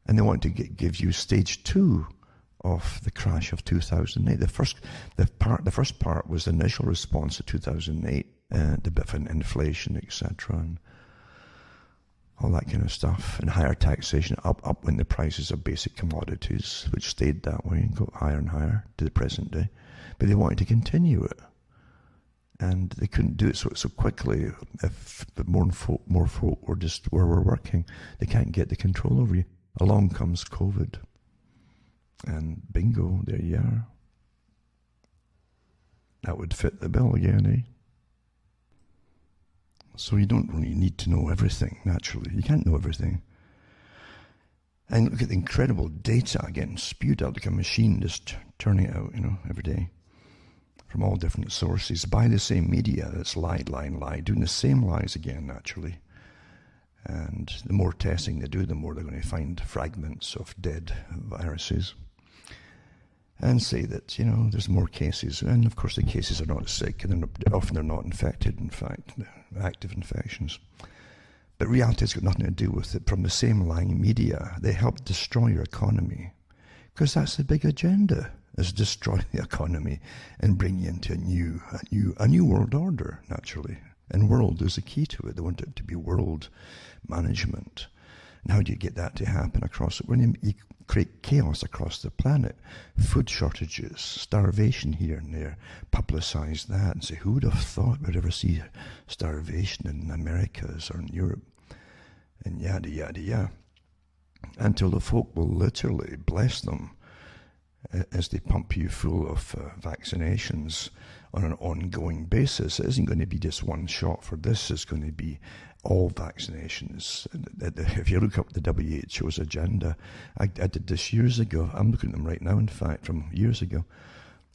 And they wanted to give you stage 2 of the crash of 2008. The first part was the initial response to 2008, the bit of inflation, etc., and all that kind of stuff, and higher taxation, up when the prices of basic commodities, which stayed that way and got higher and higher to the present day. But they wanted to continue it. And they couldn't do it so quickly if more folk were just where we're working. They can't get the control over you. Along comes COVID. And bingo, there you are. That would fit the bill again, eh? So you don't really need to know everything, naturally. You can't know everything. And look at the incredible data getting spewed out like a machine, just turning it out, every day. From all different sources, by the same media that's lied, doing the same lies again, naturally. And the more testing they do, the more they're going to find fragments of dead viruses. And say that, there's more cases. And of course the cases are not sick, and often they're not infected, in fact, active infections. But reality has got nothing to do with it. From the same lying media, they help destroy your economy. Because that's the big agenda, is destroy the economy and bring you into a new world order, naturally. And world is the key to it. They want it to be world management. And how do you get that to happen across it? When you create chaos across the planet, food shortages, starvation here and there, publicize that and say, who would have thought we'd ever see starvation in Americas or in Europe? And yada, yada, yada. Until the folk will literally, bless them, as they pump you full of vaccinations on an ongoing basis. It isn't going to be just one shot for this, it's going to be all vaccinations. If you look up the WHO's agenda, I did this years ago. I'm looking at them right now, in fact, from years ago.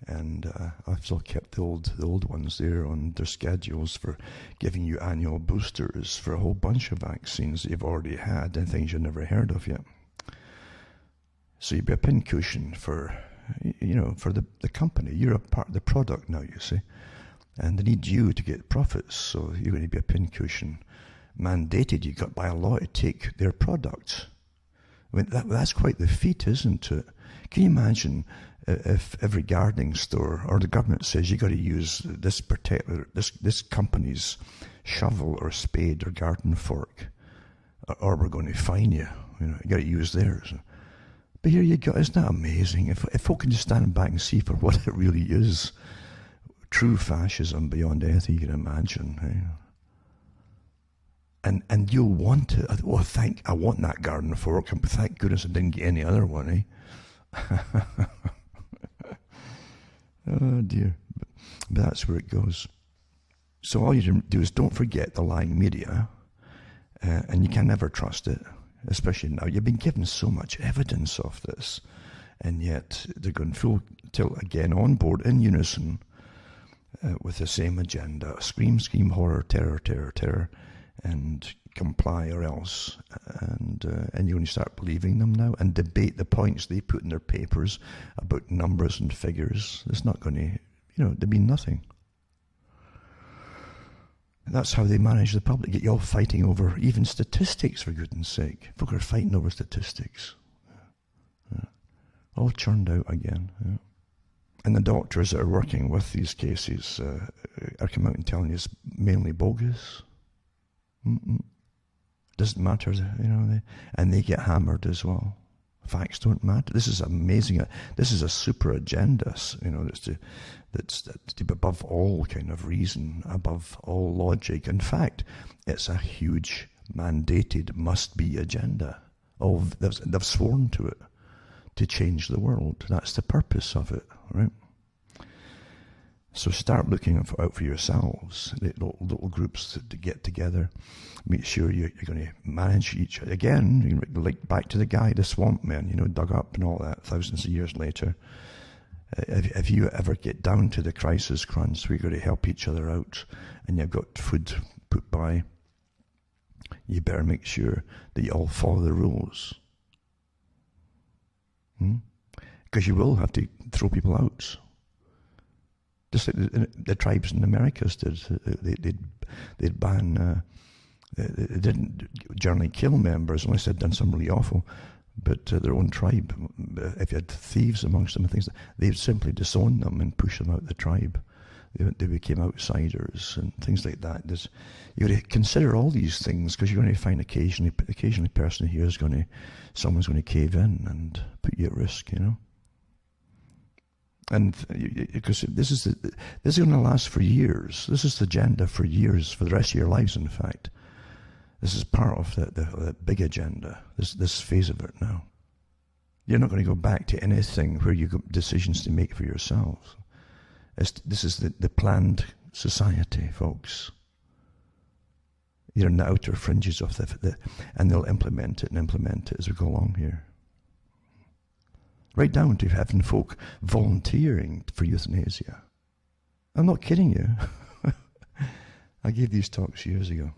And I've still kept the old ones there on their schedules for giving you annual boosters for a whole bunch of vaccines that you've already had and things you've never heard of yet. So you'd be a pincushion for the company. You're a part of the product now, you see. And they need you to get profits, so you're going to be a pincushion. Mandated, you got by a law to take their product. I mean, that's quite the feat, isn't it? Can you imagine if every gardening store or the government says you got to use this particular this company's shovel or spade or garden fork, or we're going to fine you. You got to use theirs. But here you go. Isn't that amazing? If folk can just stand back and see for what it really is, true fascism beyond anything you can imagine. Eh? And you'll want it. I want that garden fork. And thank goodness I didn't get any other one. Eh? Oh dear. But that's where it goes. So all you do is don't forget the lying media, and you can never trust it. Especially now, you've been given so much evidence of this, and yet they're going full tilt again on board in unison with the same agenda: scream, scream, horror, terror, terror, terror, and comply or else. And you're going to start believing them now and debate the points they put in their papers about numbers and figures. It's not going to, they mean nothing. That's how they manage the public. Get you all fighting over even statistics, for goodness sake. Folk are fighting over statistics. All churned out again. Yeah. And the doctors that are working with these cases are coming out and telling you it's mainly bogus. Doesn't matter, and they get hammered as well. Facts don't matter. This is amazing. This is a super agenda, that's to be above all kind of reason, above all logic. In fact, it's a huge mandated must-be agenda. They've sworn to it to change the world. That's the purpose of it, right? So start looking out for yourselves, little groups to get together. Make sure you're going to manage each other. Again, like back to the guy, the swamp man, dug up and all that thousands of years later. If you ever get down to the crisis crunch, we're going to help each other out, and you've got food put by, you better make sure that you all follow the rules. Because you will have to throw people out. Just like the tribes in the Americas did. They'd ban, they didn't generally kill members unless they'd done something really awful, but their own tribe, if you had thieves amongst them and things, they'd simply disown them and push them out of the tribe. They became outsiders and things like that. You've got to consider all these things, because you're going to find occasionally a person here someone's going to cave in and put you at risk, And because this is going to last for years. This is the agenda for years, for the rest of your lives, in fact. This is part of the big agenda, this phase of it now. You're not going to go back to anything where you've got decisions to make for yourselves. This is the planned society, folks. You're in the outer fringes of and they'll implement it as we go along here. Right down to having folk volunteering for euthanasia. I'm not kidding you. I gave these talks years ago.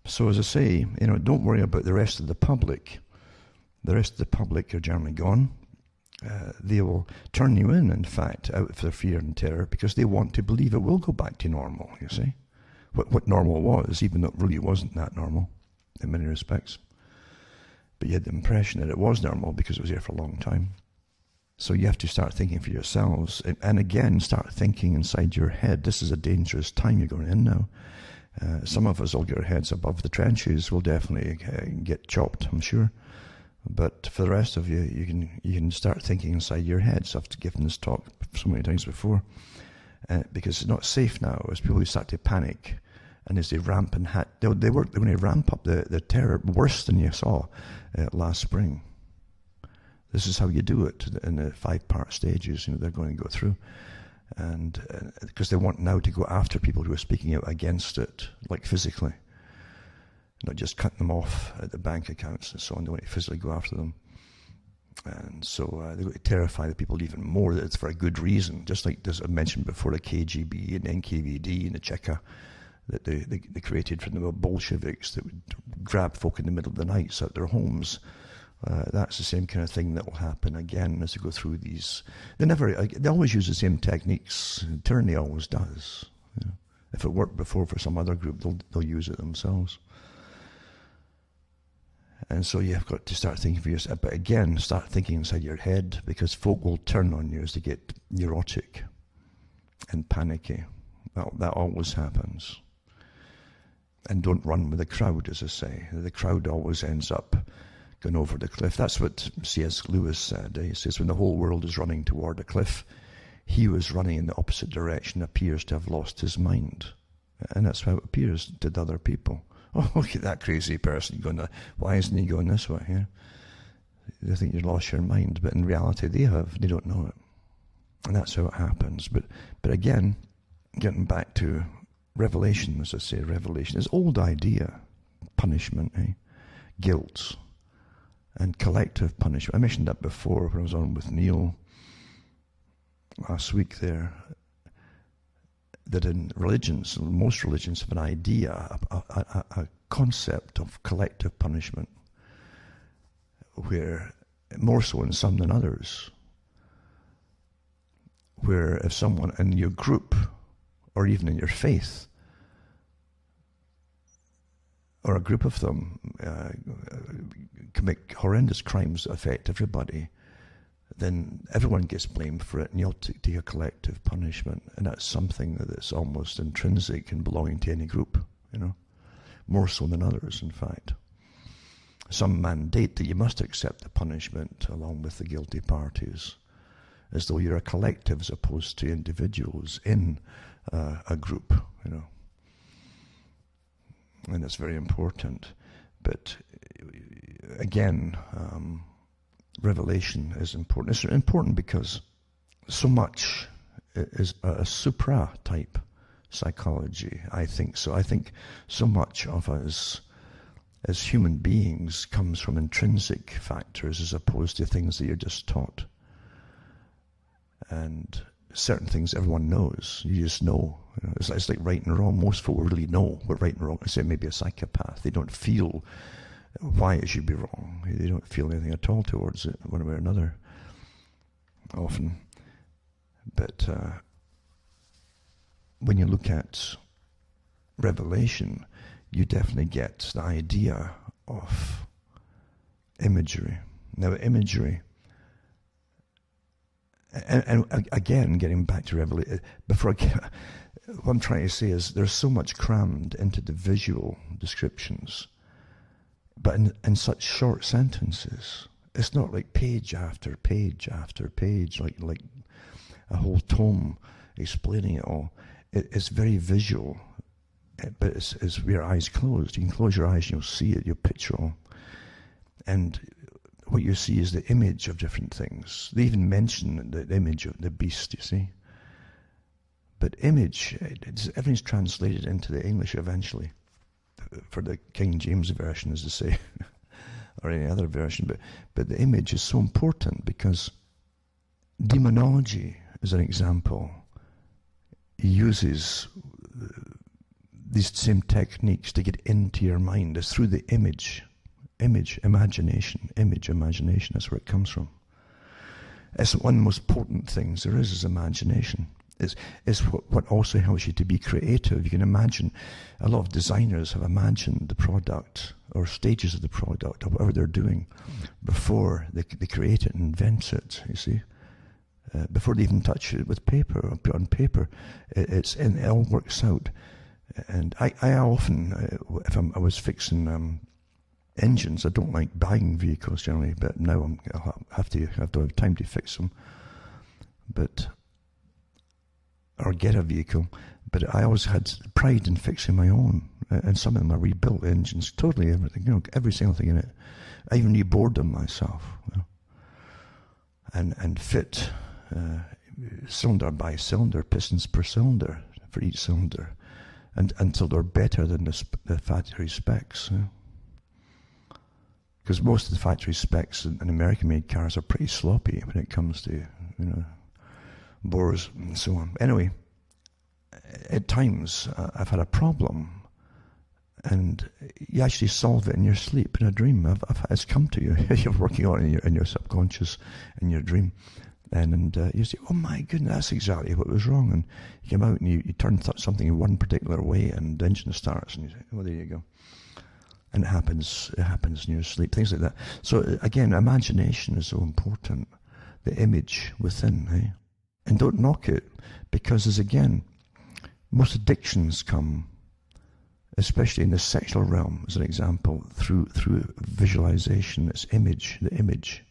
So as I say, don't worry about the rest of the public. The rest of the public are generally gone. They will turn you in fact, out of their fear and terror, because they want to believe it will go back to normal, you see. What normal was, even though it really wasn't that normal in many respects. But you had the impression that it was normal because it was there for a long time. So you have to start thinking for yourselves, and again, start thinking inside your head. This is a dangerous time you're going in now. Some of us will get our heads above the trenches. We'll definitely get chopped, I'm sure. But for the rest of you, you can start thinking inside your heads. I've given this talk so many times before, because it's not safe now. As people start to panic, and as they ramp and they're going to ramp up the terror worse than you saw last spring. This is how you do it in the 5-part stages. They're going to go through, and because they want now to go after people who are speaking out against it, like physically. Not just cut them off at the bank accounts and so on. They want to physically go after them. And so they're going to terrify the people even more. It's for a good reason. Just like I mentioned before, the KGB and NKVD and the Cheka that they created from the Bolsheviks that would grab folk in the middle of the night out their homes. That's the same kind of thing that will happen again as they go through these. They always use the same techniques. Tyranny always does. If it worked before for some other group, they'll use it themselves. And so you've got to start thinking for yourself. But again, start thinking inside your head, because folk will turn on you as they get neurotic and panicky. That always happens. And don't run with the crowd, as I say. The crowd always ends up going over the cliff. That's what C.S. Lewis said. He says when the whole world is running toward a cliff, he was running in the opposite direction, appears to have lost his mind. And that's how it appears to the other people. Oh, look at that crazy person going, why isn't he going this way? Yeah? They think you've lost your mind, but in reality they don't know it. And that's how it happens. But again, getting back to Revelation, as I say, Revelation is old idea, punishment, guilt, and collective punishment. I mentioned that before when I was on with Neil last week there, that in religions, most religions have an idea, a concept of collective punishment, where more so in some than others, where if someone in your group or even in your faith or a group of them commit horrendous crimes that affect everybody, then everyone gets blamed for it, and you ought to take a collective punishment. And that's something that's almost intrinsic in belonging to any group, more so than others, in fact. Some mandate that you must accept the punishment along with the guilty parties, as though you're a collective as opposed to individuals in a group, And that's very important. But again, Revelation is important. It's important because so much is a supra-type psychology, I think. So I think so much of us as human beings comes from intrinsic factors as opposed to things that you're just taught. And certain things everyone knows. You just know. It's like right and wrong. Most folk really know what right and wrong is. Say maybe a psychopath. They don't feel why it should be wrong. They don't feel anything at all towards it, one way or another, often. But when you look at Revelation, you definitely get the idea of imagery. Now, imagery, and again, getting back to Revelation, what I'm trying to say is there's so much crammed into the visual descriptions, but in such short sentences. It's not like page after page after page, like a whole tome explaining it all. It's very visual, but it's with your eyes closed. You can close your eyes and you'll see it, you'll picture all. And what you see is the image of different things. They even mention the image of the beast, you see. But image, everything's translated into the English eventually, for the King James Version, as they say, or any other version. But the image is so important because demonology, as an example, uses these same techniques to get into your mind. It's through the image, imagination, that's where it comes from. It's one of the most potent things there is imagination. It's what also helps you to be creative. You can imagine, a lot of designers have imagined the product or stages of the product or whatever they're doing before they create it and invent it, you see. Before they even touch it with paper or put on paper, it all works out. And I often, if I was fixing engines, I don't like buying vehicles generally, but now I'll have to have time to fix them. Or get a vehicle, but I always had pride in fixing my own, and some of them are rebuilt engines, totally everything, every single thing in it. I even reboard them myself, and fit cylinder by cylinder, pistons per cylinder for each cylinder, and until they're better than the factory specs. Because most of the factory specs in American-made cars are pretty sloppy when it comes to bores and so on. Anyway, at times I've had a problem, and you actually solve it in your sleep, in a dream. It's come to you. You're working on it in your subconscious, in your dream, and you say, "Oh my goodness, that's exactly what was wrong." And you come out and you turn something in one particular way, and the engine starts, and you say, "Oh, there you go." And it happens in your sleep. Things like that. So again, imagination is so important. The image within, eh? And don't knock it, because as again, most addictions come, especially in the sexual realm, as an example, through visualization. It's image, the image.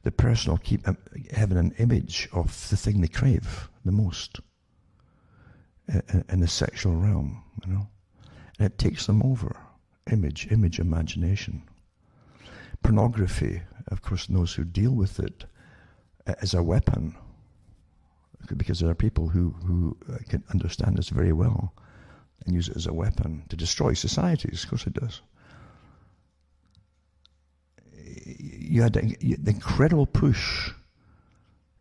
The person will keep having an image of the thing they crave the most in the sexual realm, and it takes them over. Image, imagination. Pornography, of course, those who deal with it as a weapon, because there are people who can understand this very well and use it as a weapon to destroy societies. Of course it does. You had the incredible push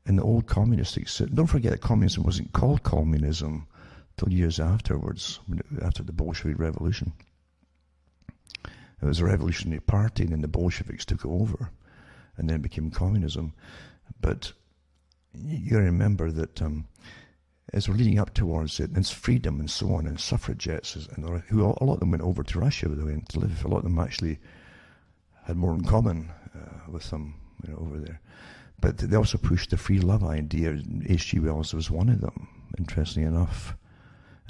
in the old communistic system. Don't forget that communism wasn't called communism till years afterwards, after the Bolshevik Revolution. It was a revolutionary party, and then the Bolsheviks took over, and then it became communism. But you remember that as we're leading up towards it, and it's freedom and so on, and suffragettes, and a lot of them went over to Russia, by the way, to live. A lot of them actually had more in common with them, over there. But they also pushed the free love idea. H.G. Wells was one of them, interestingly enough.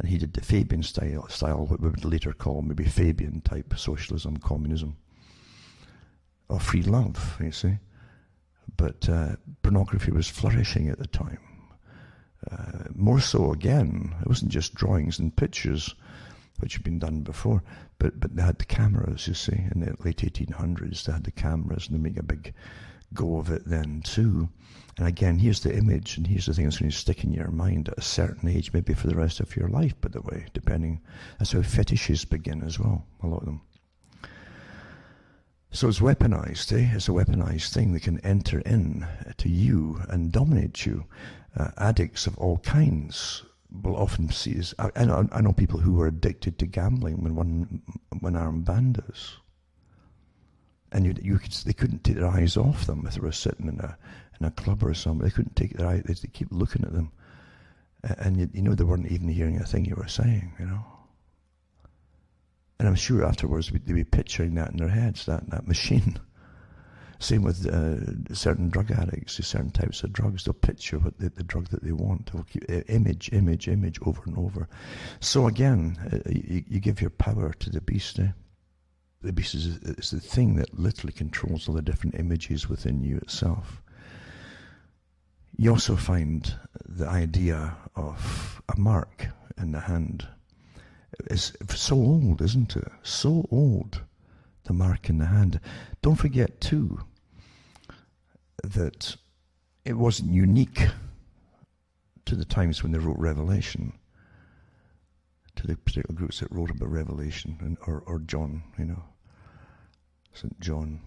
And he did the Fabian style, what we would later call maybe Fabian type socialism, communism, or free love, you see. But pornography was flourishing at the time. More so, again, it wasn't just drawings and pictures, which had been done before, but they had the cameras, you see. In the late 1800s, they had the cameras, and they make a big go of it then too. And again, here's the image, and here's the thing that's going to stick in your mind at a certain age, maybe for the rest of your life, by the way, depending. That's how fetishes begin as well, a lot of them. So it's weaponized, eh? It's a weaponized thing that can enter in to you and dominate you. Addicts of all kinds will often see this. I know people who were addicted to gambling when one-armed bandits. And they couldn't take their eyes off them if they were sitting in a club or something. They couldn't take their eyes. They keep looking at them, and they weren't even hearing a thing you were saying. And I'm sure afterwards they'd be picturing that in their heads, that machine. Same with certain drug addicts, certain types of drugs. They'll picture what the drug that they want. They'll keep image over and over. So again, you give your power to the beast. The beast is the thing that literally controls all the different images within you itself. You also find the idea of a mark in the hand. It's so old, isn't it? So old, the mark in the hand. Don't forget, too, that it wasn't unique to the times when they wrote Revelation, to the particular groups that wrote about Revelation, or John, St. John,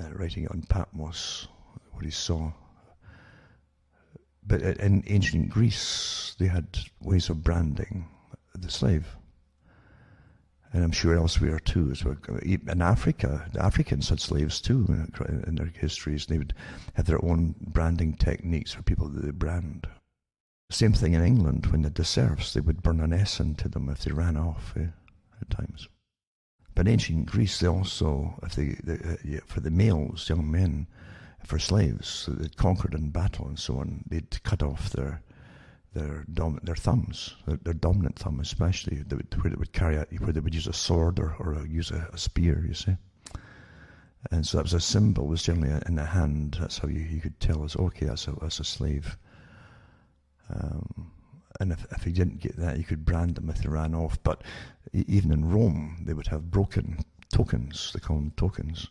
writing on Patmos, what he saw. But in ancient Greece, they had ways of branding the slave. And I'm sure elsewhere too. So in Africa, the Africans had slaves too in their histories. They would have their own branding techniques for people that they brand. Same thing in England, when the serfs, they would burn an S into them if they ran off at times. But in ancient Greece, they also, for the males, young men, for slaves that they'd conquered in battle and so on, they'd cut off their thumbs, their dominant thumb especially, where they would use a sword or use a spear, you see. And so that was a symbol, was generally in the hand. That's how you could tell us, okay, that's a slave. And if you didn't get that, you could brand them if they ran off. But even in Rome, they would have broken tokens, they call them tokens.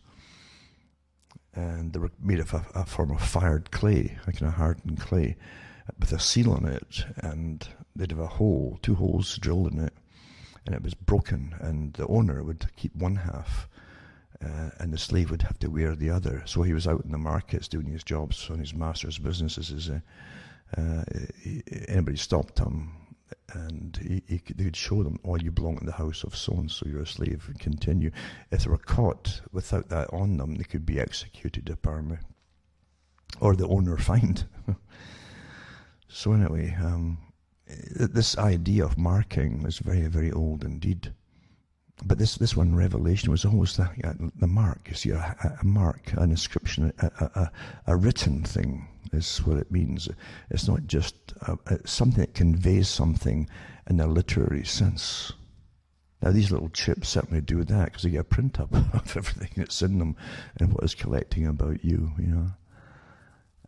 And they were made of a form of fired clay, like a hardened clay, with a seal on it, and they'd have two holes drilled in it, and it was broken, and the owner would keep one half, and the slave would have to wear the other. So he was out in the markets doing his jobs on his master's businesses. Anybody stopped him, and they would show them, oh, you belong in the house of so-and-so, you're a slave, and continue. If they were caught without that on them, they could be executed, apparently, or the owner fined. So anyway, this idea of marking is very, very old indeed. But this one, Revelation, was always the mark. You see, a mark, an inscription, a written thing is what it means. It's not just something that conveys something in a literary sense. Now, these little chips certainly do that, because they get a print up of everything that's in them and what is collecting about you,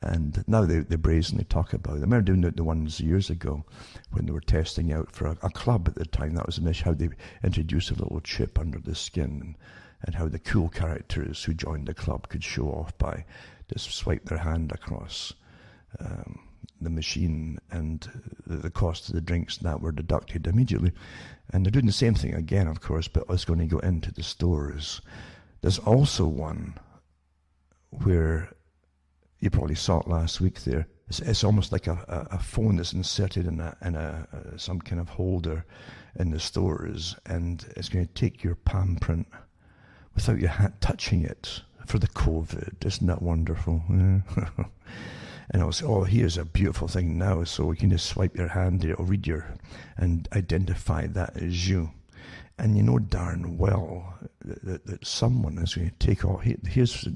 And now they brazenly talk about it. I remember doing the ones years ago when they were testing out for a club at the time. That was how they introduced a little chip under the skin, and how the cool characters who joined the club could show off by just swipe their hand across the machine, and the cost of the drinks and that were deducted immediately. And they're doing the same thing again, of course, but it's going to go into the stores. There's also one where, you probably saw it last week there. It's almost like a phone that's inserted in some kind of holder in the stores, and it's going to take your palm print without your hand touching it for the COVID. Isn't that wonderful? Yeah. And I'll say, oh, here's a beautiful thing now, so you can just swipe your hand, it'll read and identify that as you. And you know darn well that someone is going to take off. Here's,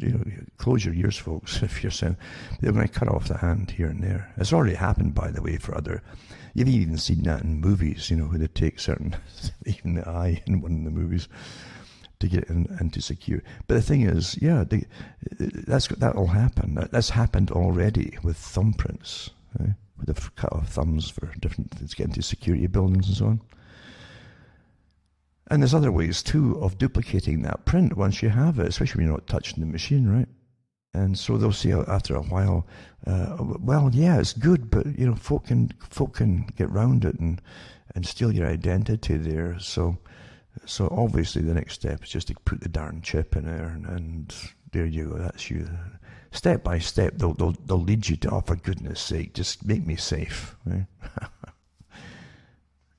close your ears, folks. If you're saying they're going to cut off the hand here and there, it's already happened, by the way, for other. You've even seen that in movies, where they take certain, even the eye in one of the movies, to get into secure. But the thing is, that'll happen. That's happened already with thumbprints, right? With the cut off thumbs for different things, get into security buildings and so on. And there's other ways, too, of duplicating that print once you have it, especially when you're not touching the machine, right? And so they'll say after a while, well, yeah, it's good, but, folk can get round it and steal your identity there. So obviously the next step is just to put the darn chip in there, and there you go, that's you. Step by step, they'll lead you to, oh, for goodness sake, just make me safe, right?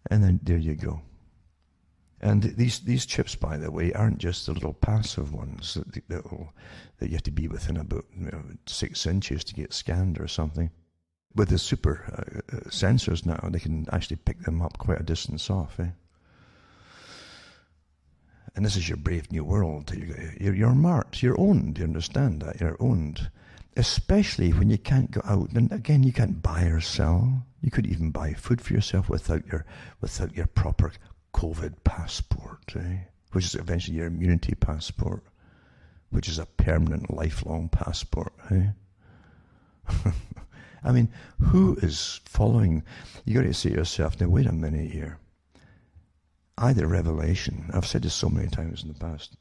And then there you go. And these chips, by the way, aren't just the little passive ones that you have to be within about 6 inches to get scanned or something. With the super sensors now, they can actually pick them up quite a distance off. And this is your brave new world. You're marked. You're owned. You understand that? You're owned. Especially when you can't go out. And again, you can't buy or sell. You could even buy food for yourself without your proper COVID passport, which is eventually your immunity passport, which is a permanent, lifelong passport. I mean, who is following? You got to say to yourself, now wait a minute here. Either revelation, I've said this so many times in the past,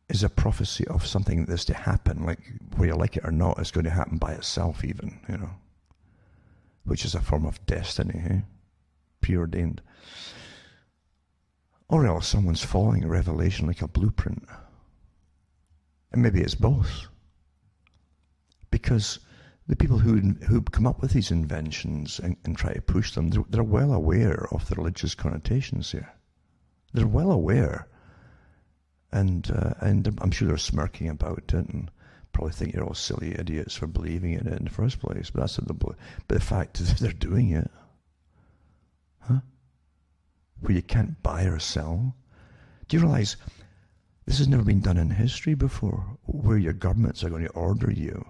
is a prophecy of something that's to happen, like whether you like it or not, it's going to happen by itself even, which is a form of destiny, preordained. Or else someone's following a revelation like a blueprint. And maybe it's both. Because the people who come up with these inventions and try to push them, they're well aware of the religious connotations here. They're well aware. And I'm sure they're smirking about it and probably think you're all silly idiots for believing in it in the first place. But but the fact is they're doing it. Where you can't buy or sell. Do you realize this has never been done in history before, where your governments are going to order you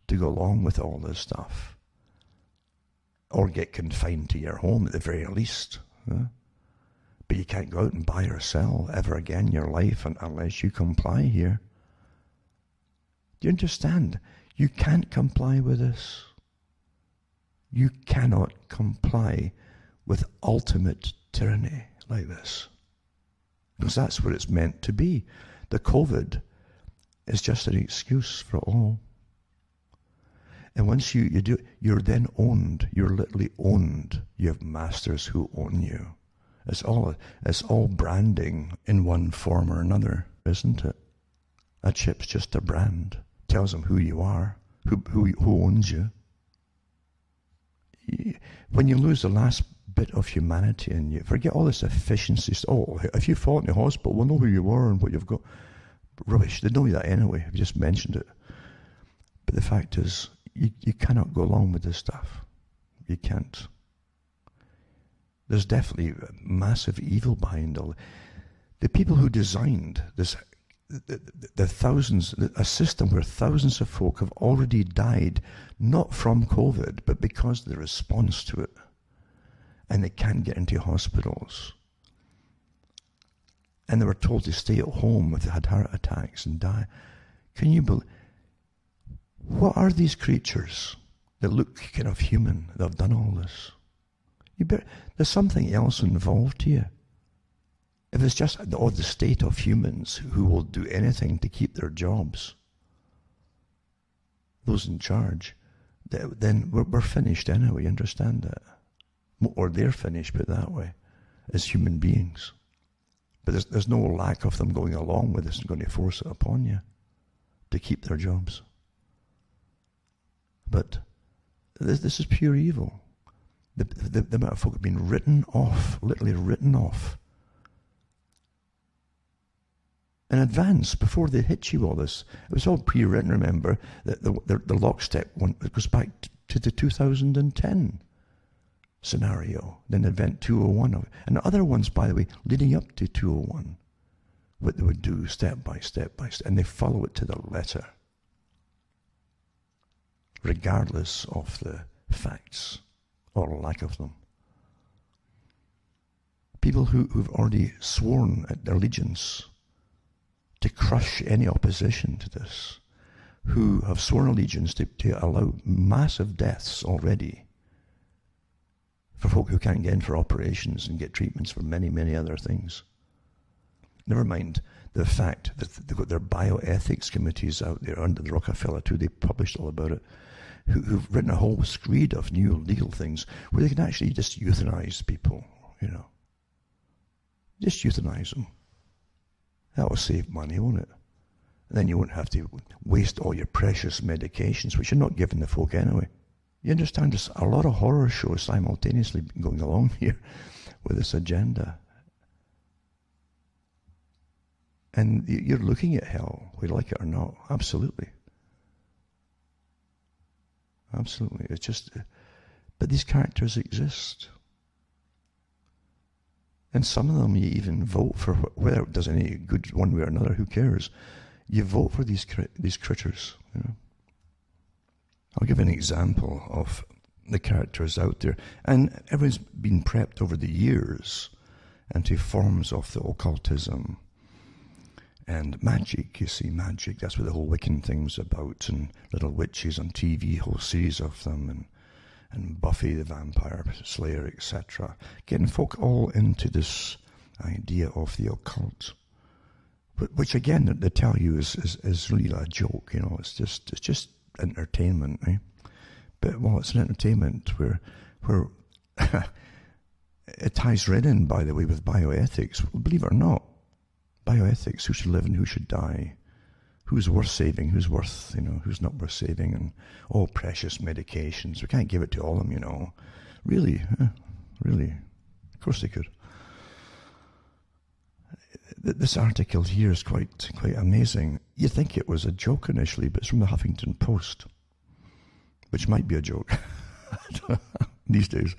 to go along with all this stuff, or get confined to your home at the very least. But you can't go out and buy or sell ever again in your life unless you comply here. Do you understand? You can't comply with this. You cannot comply with ultimate tyranny like this. Because that's what it's meant to be. The COVID is just an excuse for all. And once you do it, you're then owned. You're literally owned. You have masters who own you. It's all branding in one form or another, isn't it? A chip's just a brand. Tells them who you are, who owns you. When you lose the last bit of humanity in you, forget all this efficiency. Oh, if you fall in the hospital, we'll know who you are and what you've got. Rubbish. They know that anyway. I've just mentioned it. But the fact is, you cannot go along with this stuff. You can't. There's definitely massive evil behind all. The people who designed this, the thousands, a system where thousands of folk have already died, not from COVID, but because of the response to it. And they can't get into hospitals. And they were told to stay at home if they had heart attacks and die. Can you believe? What are these creatures that look kind of human that have done all this? There's something else involved here. If it's just the state of humans who will do anything to keep their jobs, those in charge, then we're finished anyway, you understand that? Or they're finished, put it that way, as human beings. But there's no lack of them going along with this and going to force it upon you to keep their jobs. But this is pure evil. The amount of folk have been written off, literally written off, in advance, before they hit you all this. It was all pre-written, remember, the lockstep one, it goes back to the 2010 scenario, then Event 201, and other ones, by the way, leading up to 201, what they would do step by step, and they follow it to the letter, regardless of the facts or lack of them. People who've already sworn their allegiance to crush any opposition to this, who have sworn allegiance to allow massive deaths already for folk who can't get in for operations and get treatments for many, many other things. Never mind the fact that they've got their bioethics committees out there under the Rockefeller too. They published all about it. Who've written a whole screed of new legal things where they can actually just euthanize people, Just euthanize them. That will save money, won't it? And then you won't have to waste all your precious medications, which you're not giving the folk anyway. You understand, there's a lot of horror shows simultaneously going along here with this agenda. And you're looking at hell, whether you like it or not. Absolutely. Absolutely. It's just, but these characters exist. And some of them you even vote for, whether it does any good one way or another, who cares? You vote for these critters. I'll give an example of the characters out there. And everyone's been prepped over the years into forms of the occultism and magic. You see, that's what the whole Wiccan thing's about, and little witches on TV, whole series of them, and and Buffy the Vampire Slayer, etc. Getting folk all into this idea of the occult, which again they tell you is really a joke. It's just entertainment, eh? But well, it's an entertainment where it ties right in, by the way, with bioethics. Believe it or not, bioethics: who should live and who should die, who's worth saving, who's who's not worth saving, and all precious medications. We can't give it to all of them, Really, really, of course they could. This article here is quite amazing. You think it was a joke initially, but it's from the Huffington Post, which might be a joke these days.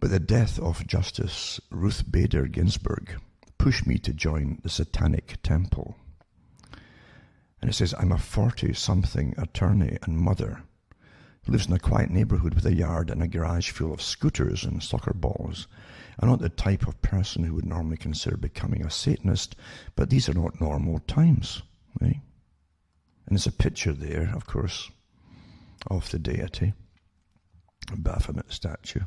But the death of Justice Ruth Bader Ginsburg pushed me to join the Satanic Temple. And it says, I'm a 40-something attorney and mother who lives in a quiet neighborhood with a yard and a garage full of scooters and soccer balls. I'm not the type of person who would normally consider becoming a Satanist, but these are not normal times, right? And there's a picture there, of course, of the deity, a Baphomet statue,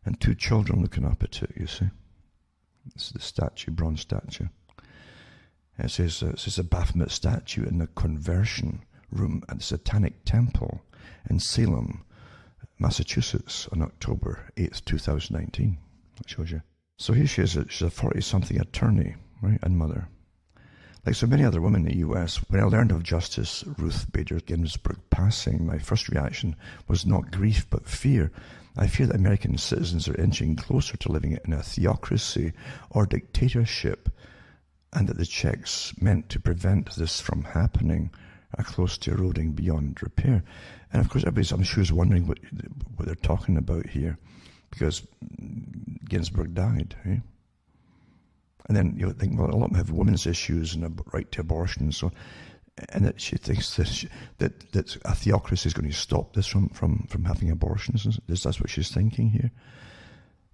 and two children looking up at it, you see. This is the statue, bronze statue. And it says a Baphomet statue in the conversion room at the Satanic Temple in Salem, Massachusetts, on October 8th, 2019. That shows you. So here she is. She's a 40-something attorney, right, and mother. Like so many other women in the U.S., when I learned of Justice Ruth Bader Ginsburg passing, my first reaction was not grief but fear. I fear that American citizens are inching closer to living in a theocracy or dictatorship, and that the checks meant to prevent this from happening are close to eroding beyond repair. And of course, everybody's, I'm sure, is wondering what they're talking about here, because Ginsburg died, eh? And then you think, well, a lot of them have women's issues and a right to abortion and so on, and that she thinks that a theocracy is going to stop this from having abortions. That's what she's thinking here.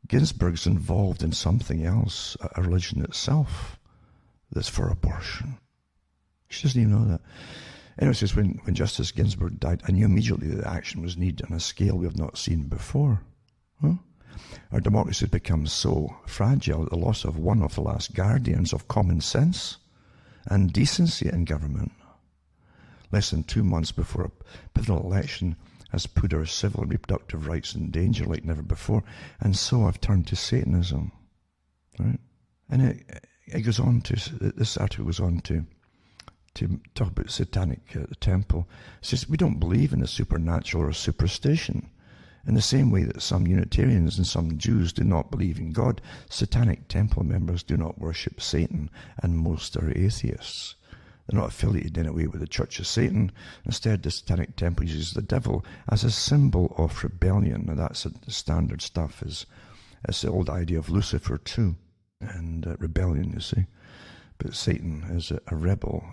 Ginsburg's involved in something else, a religion itself, that's for abortion. She doesn't even know that. Anyway, it says, when Justice Ginsburg died, I knew immediately that action was needed on a scale we have not seen before. Huh? Our democracy has become so fragile that the loss of one of the last guardians of common sense and decency in government, less than 2 months before a pivotal election, has put our civil and reproductive rights in danger like never before. And so I've turned to Satanism. Right? And it goes on to, this article goes on to talk about Satanic Temple. It says, we don't believe in the supernatural or superstition. In the same way that some Unitarians and some Jews do not believe in God, Satanic Temple members do not worship Satan, and most are atheists. They're not affiliated in any way with the Church of Satan. Instead, the Satanic Temple uses the devil as a symbol of rebellion. Now, that's the standard stuff. It's the old idea of Lucifer too, and rebellion, you see. But Satan is a rebel.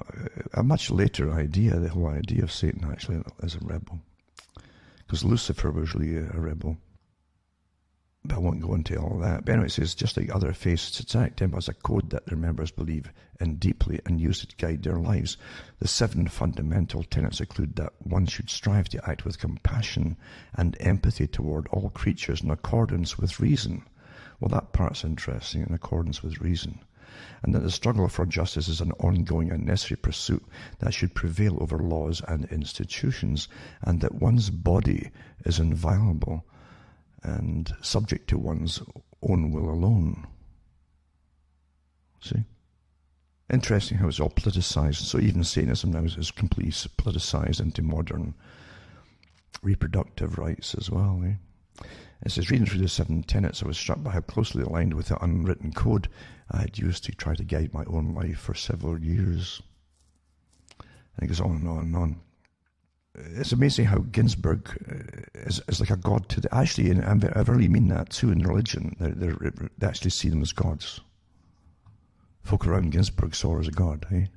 A much later idea, the whole idea of Satan actually as a rebel. Because Lucifer was really a rebel. But I won't go into all that. But anyway, it says, just like other faiths, Satanic Temple has a code that their members believe in deeply and use it to guide their lives. The 7 fundamental tenets include that one should strive to act with compassion and empathy toward all creatures in accordance with reason. Well, that part's interesting, in accordance with reason. And that the struggle for justice is an ongoing and necessary pursuit that should prevail over laws and institutions, and that one's body is inviolable and subject to one's own will alone. See? Interesting how it's all politicized. So even Satanism now is completely politicized into modern reproductive rights as well, eh? It says, reading through the 7 tenets, I was struck by how closely aligned with the unwritten code I had used to try to guide my own life for several years. And it goes on and on and on. It's amazing how Ginsburg is like a god to the... Actually, and I really mean that too, in religion. They actually see them as gods. Folk around Ginsburg saw her as a god, eh?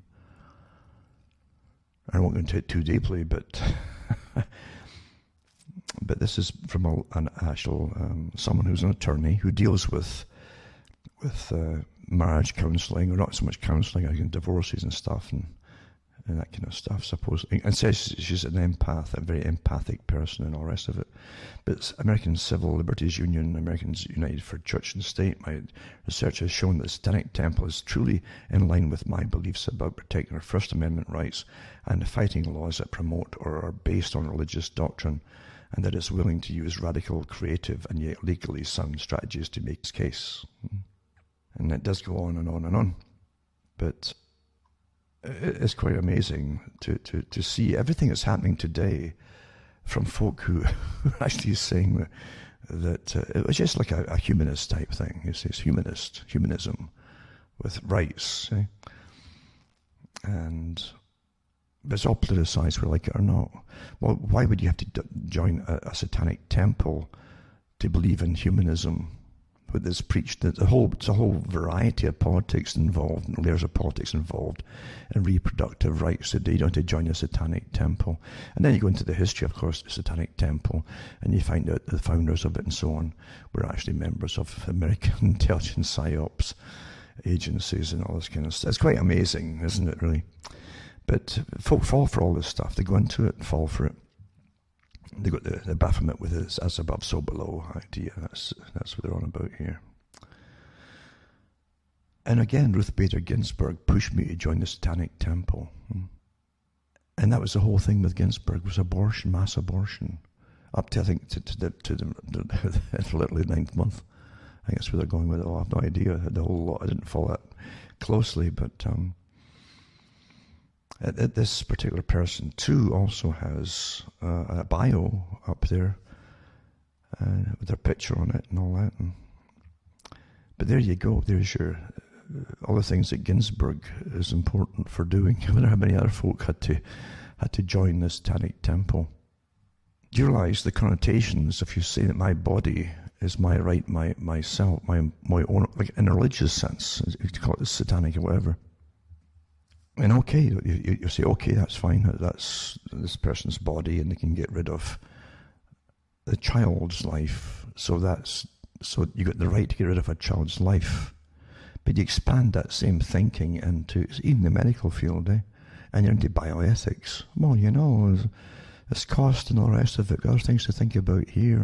I won't go into it too deeply, but... But this is from an actual someone who's an attorney who deals with marriage counselling, or not so much counselling, divorces and stuff, and and that kind of stuff, supposedly. And says she's an empath, a very empathic person and all the rest of it. But American Civil Liberties Union, Americans United for Church and State, my research has shown that the Satanic Temple is truly in line with my beliefs about protecting our First Amendment rights and fighting laws that promote or are based on religious doctrine, and that it's willing to use radical, creative, and yet legally sound strategies to make its case. And it does go on and on and on. But it's quite amazing to see everything that's happening today from folk who are actually saying that it was just like a humanist type thing. You see, it's humanism with rights. See? And it's all politicized, whether like it or not. Well, why would you have to join a satanic temple to believe in humanism? But it's preached that it's a whole variety of politics involved, and layers of politics involved, and reproductive rights today. You don't have to join a satanic temple. And then you go into the history, of course, the satanic temple, and you find out the founders of it and so on were actually members of American intelligence psyops agencies and all this kind of stuff. It's quite amazing, isn't it, really? But folk fall for all this stuff. They go into it and fall for it. They got the Baphomet with his as above, so below idea. That's what they're on about here. And again, Ruth Bader Ginsburg pushed me to join the Satanic Temple. And that was the whole thing with Ginsburg, was abortion, mass abortion. Up to, I think, to the literally 9th month. I think that's where they're going with it. I have no idea. The whole lot, I didn't follow that closely, but this particular person too also has a bio up there with their picture on it and all that. But there you go. There's your all the things that Ginsburg is important for doing. I wonder how many other folk had to join this Satanic Temple. Do you realize the connotations if you say that my body is my right, myself, my own, like in a religious sense, you could call it satanic or whatever. And okay, you say, okay, that's fine, that's this person's body, and they can get rid of the child's life. So you got the right to get rid of a child's life. But you expand that same thinking into even the medical field, and you're into bioethics. Well, there's cost and all the rest of it, other things to think about here,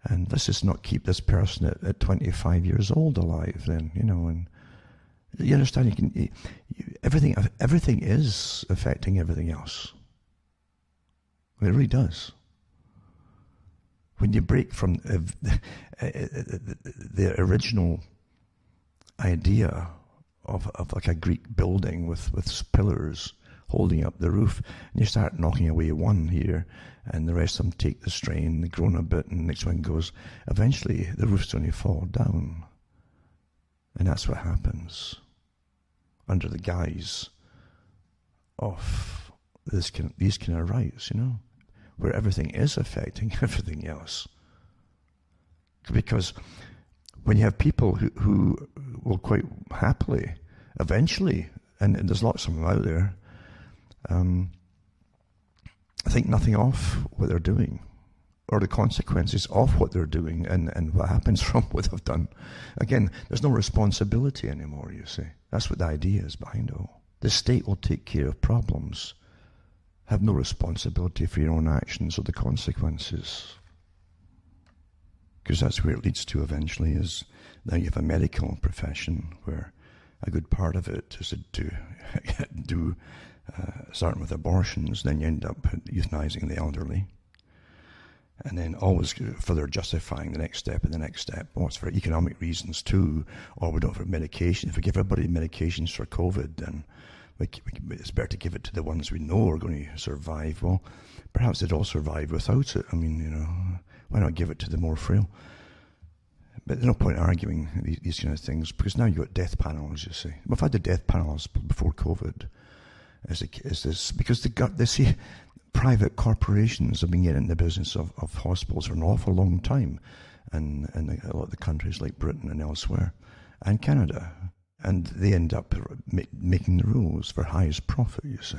and let's just not keep this person at 25 years old alive then, and you understand, everything is affecting everything else. It really does. When you break from the original idea of like a Greek building with pillars holding up the roof, and you start knocking away one here, and the rest of them take the strain, they groan a bit, and the next one goes, eventually the roof's going to fall down. And that's what happens under the guise of these kind of rights, where everything is affecting everything else. Because when you have people who will quite happily, eventually, and there's lots of them out there, think nothing of what they're doing, or the consequences of what they're doing, and what happens from what they've done. Again, there's no responsibility anymore, you see. That's what the idea is behind it all. The state will take care of problems. Have no responsibility for your own actions or the consequences. Because that's where it leads to eventually, is now you have a medical profession where a good part of it is to do, starting with abortions, then you end up euthanizing the elderly. And then always further justifying the next step and the next step. Well, it's for economic reasons too, or we don't have medication. If we give everybody medications for COVID, then it's better to give it to the ones we know are going to survive. Well, perhaps they'd all survive without it. I mean, why not give it to the more frail? But there's no point arguing these kind of things, because now you've got death panels, you see. We've had the death panels before COVID. Is this because they see private corporations have been getting in the business of hospitals for an awful long time, and a lot of the countries like Britain and elsewhere, and Canada, and they end up making the rules for highest profit, you see.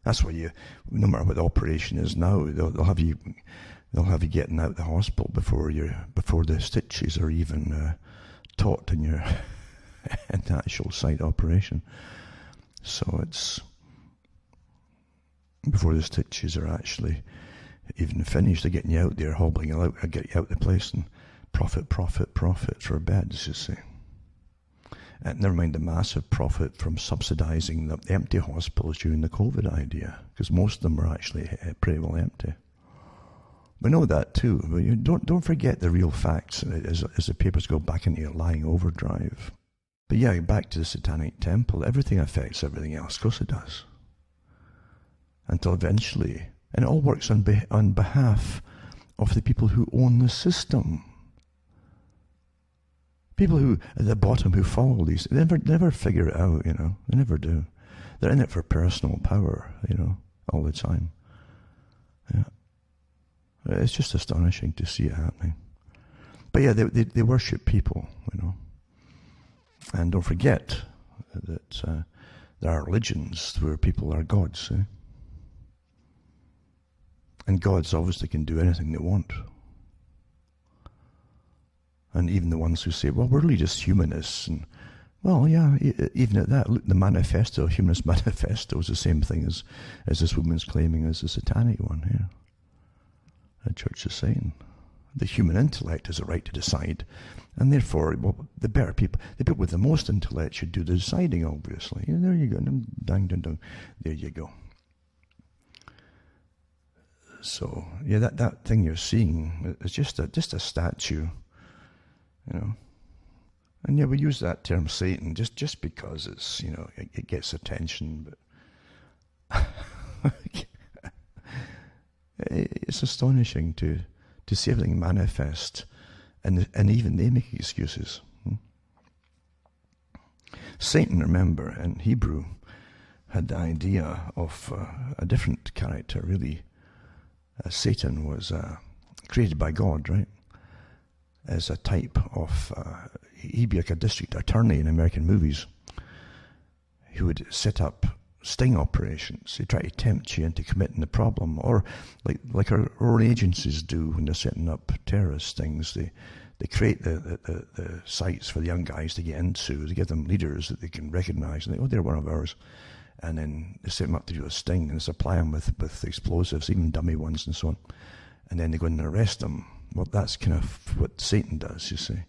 That's why no matter what the operation is now, they'll have you getting out of the hospital before the stitches are even taut in your in the actual site operation. So it's before the stitches are actually even finished, they're getting you out there, hobbling you out, get you out the place, and profit for beds, you see. And never mind the massive profit from subsidising the empty hospitals during the COVID idea, because most of them were actually pretty well empty. We know that too, but you don't forget the real facts as the papers go back into your lying overdrive. But yeah, back to the Satanic Temple, everything affects everything else, of course it does. Until eventually, and it all works on behalf of the people who own the system. People who, at the bottom, who follow these, they never figure it out, you know. They never do. They're in it for personal power, you know, all the time. Yeah. It's just astonishing to see it happening. But yeah, they worship people, you know. And don't forget that there are religions where people are gods, eh? And gods obviously can do anything they want. And even the ones who say, well, we're really just humanists. And, well, yeah, even at that, look, the manifesto, Humanist Manifesto, is the same thing as this woman's claiming as the satanic one here. The church is saying the human intellect has a right to decide. And therefore, well, the better people, the people with the most intellect should do the deciding, obviously. Yeah, there you go. Dang. There you go. So, yeah, that thing you're seeing is just a statue. You know, and yeah, we use that term Satan just because it's, you know, it gets attention, but it's astonishing to see everything manifest, and even they make excuses. Satan, remember, in Hebrew, had the idea of a different character, really. Satan was created by God, right? As a type of, he'd be like a district attorney in American movies who would set up sting operations. He'd try to tempt you into committing the problem, or like our own agencies do when they're setting up terrorist stings. They create the sites for the young guys to get into. They give them leaders that they can recognize, and they're one of ours. And then they set them up to do a sting and supply them with explosives, even dummy ones and so on. And then they go in and arrest them. Well, that's kind of what Satan does, you see.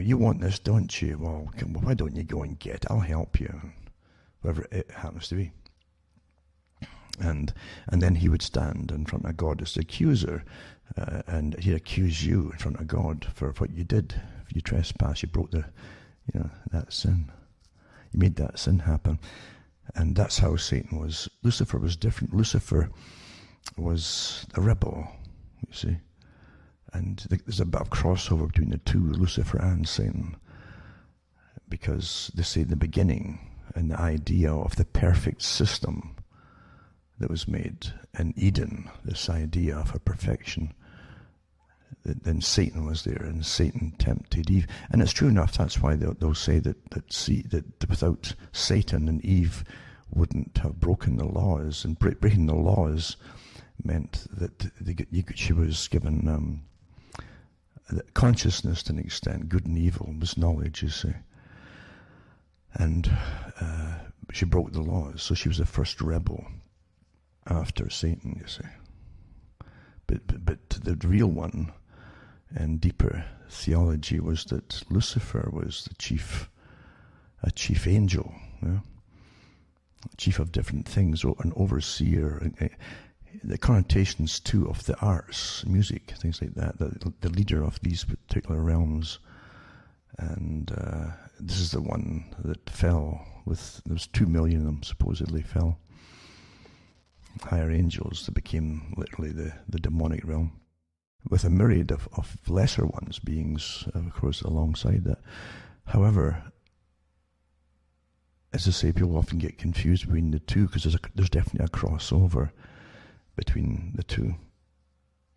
You want this, don't you? Well, why don't you go and get it? I'll help you, whatever it happens to be. And then he would stand in front of God as the accuser, and he'd accuse you in front of God for what you did. If you trespass, you broke that sin. You made that sin happen. And that's how Satan was. Lucifer was different. Lucifer was a rebel, you see. And there's a bit of crossover between the two, Lucifer and Satan, because they say in the beginning, and the idea of the perfect system that was made in Eden, this idea of a perfection, then Satan was there, and Satan tempted Eve. And it's true enough, that's why they'll say that without Satan and Eve wouldn't have broken the laws, and breaking the laws meant that she was given consciousness to an extent. Good and evil was knowledge, you see. And she broke the laws, so she was the first rebel after Satan, you see. But the real one and deeper theology was that Lucifer was a chief angel, chief of different things, an overseer. The connotations too of the arts, music, things like that, the leader of these particular realms. And this is the one that fell with, there was 2 million of them supposedly fell. Higher angels that became literally the demonic realm, with a myriad of lesser ones, beings, of course, alongside that. However, as I say, people often get confused between the two, because there's definitely a crossover between the two.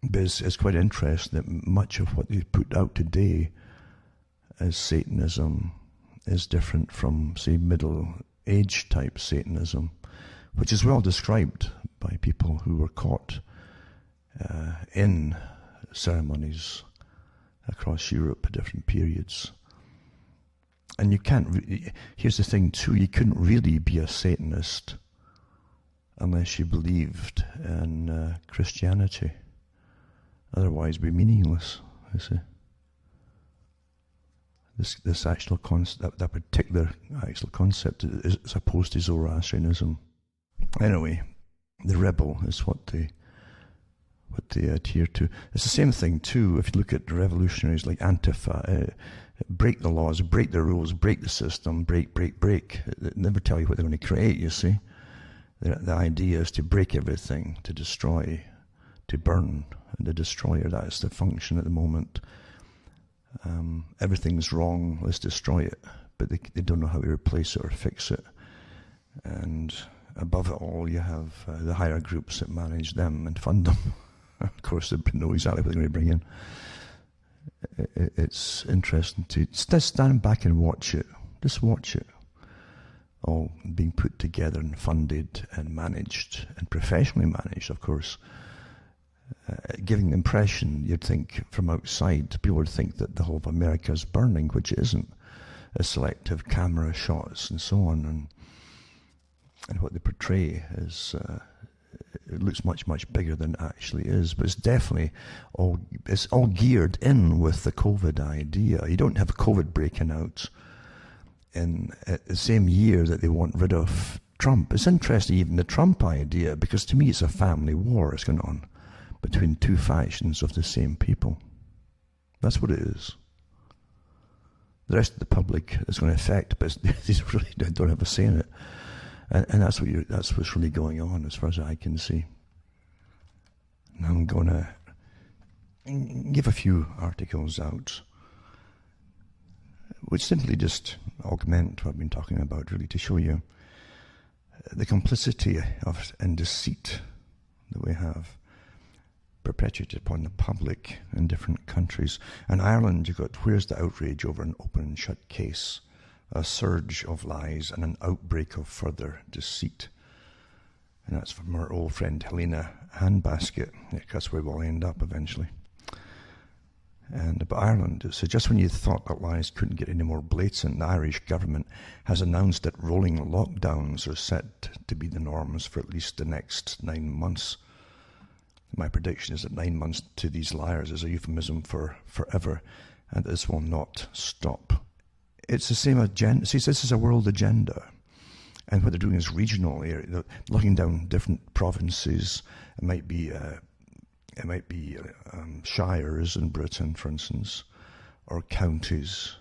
But it's quite interesting that much of what they put out today as Satanism is different from, say, Middle Age type Satanism, which is well described by people who were caught in ceremonies across Europe at different periods. And you can't, here's the thing too, you couldn't really be a Satanist unless you believed in Christianity. Otherwise it'd be meaningless, you see. This actual concept, that particular actual concept is opposed to Zoroastrianism. Anyway, the rebel is what they adhere to. It's the same thing too. If you look at the revolutionaries like Antifa, break the laws, break the rules, break the system, break. They never tell you what they're going to create, you see. The idea is to break everything, to destroy, to burn. And the destroyer, that is the function at the moment. Everything's wrong, let's destroy it. But they don't know how to replace it or fix it. And above it all, you have the higher groups that manage them and fund them. Of course, they know exactly what they're going to bring in. It's interesting to just stand back and watch it. Just watch it. All being put together and funded and managed, and professionally managed, of course. Giving the impression, you'd think from outside, people would think that the whole of America is burning, which it isn't. Selective camera shots and so on, and what they portray is, it looks much bigger than it actually is. But it's definitely all geared in with the COVID idea. You don't have COVID breaking out in the same year that they want rid of Trump. It's interesting, even the Trump idea, because to me it's a family war that's going on between two factions of the same people. That's what it is. The rest of the public is going to affect, but they really don't have a say in it. And that's what's really going on, as far as I can see. And I'm going to give a few articles out, which simply just augment what I've been talking about, really, to show you the complicity and deceit that we have perpetuated upon the public in different countries. In Ireland, you've got, where's the outrage over an open and shut case? A surge of lies and an outbreak of further deceit. And that's from our old friend Helena Handbasket. That's where we'll end up eventually. And about Ireland, so just when you thought that lies couldn't get any more blatant, the Irish government has announced that rolling lockdowns are set to be the norms for at least the next 9 months. My prediction is that 9 months to these liars is a euphemism for forever, and this will not stop. It's the same agenda. See, this is a world agenda. And what they're doing is regional area. They're looking down different provinces. It might be shires in Britain, for instance, or counties.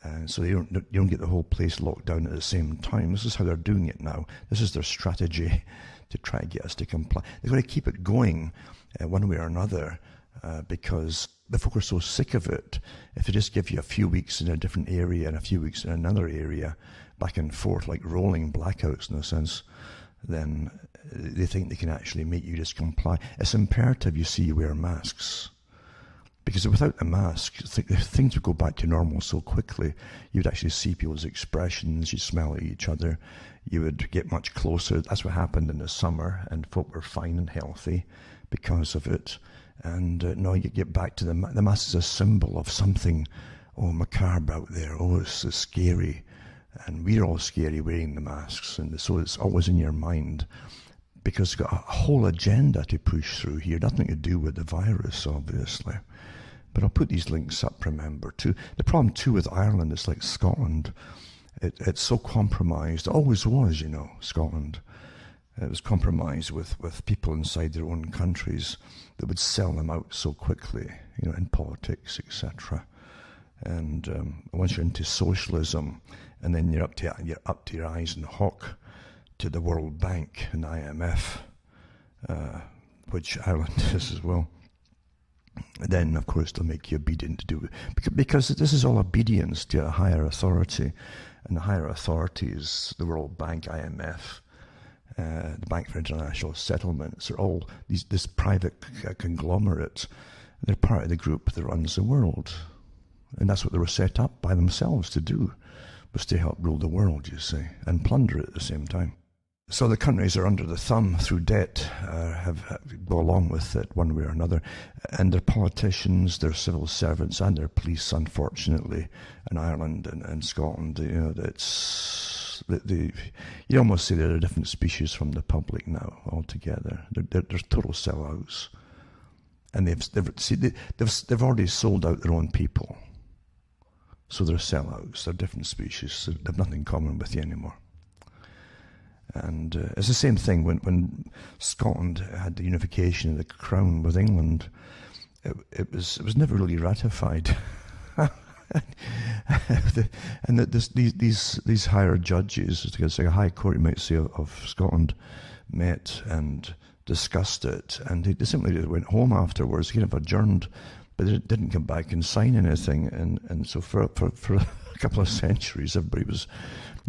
And so you don't get the whole place locked down at the same time. This is how they're doing it now. This is their strategy to try to get us to comply. They're going to keep it going one way or another because the folk are so sick of it. If they just give you a few weeks in a different area and a few weeks in another area, back and forth, like rolling blackouts in a sense, then they think they can actually make you just comply. It's imperative, you see, you wear masks. Because without the mask, things would go back to normal so quickly. You would actually see people's expressions, you'd smell at each other, you would get much closer. That's what happened in the summer, and folk were fine and healthy because of it. And now you get back to the mask is a symbol of something, macabre out there. It's so scary. And we're all scary wearing the masks. And so it's always in your mind, because it's got a whole agenda to push through here. Nothing to do with the virus, obviously. But I'll put these links up, remember, too. The problem, too, with Ireland is like Scotland. It's so compromised. It always was, Scotland. It was compromised with people inside their own countries that would sell them out so quickly, in politics, etc. And once you're into socialism, and then you're up to your eyes in the hawk to the World Bank and IMF, which Ireland is as well. Then, of course, they'll make you obedient to do it. Because this is all obedience to a higher authority. And the higher authority is the World Bank, IMF, the Bank for International Settlements. They're all this private conglomerate. They're part of the group that runs the world. And that's what they were set up by themselves to do, was to help rule the world, you see, and plunder it at the same time. So the countries are under the thumb through debt, have go along with it one way or another, and their politicians, their civil servants, and their police, unfortunately, in Ireland and Scotland, you almost say they're a different species from the public now altogether. They're total sellouts, and they've already sold out their own people, so they're sellouts. They're different species. So they have nothing in common with you anymore. And it's the same thing when Scotland had the unification of the Crown with England. It was never really ratified. These higher judges, it's like a high court, you might say, of Scotland, met and discussed it, and they simply went home afterwards, kind of adjourned, but they didn't come back and sign anything. And so for a couple of centuries, everybody was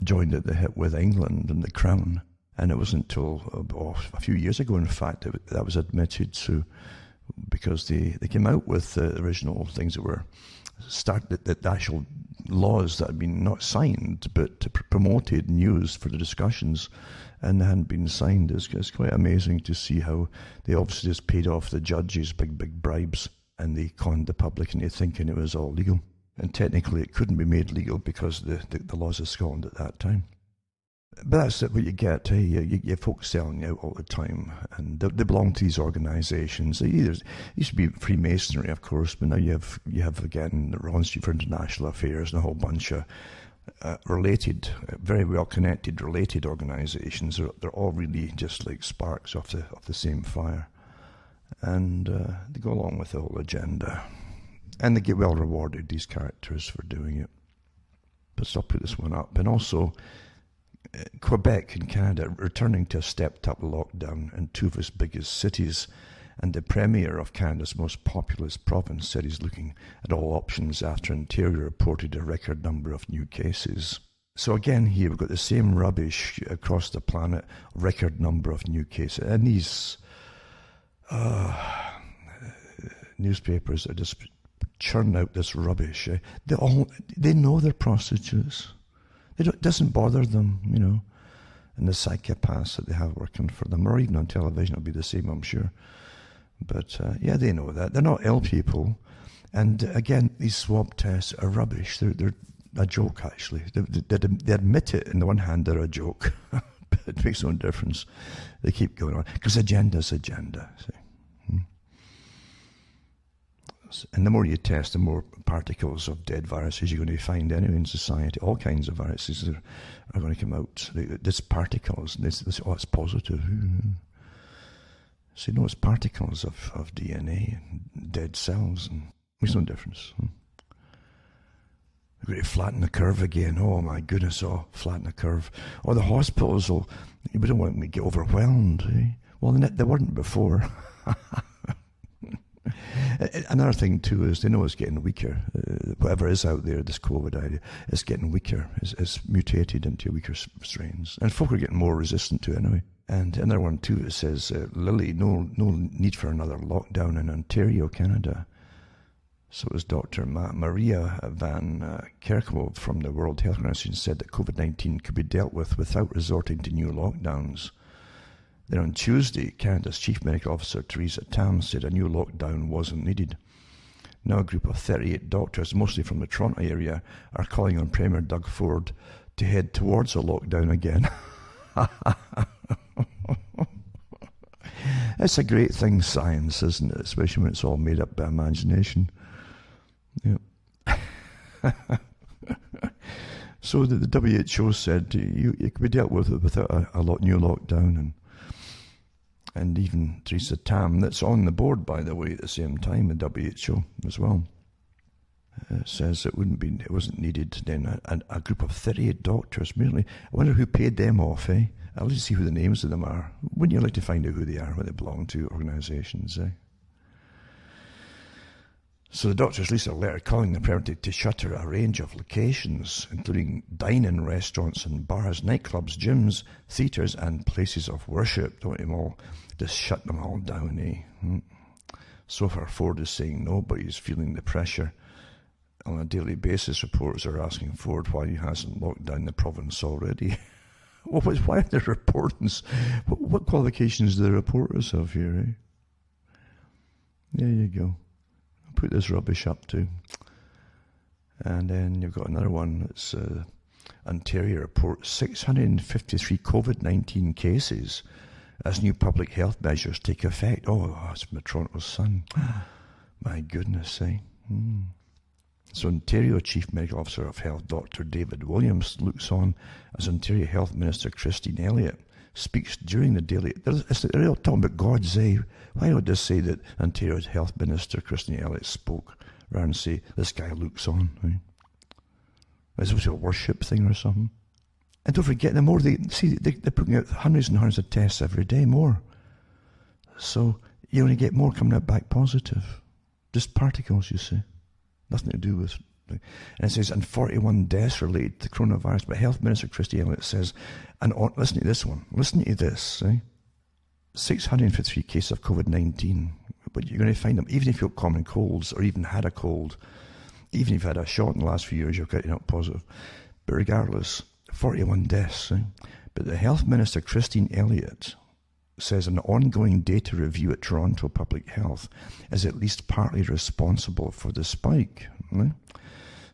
joined at the hip with England and the Crown. And it wasn't until a few years ago, in fact, that was admitted. So because they came out with the original things that were started, the actual laws that had been not signed but promoted and used for the discussions, and they hadn't been signed. It's quite amazing to see how they obviously just paid off the judges big bribes, and they conned the public into thinking it was all legal. And technically it couldn't be made legal because of the laws of Scotland at that time. But that's what you get. You folks selling out all the time, and they belong to these organisations. It used to be Freemasonry, of course, but now you have again the Royal Institute for International Affairs and a whole bunch of related, very well connected, related organisations. They're all really just like sparks of the same fire, and they go along with the whole agenda. And they get well rewarded, these characters, for doing it. But so I'll put this one up. And also, Quebec in Canada returning to a stepped-up lockdown in two of its biggest cities. And the Premier of Canada's most populous province said he's looking at all options after Ontario reported a record number of new cases. So again, here we've got the same rubbish across the planet, record number of new cases. And these newspapers are just churn out this rubbish. They know they're prostitutes. It doesn't bother them, and the psychopaths that they have working for them, or even on television, it'll be the same, I'm sure. But they know that. They're not ill people. And again, these swab tests are rubbish. They're a joke, actually. They admit it. On the one hand, they're a joke, but it makes no difference. They keep going on because agenda's agenda. See? And the more you test, the more particles of dead viruses you're going to find anyway in society. All kinds of viruses are going to come out. There's particles. It's positive. So it's particles of DNA and dead cells. And it makes no difference. We're going to flatten the curve again. Oh my goodness, flatten the curve. Or the hospitals we don't want them to get overwhelmed. Eh? Well, they weren't before. Another thing too is they know it's getting weaker. Whatever is out there, this COVID idea, is getting weaker. It's mutated into weaker strains, and folk are getting more resistant to it anyway. And another one too, it says, Lily, no need for another lockdown in Ontario, Canada. So it was Dr. Maria Van Kerkhove from the World Health Organization said that COVID-19 could be dealt with without resorting to new lockdowns. Then on Tuesday, Canada's Chief Medical Officer, Theresa Tam, said a new lockdown wasn't needed. Now a group of 38 doctors, mostly from the Toronto area, are calling on Premier Doug Ford to head towards a lockdown again. It's a great thing, science, isn't it? Especially when it's all made up by imagination. Yeah. So the WHO said it could be dealt with without a new lockdown, and even Theresa Tam, that's on the board, by the way, at the same time, the WHO as well, says it wasn't needed. Then a group of 38 doctors merely. I wonder who paid them off, eh? I'll just see who the names of them are. Wouldn't you like to find out who they are, what they belong to, organisations, eh? So the doctors released a letter calling the Premier to shutter a range of locations, including dine-in restaurants and bars, nightclubs, gyms, theatres and places of worship. Don't them all, just shut them all down, eh? So far, Ford is saying no, but he's feeling the pressure. On a daily basis, reporters are asking Ford why he hasn't locked down the province already. Why are there reporters? What qualifications do the reporters have here, eh? There you go. I'll put this rubbish up too. And then you've got another one. It's Ontario reports 653 COVID-19 cases as new public health measures take effect. Oh, it's from the Toronto Sun. My goodness, eh? So Ontario Chief Medical Officer of Health, Dr. David Williams, looks on as Ontario Health Minister Christine Elliott speaks during the daily... They're all talking about God's, eh? Why don't they say that Ontario's Health Minister Christine Elliott spoke rather than say, this guy looks on, eh? Is this a worship thing or something? And don't forget, the more they're putting out hundreds and hundreds of tests every day, more. So you only get more coming out back positive. Just particles, you see. Nothing to do with... And it says, and 41 deaths related to coronavirus. But Health Minister Christie Elliott says, listen to this one. Listen to this, eh? 653 cases of COVID-19. But you're going to find them, even if you've got common colds or even had a cold, even if you've had a shot in the last few years, you're getting up positive. But regardless, 41 deaths. Eh? But the Health Minister, Christine Elliott, says an ongoing data review at Toronto Public Health is at least partly responsible for the spike. Eh?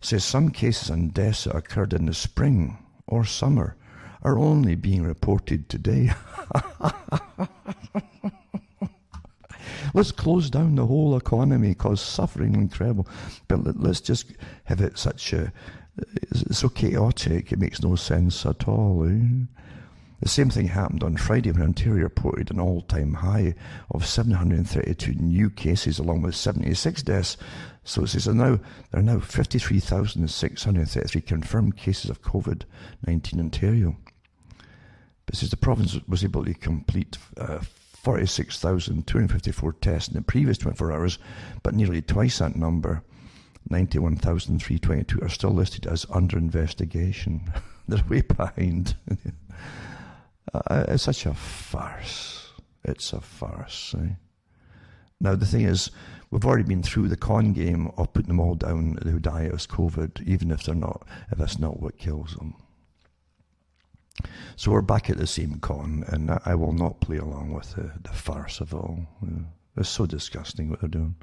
Says some cases and deaths that occurred in the spring or summer are only being reported today. Let's close down the whole economy, cause suffering incredible. But let's just have it such a... It's so chaotic, it makes no sense at all. Eh? The same thing happened on Friday when Ontario reported an all-time high of 732 new cases along with 76 deaths. So it says there are now 53,633 confirmed cases of COVID-19 in Ontario. But it says the province was able to complete 46,254 tests in the previous 24 hours, but nearly twice that number, 91,322, are still listed as under investigation. They're way behind. It's such a farce. It's a farce. Eh? Now, the thing is, we've already been through the con game of putting them all down who die as COVID, even if that's not what kills them. So we're back at the same con, and I will not play along with the farce of it all. It's so disgusting what they're doing.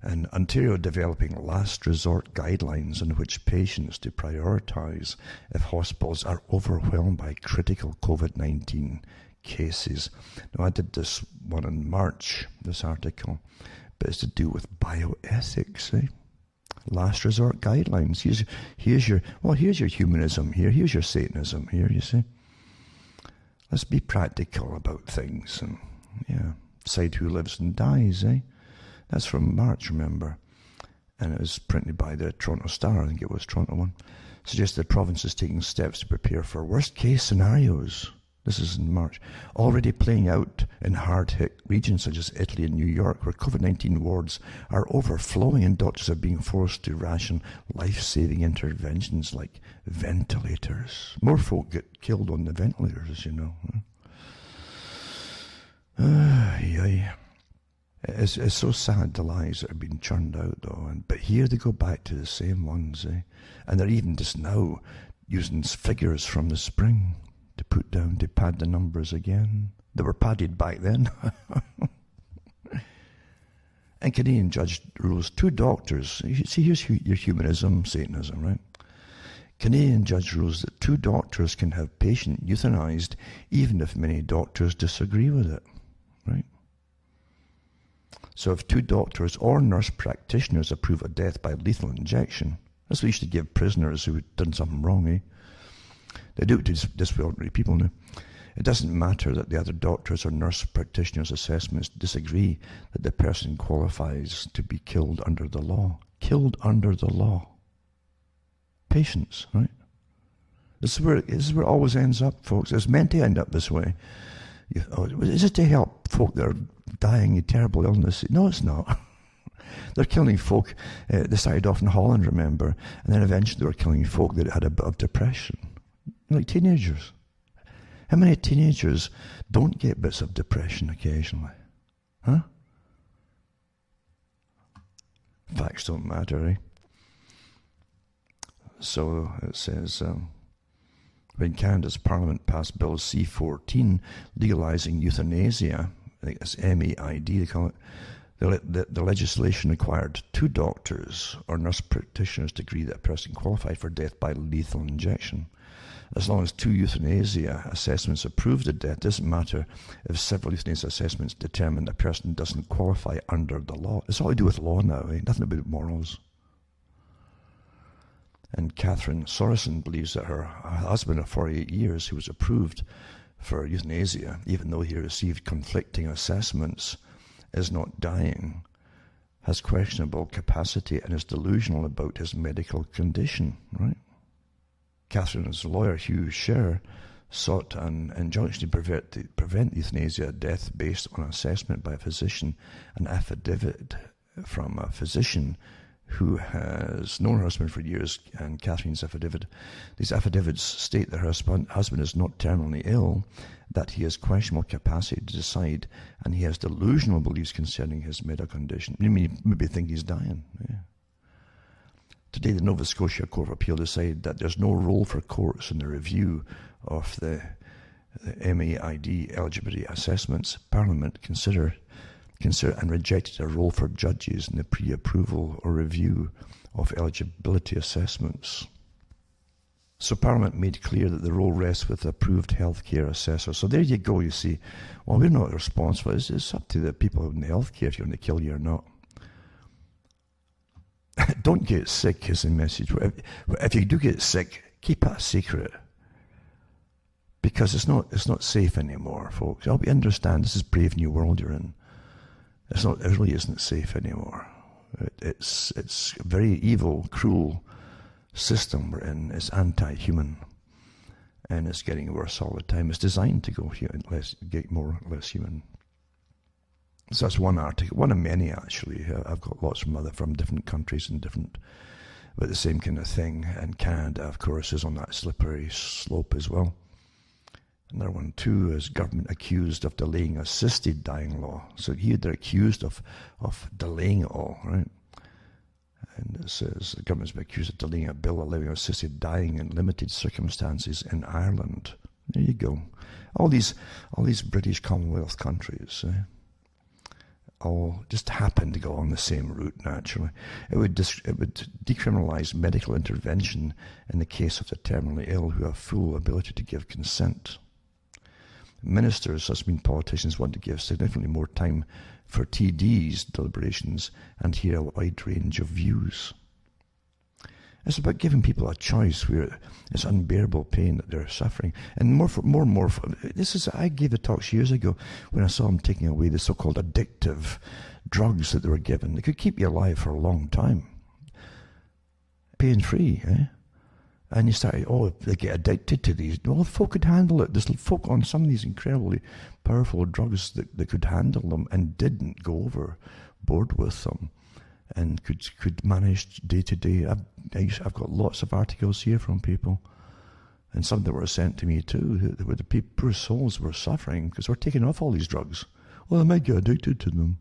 And Ontario developing last resort guidelines in which patients to prioritise if hospitals are overwhelmed by critical COVID-19 cases. Now, I did this one in March, this article, but it's to do with bioethics, eh? Last resort guidelines. Here's your humanism here. Here's your Satanism here, you see. Let's be practical about things and, decide who lives and dies, eh? That's from March, remember. And it was printed by the Toronto Star, I think it was Toronto one. Suggests the province is taking steps to prepare for worst-case scenarios. This is in March. Already playing out in hard-hit regions such as Italy and New York, where COVID-19 wards are overflowing and doctors are being forced to ration life-saving interventions like ventilators. More folk get killed on the ventilators, as you know. It's so sad, the lies that are being churned out, though. But here they go back to the same ones, eh? And they're even just now using figures from the spring to put down, to pad the numbers again. They were padded back then. And Canadian judge rules 2 doctors. See, here's your humanism, Satanism, right? Canadian judge rules that 2 doctors can have patient euthanized even if many doctors disagree with it, right? So if 2 doctors or nurse practitioners approve a death by lethal injection, that's what you should give prisoners who have done something wrong, eh? They do it to disordinary people now. It doesn't matter that the other doctors or nurse practitioners' assessments disagree that the person qualifies to be killed under the law. Killed under the law. Patients, right? This is where it always ends up, folks. It's meant to end up this way. Is it to help folk that are dying of terrible illness? No, it's not. They're killing folk. They started off in Holland, remember, and then eventually they were killing folk that had a bit of depression. Like teenagers. How many teenagers don't get bits of depression occasionally? Huh? Facts don't matter, eh? So it says, when Canada's Parliament passed Bill C-14 legalising euthanasia, I think it's MAID they call it, the legislation required 2 doctors or nurse practitioners to agree that a person qualified for death by lethal injection. As long as 2 euthanasia assessments approved the death, it doesn't matter if several euthanasia assessments determine a person doesn't qualify under the law. It's all to do with law now, nothing about morals. And Catherine Sorensen believes that her husband of 48 years, who was approved for euthanasia, even though he received conflicting assessments, is not dying, has questionable capacity, and is delusional about his medical condition, right? Catherine's lawyer, Hugh Scher, sought an injunction to prevent euthanasia death based on assessment by a physician, an affidavit from a physician who has known her husband for years, and Catherine's affidavit. These affidavits state that her husband is not terminally ill, that he has questionable capacity to decide, and he has delusional beliefs concerning his medical condition. You mean maybe think he's dying? Yeah. Today, the Nova Scotia Court of Appeal decided that there's no role for courts in the review of the MAID eligibility assessments. Parliament consider and rejected a role for judges in the pre-approval or review of eligibility assessments. So Parliament made clear that the role rests with approved healthcare assessors. So there you go, you see. Well, we're not responsible. It's up to the people in the healthcare if you're going to kill you or not. Don't get sick is the message. If you do get sick, keep it a secret. Because it's not safe anymore, folks. I hope you understand this is a brave new world you're in. It really isn't safe anymore. It's a very evil, cruel system we're in. It's anti-human, and it's getting worse all the time. It's designed to get more or less human. So that's one article, one of many actually. I've got lots from different countries and but the same kind of thing. And Canada, of course, is on that slippery slope as well. Another one too is government accused of delaying assisted dying law. So here they're accused of delaying it all, right? And it says the government's been accused of delaying a bill allowing assisted dying in limited circumstances in Ireland. There you go. All these British Commonwealth countries all just happen to go on the same route naturally. It would decriminalise medical intervention in the case of the terminally ill who have full ability to give consent. Ministers, such mean politicians, want to give significantly more time for TD's deliberations and hear a wide range of views. It's about giving people a choice where it's unbearable pain that they're suffering. And I gave the talks years ago when I saw them taking away the so-called addictive drugs that they were given. They could keep you alive for a long time. Pain-free, And you start, they get addicted to these. Well, folk could handle it. There's folk on some of these incredibly powerful drugs that could handle them and didn't go overboard with them and could manage day to day. I've got lots of articles here from people, and some that were sent to me too, where the poor souls were suffering because we're taking off all these drugs. Well, they might get addicted to them.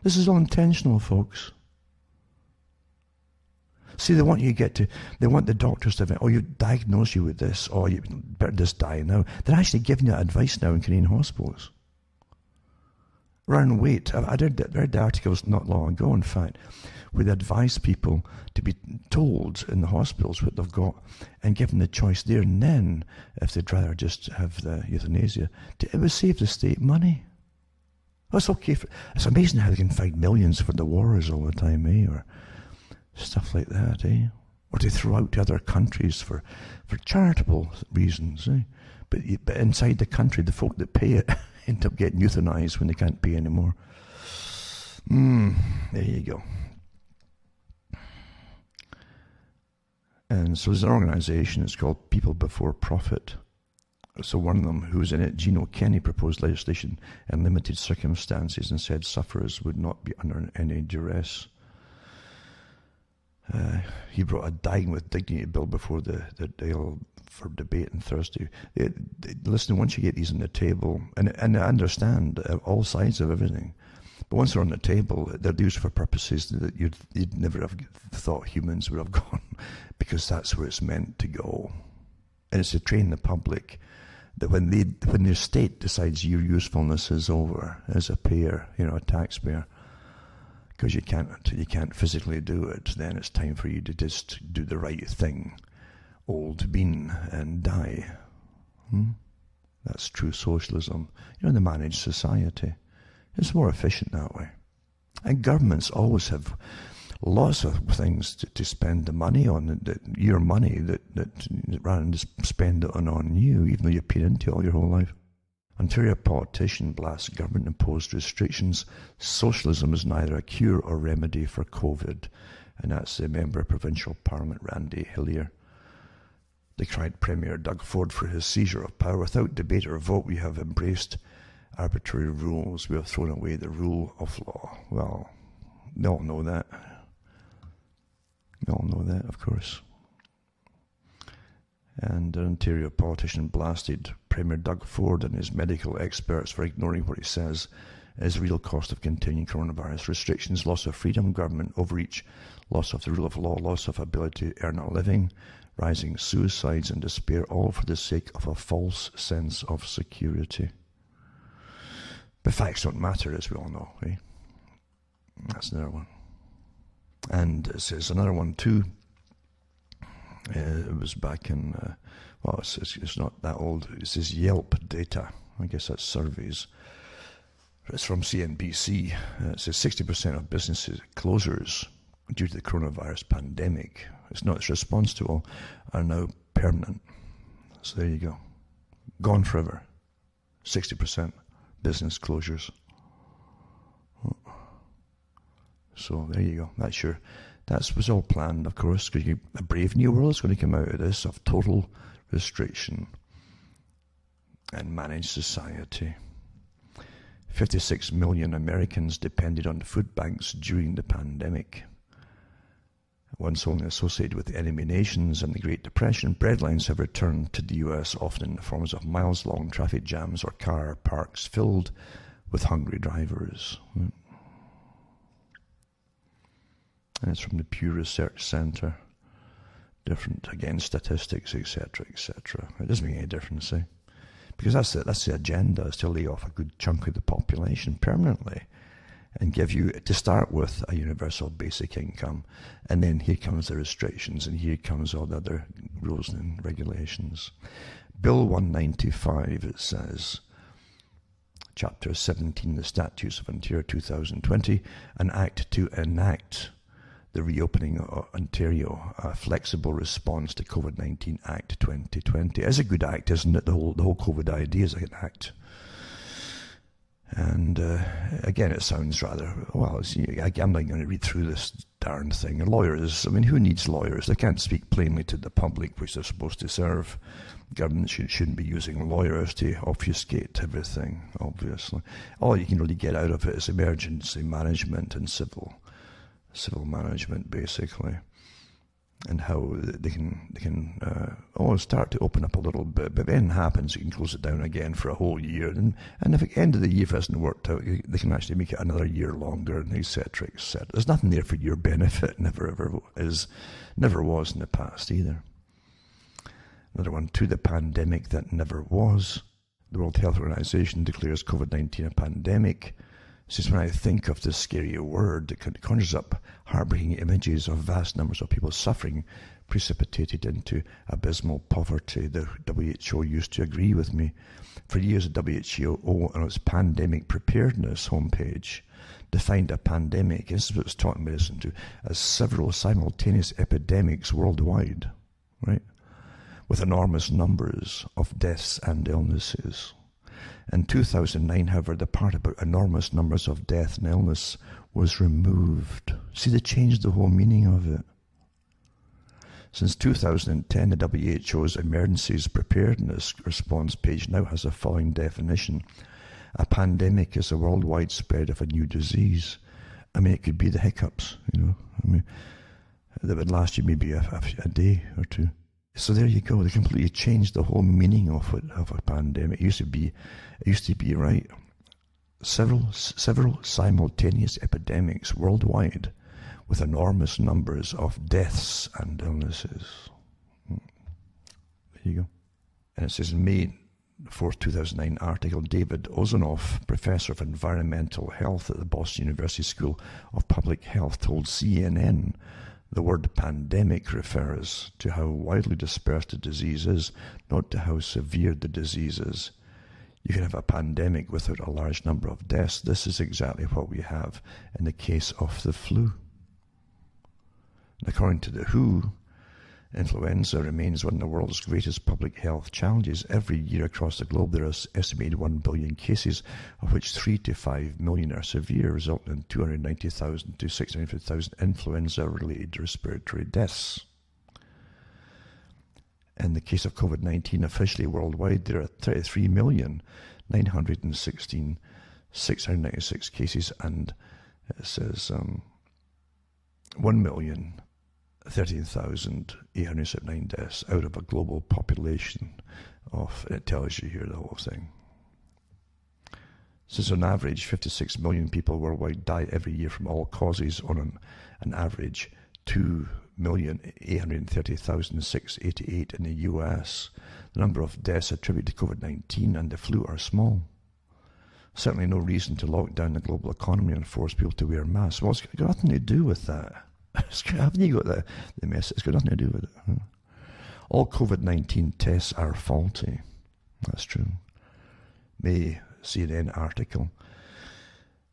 This is all intentional, folks. See, they want the doctors to, you diagnose you with this, or you better just die now. They're actually giving you advice now in Canadian hospitals. Rather than wait. I read the articles not long ago, in fact, where they advise people to be told in the hospitals what they've got and given the choice there and then, if they'd rather just have the euthanasia, it would save the state money. It's okay. It's amazing how they can find millions for the wars all the time, or stuff like that, or to throw out to other countries for charitable reasons, But inside the country, the folk that pay it end up getting euthanized when they can't pay anymore. There you go. And so there's an organization, it's called People Before Profit. So one of them who's in it, Gino Kenny, proposed legislation in limited circumstances and said sufferers would not be under any duress. He brought a Dying with Dignity bill before the Dáil for debate on Thursday. Listen, once you get these on the table, and I understand all sides of everything, but once they're on the table, they're used for purposes that you'd never have thought humans would have gone, because that's where it's meant to go. And it's to train the public that when the state decides your usefulness is over as a payer, a taxpayer, because you can't physically do it, then it's time for you to just do the right thing, old bean, and die. That's true socialism. The managed society. It's more efficient that way. And governments always have lots of things to spend the money on, your money, that rather than just spend it on you, even though you paid into it all your whole life. Ontario politician blasts government-imposed restrictions. Socialism is neither a cure or remedy for COVID. And that's the member of Provincial Parliament, Randy Hillier. They cried Premier Doug Ford for his seizure of power. Without debate or vote, we have embraced arbitrary rules. We have thrown away the rule of law. Well, they all know that. We all know that, of course. And an Ontario politician blasted Premier Doug Ford and his medical experts for ignoring what he says is the real cost of continuing coronavirus restrictions: loss of freedom, government overreach, loss of the rule of law, loss of ability to earn a living, rising suicides and despair, all for the sake of a false sense of security. But facts don't matter, as we all know, eh? That's another one. And it says another one too. It was back in, it's not that old. It says Yelp data. I guess that's surveys. It's from CNBC. It says 60% of businesses closures due to the coronavirus pandemic, its response to all, are now permanent. So there you go. Gone forever. 60% business closures. So there you go. That was all planned, of course, because a brave new world is going to come out of this, of total restriction and managed society. 56 million Americans depended on food banks during the pandemic. Once only associated with the enemy nations and the Great Depression, breadlines have returned to the US, often in the forms of miles-long traffic jams or car parks filled with hungry drivers. And it's from the Pew Research Center. Different, again, statistics, etc., etc. It doesn't make any difference, eh? Because that's the agenda, is to lay off a good chunk of the population permanently and give you, to start with, a universal basic income. And then here comes the restrictions, and here comes all the other rules and regulations. Bill 195, it says, Chapter 17, the Statutes of Ontario 2020, an act to enact the Reopening of Ontario, a flexible response to COVID-19 Act 2020. It's a good act, isn't it? The whole COVID idea is an act. And again, it sounds rather, well, I'm not going to read through this darn thing. Lawyers, who needs lawyers? They can't speak plainly to the public, which they're supposed to serve. Government shouldn't be using lawyers to obfuscate everything, obviously. All you can really get out of it is emergency management and civil management, basically, and how they can start to open up a little bit, but then happens, you can close it down again for a whole year, and if at the end of the year hasn't worked out, they can actually make it another year longer, and etc., etc. There's nothing there for your benefit, never was in the past either. Another one, to the pandemic that never was. The World Health Organization declares COVID-19 a pandemic. It's just when I think of this scary word, it conjures up heartbreaking images of vast numbers of people suffering, precipitated into abysmal poverty. The WHO used to agree with me. For years, the WHO on its pandemic preparedness homepage defined a pandemic, this is what it's taught in medicine too, as several simultaneous epidemics worldwide, right? With enormous numbers of deaths and illnesses. In 2009, however, the part about enormous numbers of death and illness was removed. See, they changed the whole meaning of it. Since 2010, the WHO's Emergencies Preparedness Response page now has the following definition. A pandemic is a worldwide spread of a new disease. It could be the hiccups, that would last you maybe a day or two. So there you go. They completely changed the whole meaning of a pandemic. It used to be right. Several simultaneous epidemics worldwide, with enormous numbers of deaths and illnesses. There you go. And it says in May 4th, 2009 article, David Ozonoff, professor of environmental health at the Boston University School of Public Health, told CNN the word pandemic refers to how widely dispersed the disease is, not to how severe the disease is. You can have a pandemic without a large number of deaths. This is exactly what we have in the case of the flu. And according to the WHO, influenza remains one of the world's greatest public health challenges. Every year across the globe, there are estimated 1 billion cases, of which 3 to 5 million are severe, resulting in 290,000 to 650,000 influenza-related respiratory deaths. In the case of COVID-19, officially worldwide, there are 33,916,696 cases, and it says 1,013,879 deaths out of a global population of, it tells you here the whole thing. It says on average, 56 million people worldwide die every year from all causes, on an average 2,830,688 in the US. The number of deaths attributed to COVID-19 and the flu are small. Certainly no reason to lock down the global economy and force people to wear masks. Well, it's got nothing to do with that. Haven't you got the message? It's got nothing to do with it. All COVID-19 tests are faulty. That's true. May CNN article.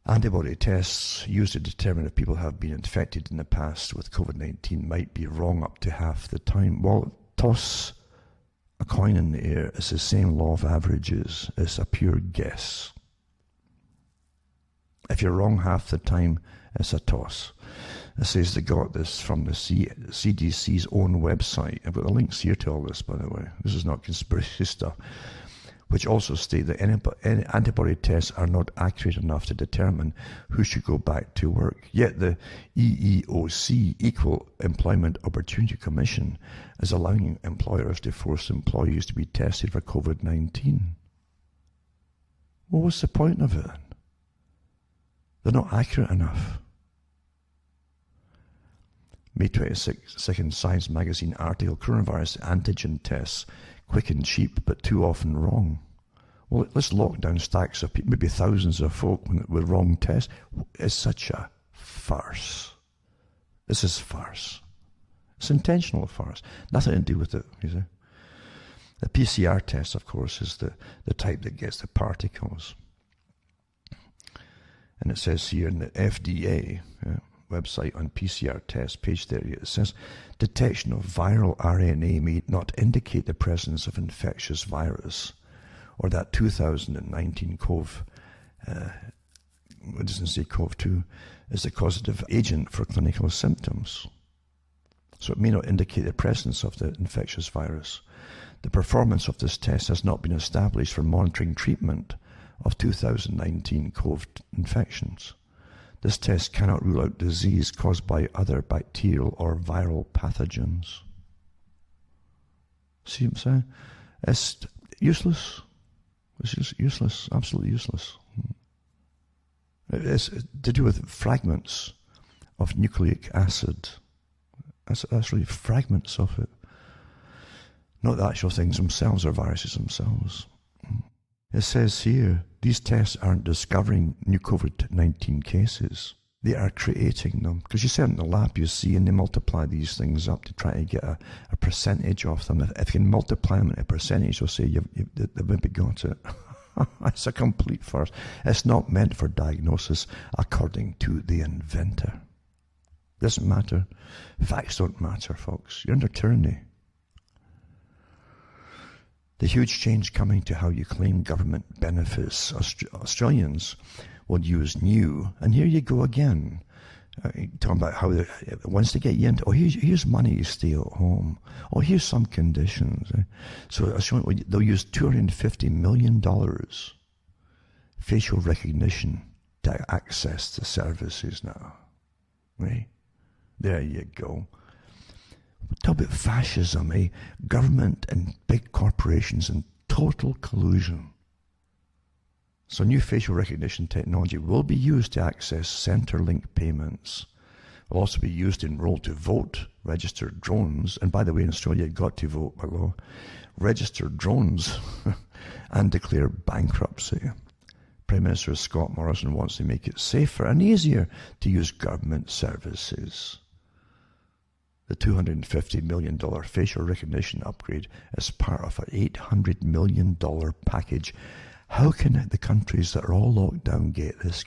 Antibody tests used to determine if people have been infected in the past with COVID-19 might be wrong up to half the time. Well, toss a coin in the air. It's the same law of averages. It's a pure guess. If you're wrong half the time, it's a toss. It says they got this from the CDC's own website. I've got the links here to all this, by the way. This is not conspiracy stuff. Which also state that antibody tests are not accurate enough to determine who should go back to work. Yet the EEOC, Equal Employment Opportunity Commission, is allowing employers to force employees to be tested for COVID-19. Well, what's the point of it? They're not accurate enough. May 22nd Science magazine article, coronavirus antigen tests, quick and cheap, but too often wrong. Well, let's lock down stacks of people, maybe thousands of folk with wrong tests. It's such a farce. This is farce. It's intentional farce. Nothing to do with it, you see. The PCR test, of course, is the type that gets the particles. And it says here in the FDA website on PCR test, page 30, it says, detection of viral RNA may not indicate the presence of infectious virus, or that 2019 it doesn't say COV-2, is the causative agent for clinical symptoms. So it may not indicate the presence of the infectious virus. The performance of this test has not been established for monitoring treatment of 2019 COVID infections. This test cannot rule out disease caused by other bacterial or viral pathogens. See what I'm saying? It's useless. It's just useless, absolutely useless. It's to do with fragments of nucleic acid. That's really fragments of it. Not the actual things themselves or viruses themselves. It says here, these tests aren't discovering new COVID-19 cases. They are creating them. Because you send in the lab, you see, and they multiply these things up to try to get a percentage of them. If you can multiply them in a percentage, you'll say they've maybe got it. It's a complete farce. It's not meant for diagnosis, according to the inventor. Doesn't matter. Facts don't matter, folks. You're under tyranny. The huge change coming to how you claim government benefits. Australians would use new, and here you go again, talking about how once they get you into, here's money you stay at home. Here's some conditions. So they'll use $250 million facial recognition to access the services now. Right? There you go. Talk about fascism, government and big corporations in total collusion. So new facial recognition technology will be used to access Centrelink payments, will also be used to enroll to vote, register drones, and by the way, in Australia, you've got to vote by law, register drones, and declare bankruptcy. Prime Minister Scott Morrison wants to make it safer and easier to use government services. The $250 million facial recognition upgrade is part of an $800 million package. How can the countries that are all locked down get this?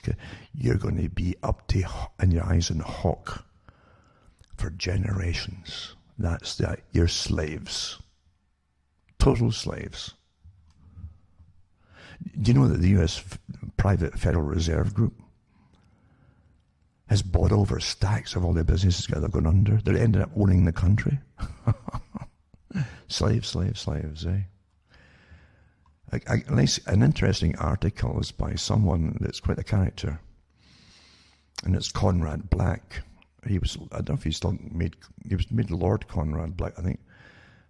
You're going to be up to in your eyes and hawk for generations. That's that. You're slaves. Total slaves. Do you know that the U.S. private Federal Reserve Group has bought over stacks of all their businesses that have gone under? They're ended up owning the country. Slaves, eh? An interesting article is by someone that's quite a character, and it's Conrad Black. I don't know if he's still he was made Lord Conrad Black, I think,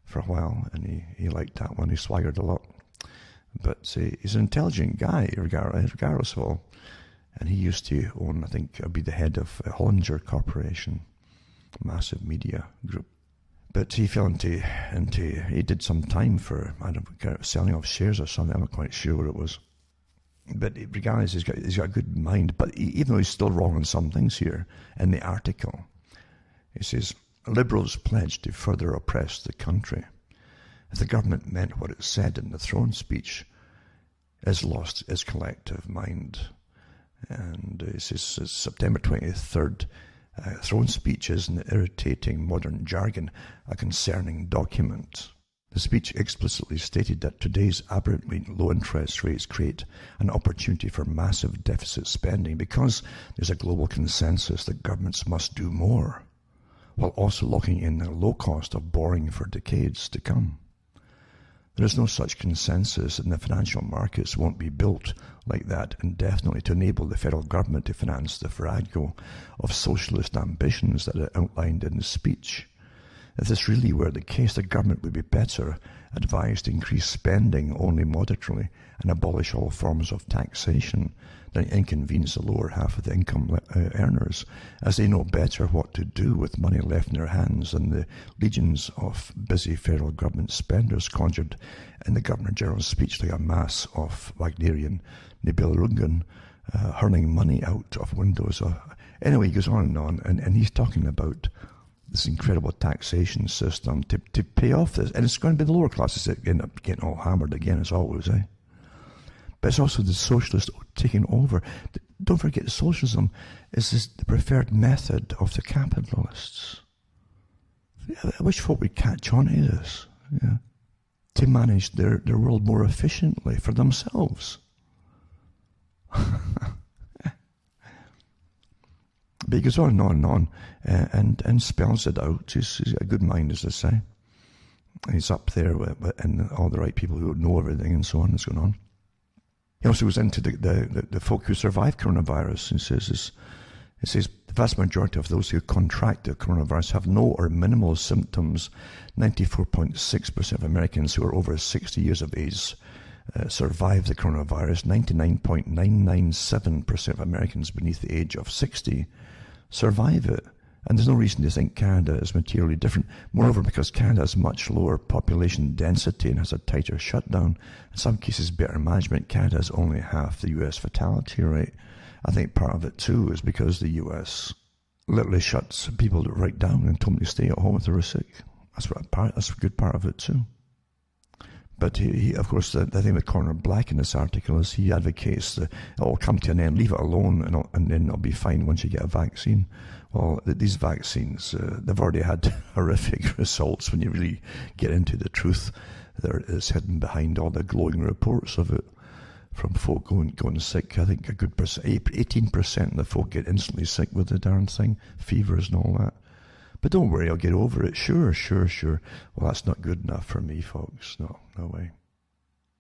for a while, and he liked that one. He swaggered a lot. But he's an intelligent guy, regardless of all. And he used to own, I think, be the head of Hollinger Corporation, a massive media group. But he fell into he did some time for, I don't know, selling off shares or something. I'm not quite sure what it was. But regardless, he's got a good mind. But even though he's still wrong on some things here, in the article, he says, Liberals pledged to further oppress the country. If the government meant what it said in the throne speech, has lost its collective mind. And it says September 23rd, throne speech is an irritating modern jargon, a concerning document. The speech explicitly stated that today's aberrantly low interest rates create an opportunity for massive deficit spending because there's a global consensus that governments must do more, while also locking in the low cost of borrowing for decades to come. There is no such consensus, and the financial markets won't be built like that indefinitely to enable the federal government to finance the farrago of socialist ambitions that are outlined in the speech. If this really were the case, the government would be better advised to increase spending only moderately and abolish all forms of taxation than inconvenience the lower half of the income earners, as they know better what to do with money left in their hands than the legions of busy federal government spenders conjured in the Governor-General's speech like a mass of Wagnerian Nibelungen hurling money out of windows. Anyway, he goes on, and he's talking about this incredible taxation system to pay off this. And it's going to be the lower classes that end up getting all hammered again, as always, eh? But it's also the socialists taking over. Don't forget, socialism is the preferred method of the capitalists. I wish folk would catch on to this, yeah, to manage their world more efficiently for themselves. But he goes on and on and spells it out. He's got a good mind, as they say. He's up there and all the right people who know everything and so on that's going on. He also goes into the folk who survive coronavirus and says the vast majority of those who contract the coronavirus have no or minimal symptoms. 94.6% of Americans who are over 60 years of age survive the coronavirus. 99.997% of Americans beneath the age of 60 survive it. And there's no reason to think Canada is materially different. Moreover, because Canada has much lower population density and has a tighter shutdown, in some cases better management, Canada has only half the US fatality rate. I think part of it too is because the US literally shuts people right down and told them to stay at home if they were sick. That's a good part of it too. But he of course, the thing with Conrad Black in this article is he advocates that it'll come to an end, leave it alone, and then it'll be fine once you get a vaccine. Well, these vaccines, they've already had horrific results when you really get into the truth that is hidden behind all the glowing reports of it from folk going sick. I think a good 18% of the folk get instantly sick with the darn thing, fevers and all that. But don't worry, I'll get over it. Sure. Well, that's not good enough for me, folks. No way.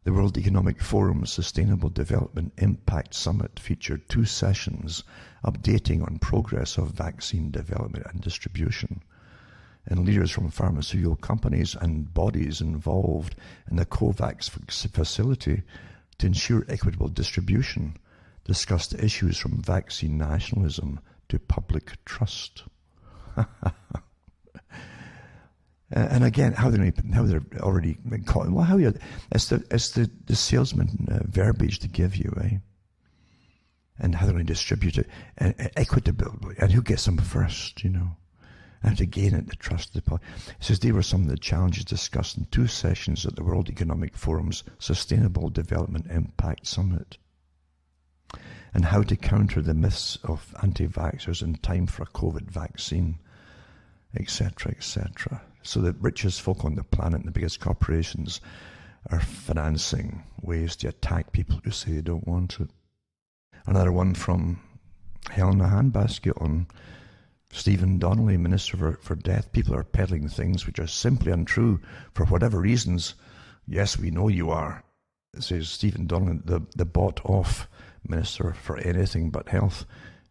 The World Economic Forum's Sustainable Development Impact Summit featured 2 sessions updating on progress of vaccine development and distribution. And leaders from pharmaceutical companies and bodies involved in the COVAX facility to ensure equitable distribution discussed issues from vaccine nationalism to public trust. And again, how they're already been caught. Well, it's the salesman verbiage to give you, eh? And how they're going to distribute it equitably, and who gets them first, and to gain it, the trust of the public. It says they were some of the challenges discussed in 2 sessions at the World Economic Forum's Sustainable Development Impact Summit, and how to counter the myths of anti-vaxxers in time for a COVID vaccine, etc., etc. So the richest folk on the planet and the biggest corporations are financing ways to attack people who say they don't want it. Another one from Hell in a Handbasket on Stephen Donnelly, Minister for Death. People are peddling things which are simply untrue for whatever reasons. Yes, we know you are. It says Stephen Donnelly, the bought-off Minister for anything but health,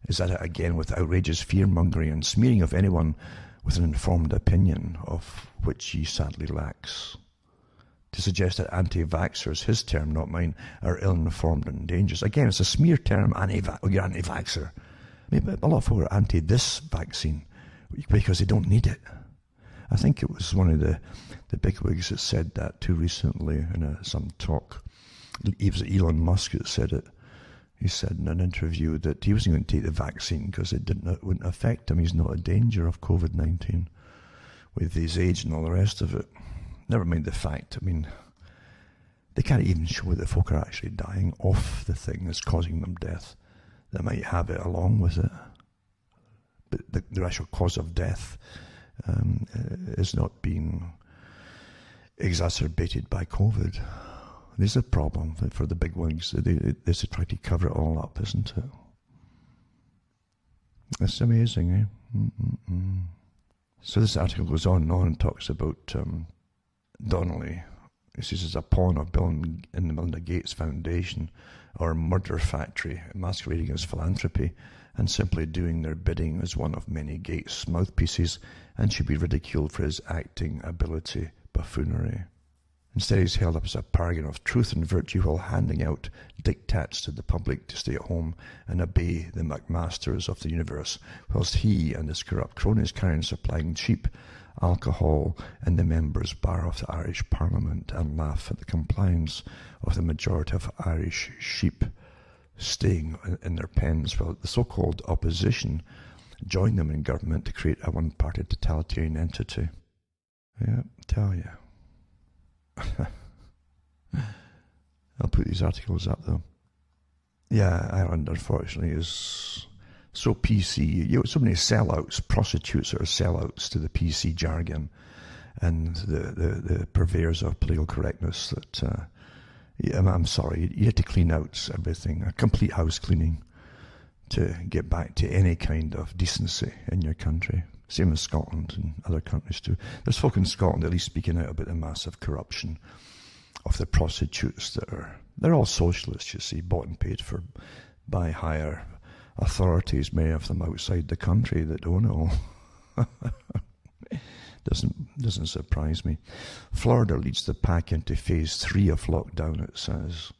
is at it again with outrageous fear-mongering and smearing of anyone with an informed opinion, of which he sadly lacks. To suggest that anti-vaxxers, his term, not mine, are ill-informed and dangerous. Again, it's a smear term, you're anti-vaxxer. I mean, a lot of people are anti this vaccine because they don't need it. I think it was one of the bigwigs that said that too recently in some talk. It was Elon Musk that said it. He said in an interview that he wasn't going to take the vaccine because it wouldn't affect him. He's not a danger of COVID-19 with his age and all the rest of it. Never mind the fact, I mean, they can't even show that folk are actually dying off the thing that's causing them death. They might have it along with it, but the actual cause of death is not being exacerbated by COVID. This is a problem for the big wigs. They try to cover it all up, isn't it? It's amazing, eh? Mm-mm-mm. So this article goes on and talks about Donnelly. He says it's a pawn of Bill and Melinda Gates Foundation or murder factory, masquerading as philanthropy and simply doing their bidding as one of many Gates mouthpieces, and should be ridiculed for his acting ability buffoonery. Instead, he's held up as a paragon of truth and virtue while handing out diktats to the public to stay at home and obey the McMasters of the universe, whilst he and his corrupt cronies carry on supplying cheap alcohol in the members' bar of the Irish Parliament and laugh at the compliance of the majority of Irish sheep staying in their pens, while the so-called opposition join them in government to create a one-party totalitarian entity. Yeah, tell you. I'll put these articles up though. Yeah, Ireland unfortunately is so PC. So many sellouts, prostitutes that are sellouts to the PC jargon and the purveyors of political correctness that, I'm sorry, you had to clean out everything, a complete house cleaning to get back to any kind of decency in your country. Same as Scotland and other countries too. There's folk in Scotland at least speaking out about the massive corruption of the prostitutes they're all socialists, you see, bought and paid for by higher authorities, many of them outside the country that don't know. Doesn't surprise me. Florida leads the pack into phase 3 of lockdown, it says.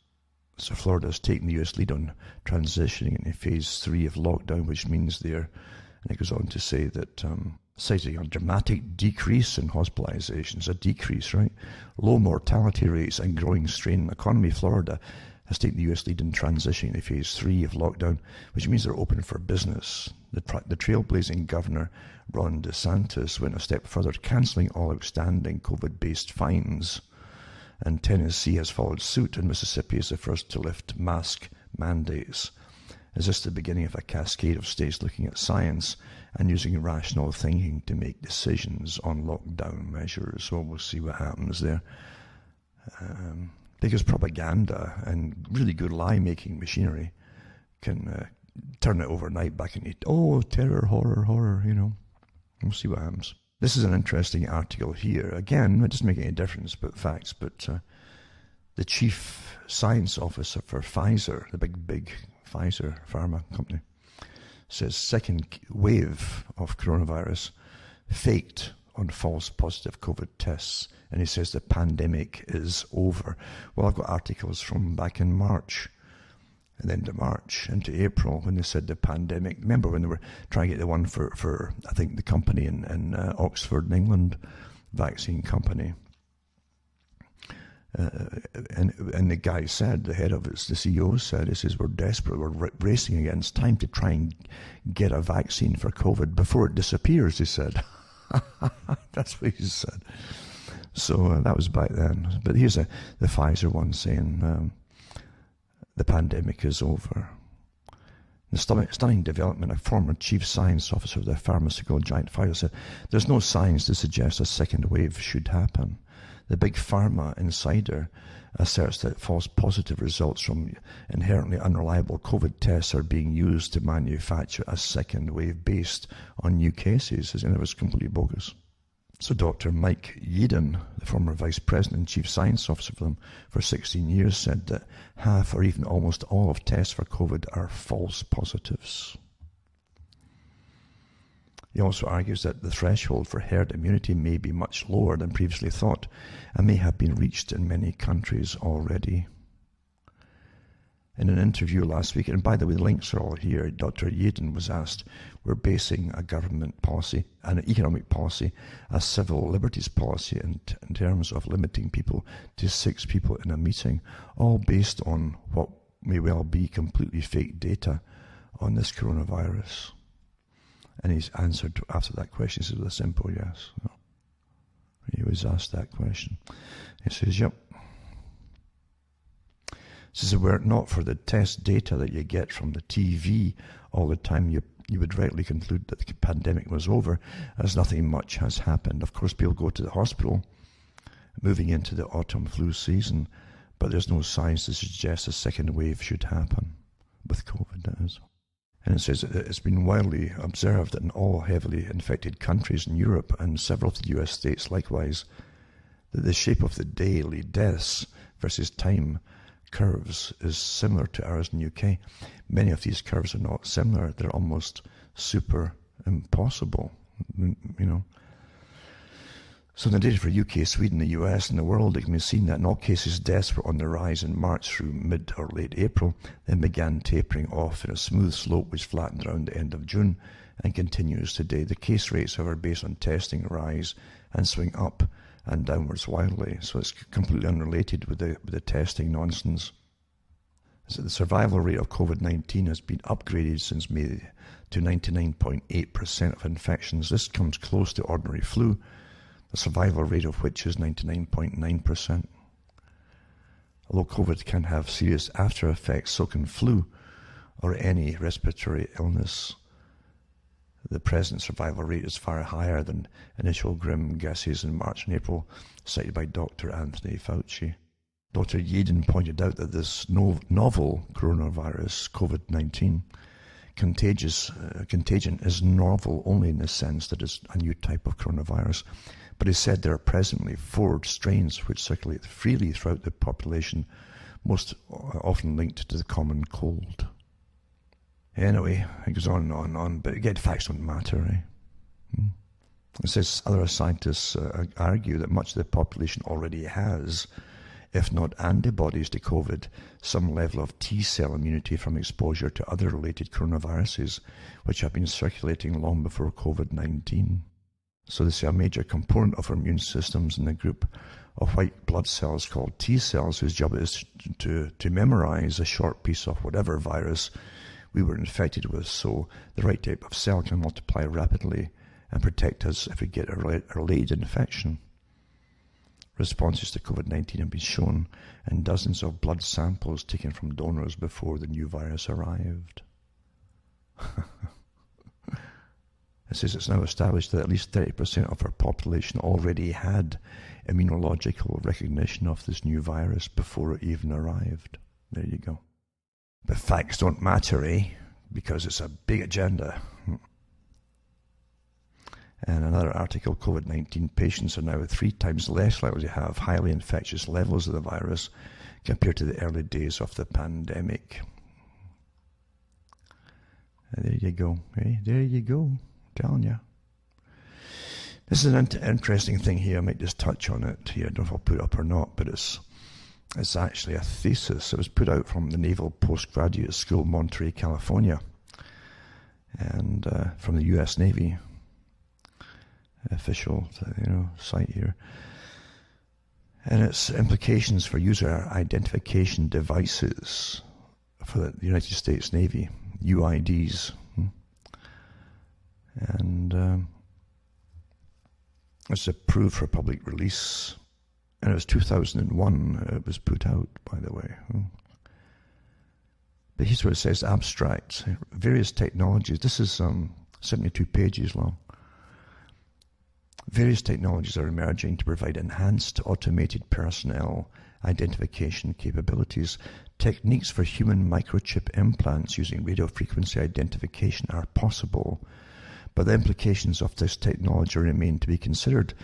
So Florida's taking the US lead on transitioning into phase 3 of lockdown, which means and it goes on to say that, citing a dramatic decrease in hospitalizations, a decrease, right? Low mortality rates and growing strain in the economy, Florida has taken the US lead in transitioning to phase 3 of lockdown, which means they're open for business. The trailblazing governor, Ron DeSantis, went a step further, cancelling all outstanding COVID-based fines. And Tennessee has followed suit, and Mississippi is the first to lift mask mandates. Is this the beginning of a cascade of states looking at science and using rational thinking to make decisions on lockdown measures? Well, we'll see what happens there. Because propaganda and really good lie-making machinery can turn it overnight back into, terror, horror, We'll see what happens. This is an interesting article here. Again, it doesn't make any difference about facts, but the chief science officer for Pfizer, the big Pfizer pharma company, says second wave of coronavirus faked on false positive COVID tests, and he says the pandemic is over. Well, I've got articles from back in March And then to March, into April, when they said the pandemic. Remember when they were trying to get the one for I think, the company in Oxford, in England, vaccine company. And the guy said, the head of it, the CEO said, he says, we're desperate, we're racing against time to try and get a vaccine for COVID before it disappears, he said. That's what he said. So that was back then. But here's the Pfizer one saying the pandemic is over. The stunning development, a former chief science officer of the pharmaceutical giant Pfizer said, there's no signs to suggest a second wave should happen. The big pharma insider asserts that false positive results from inherently unreliable COVID tests are being used to manufacture a second wave based on new cases, and it was completely bogus. So Dr. Mike Yeadon, the former vice president and chief science officer for them for 16 years, said that half or even almost all of tests for COVID are false positives. He also argues that the threshold for herd immunity may be much lower than previously thought and may have been reached in many countries already. In an interview last week, and by the way, the links are all here, Dr. Yeadon was asked, we're basing a government policy, an economic policy, a civil liberties policy in terms of limiting people to 6 people in a meeting, all based on what may well be completely fake data on this coronavirus. And his answer after that question is a simple yes. He was asked that question. He says, yep. He says, were it not for the test data that you get from the TV all the time, you would rightly conclude that the pandemic was over, as nothing much has happened. Of course, people go to the hospital, moving into the autumn flu season, but there's no signs to suggest a second wave should happen with COVID, that is. And it says it's been widely observed that in all heavily infected countries in Europe and several of the US states likewise, that the shape of the daily deaths versus time curves is similar to ours in the UK. Many of these curves are not similar. They're almost super impossible, you know. So in the data for UK, Sweden, the US, and the world, it can be seen that in all cases, deaths were on the rise in March through mid or late April, then began tapering off in a smooth slope which flattened around the end of June and continues today. The case rates, however, based on testing, rise and swing up and downwards wildly. So it's completely unrelated with the testing nonsense. So the survival rate of COVID-19 has been upgraded since May to 99.8% of infections. This comes close to ordinary flu, the survival rate of which is 99.9%. Although COVID can have serious after effects, so can flu or any respiratory illness. The present survival rate is far higher than initial grim guesses in March and April, cited by Dr. Anthony Fauci. Dr. Yeadon pointed out that this novel coronavirus, COVID-19, contagion is novel only in the sense that it's a new type of coronavirus. But he said there are presently 4 strains which circulate freely throughout the population, most often linked to the common cold. Anyway, it goes on and on and on, but again, facts don't matter, eh? It says other scientists argue that much of the population already has, if not antibodies to COVID, some level of T-cell immunity from exposure to other related coronaviruses, which have been circulating long before COVID-19. So they say a major component of our immune systems in the group of white blood cells called T cells, whose job is to memorize a short piece of whatever virus we were infected with, so the right type of cell can multiply rapidly and protect us if we get a late infection. Responses to COVID-19 have been shown in dozens of blood samples taken from donors before the new virus arrived. It says it's now established that at least 30% of our population already had immunological recognition of this new virus before it even arrived. There you go. But facts don't matter, eh? Because it's a big agenda. And another article, COVID-19 patients are now 3 times less likely to have highly infectious levels of the virus compared to the early days of the pandemic. And there you go, eh? There you go. Telling you. This is an interesting thing here. I might just touch on it here. I don't know if I'll put it up or not, but it's It's actually a thesis. It was put out from the Naval Postgraduate School, Monterey, California, and from the U.S. Navy official, site here. And its implications for user identification devices for the United States Navy, UIDs. And it's approved for public release. And it was 2001 it was put out, by the way. But here's what it says, abstract. Various technologies. This is 72 pages long. Various technologies are emerging to provide enhanced automated personnel identification capabilities. Techniques for human microchip implants using radio frequency identification are possible, but the implications of this technology remain to be considered.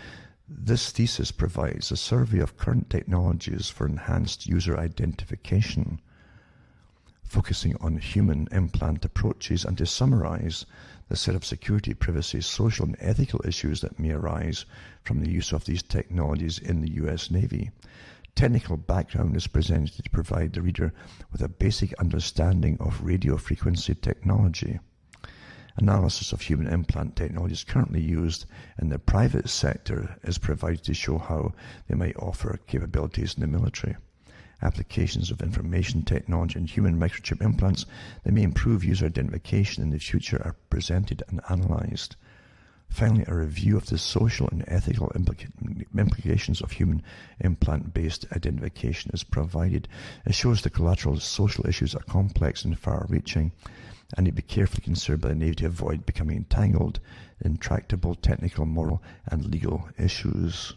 This thesis provides a survey of current technologies for enhanced user identification, focusing on human implant approaches, and to summarize the set of security, privacy, social and ethical issues that may arise from the use of these technologies in the U.S. Navy. Technical background is presented to provide the reader with a basic understanding of radio frequency technology. Analysis of human implant technologies currently used in the private sector is provided to show how they might offer capabilities in the military. Applications of information technology and human microchip implants that may improve user identification in the future are presented and analyzed. Finally, a review of the social and ethical implications of human implant-based identification is provided. It shows the collateral social issues are complex and far-reaching, and need to be carefully considered by the Navy to avoid becoming entangled in intractable technical, moral, and legal issues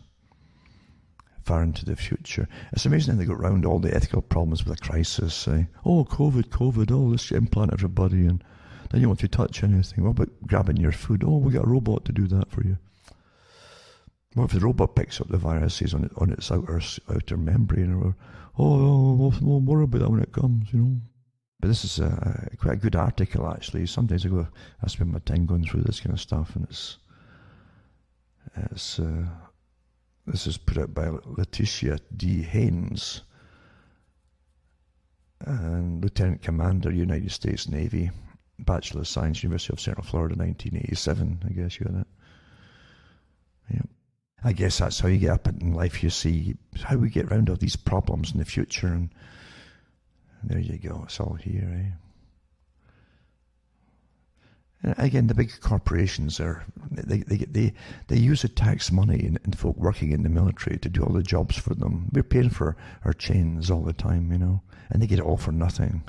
far into the future. It's amazing how they go around all the ethical problems with a crisis. Oh, COVID, oh, let's implant everybody, and then you want to touch anything. What about grabbing your food? Oh, we got a robot to do that for you. What if the robot picks up the viruses on its outer membrane? Or we'll worry about that when it comes, But this is quite a good article, actually. Sometimes I spend my time going through this kind of stuff, and this is put out by Letitia D. Haynes, and Lieutenant Commander, United States Navy, Bachelor of Science, University of Central Florida, 1987. I guess you got that. Yeah. I guess that's how you get up in life. You see how we get around all these problems in the future, and there you go. It's all here, eh? Again, the big corporations they use the tax money and folk working in the military to do all the jobs for them. We're paying for our chains all the time, and they get it all for nothing.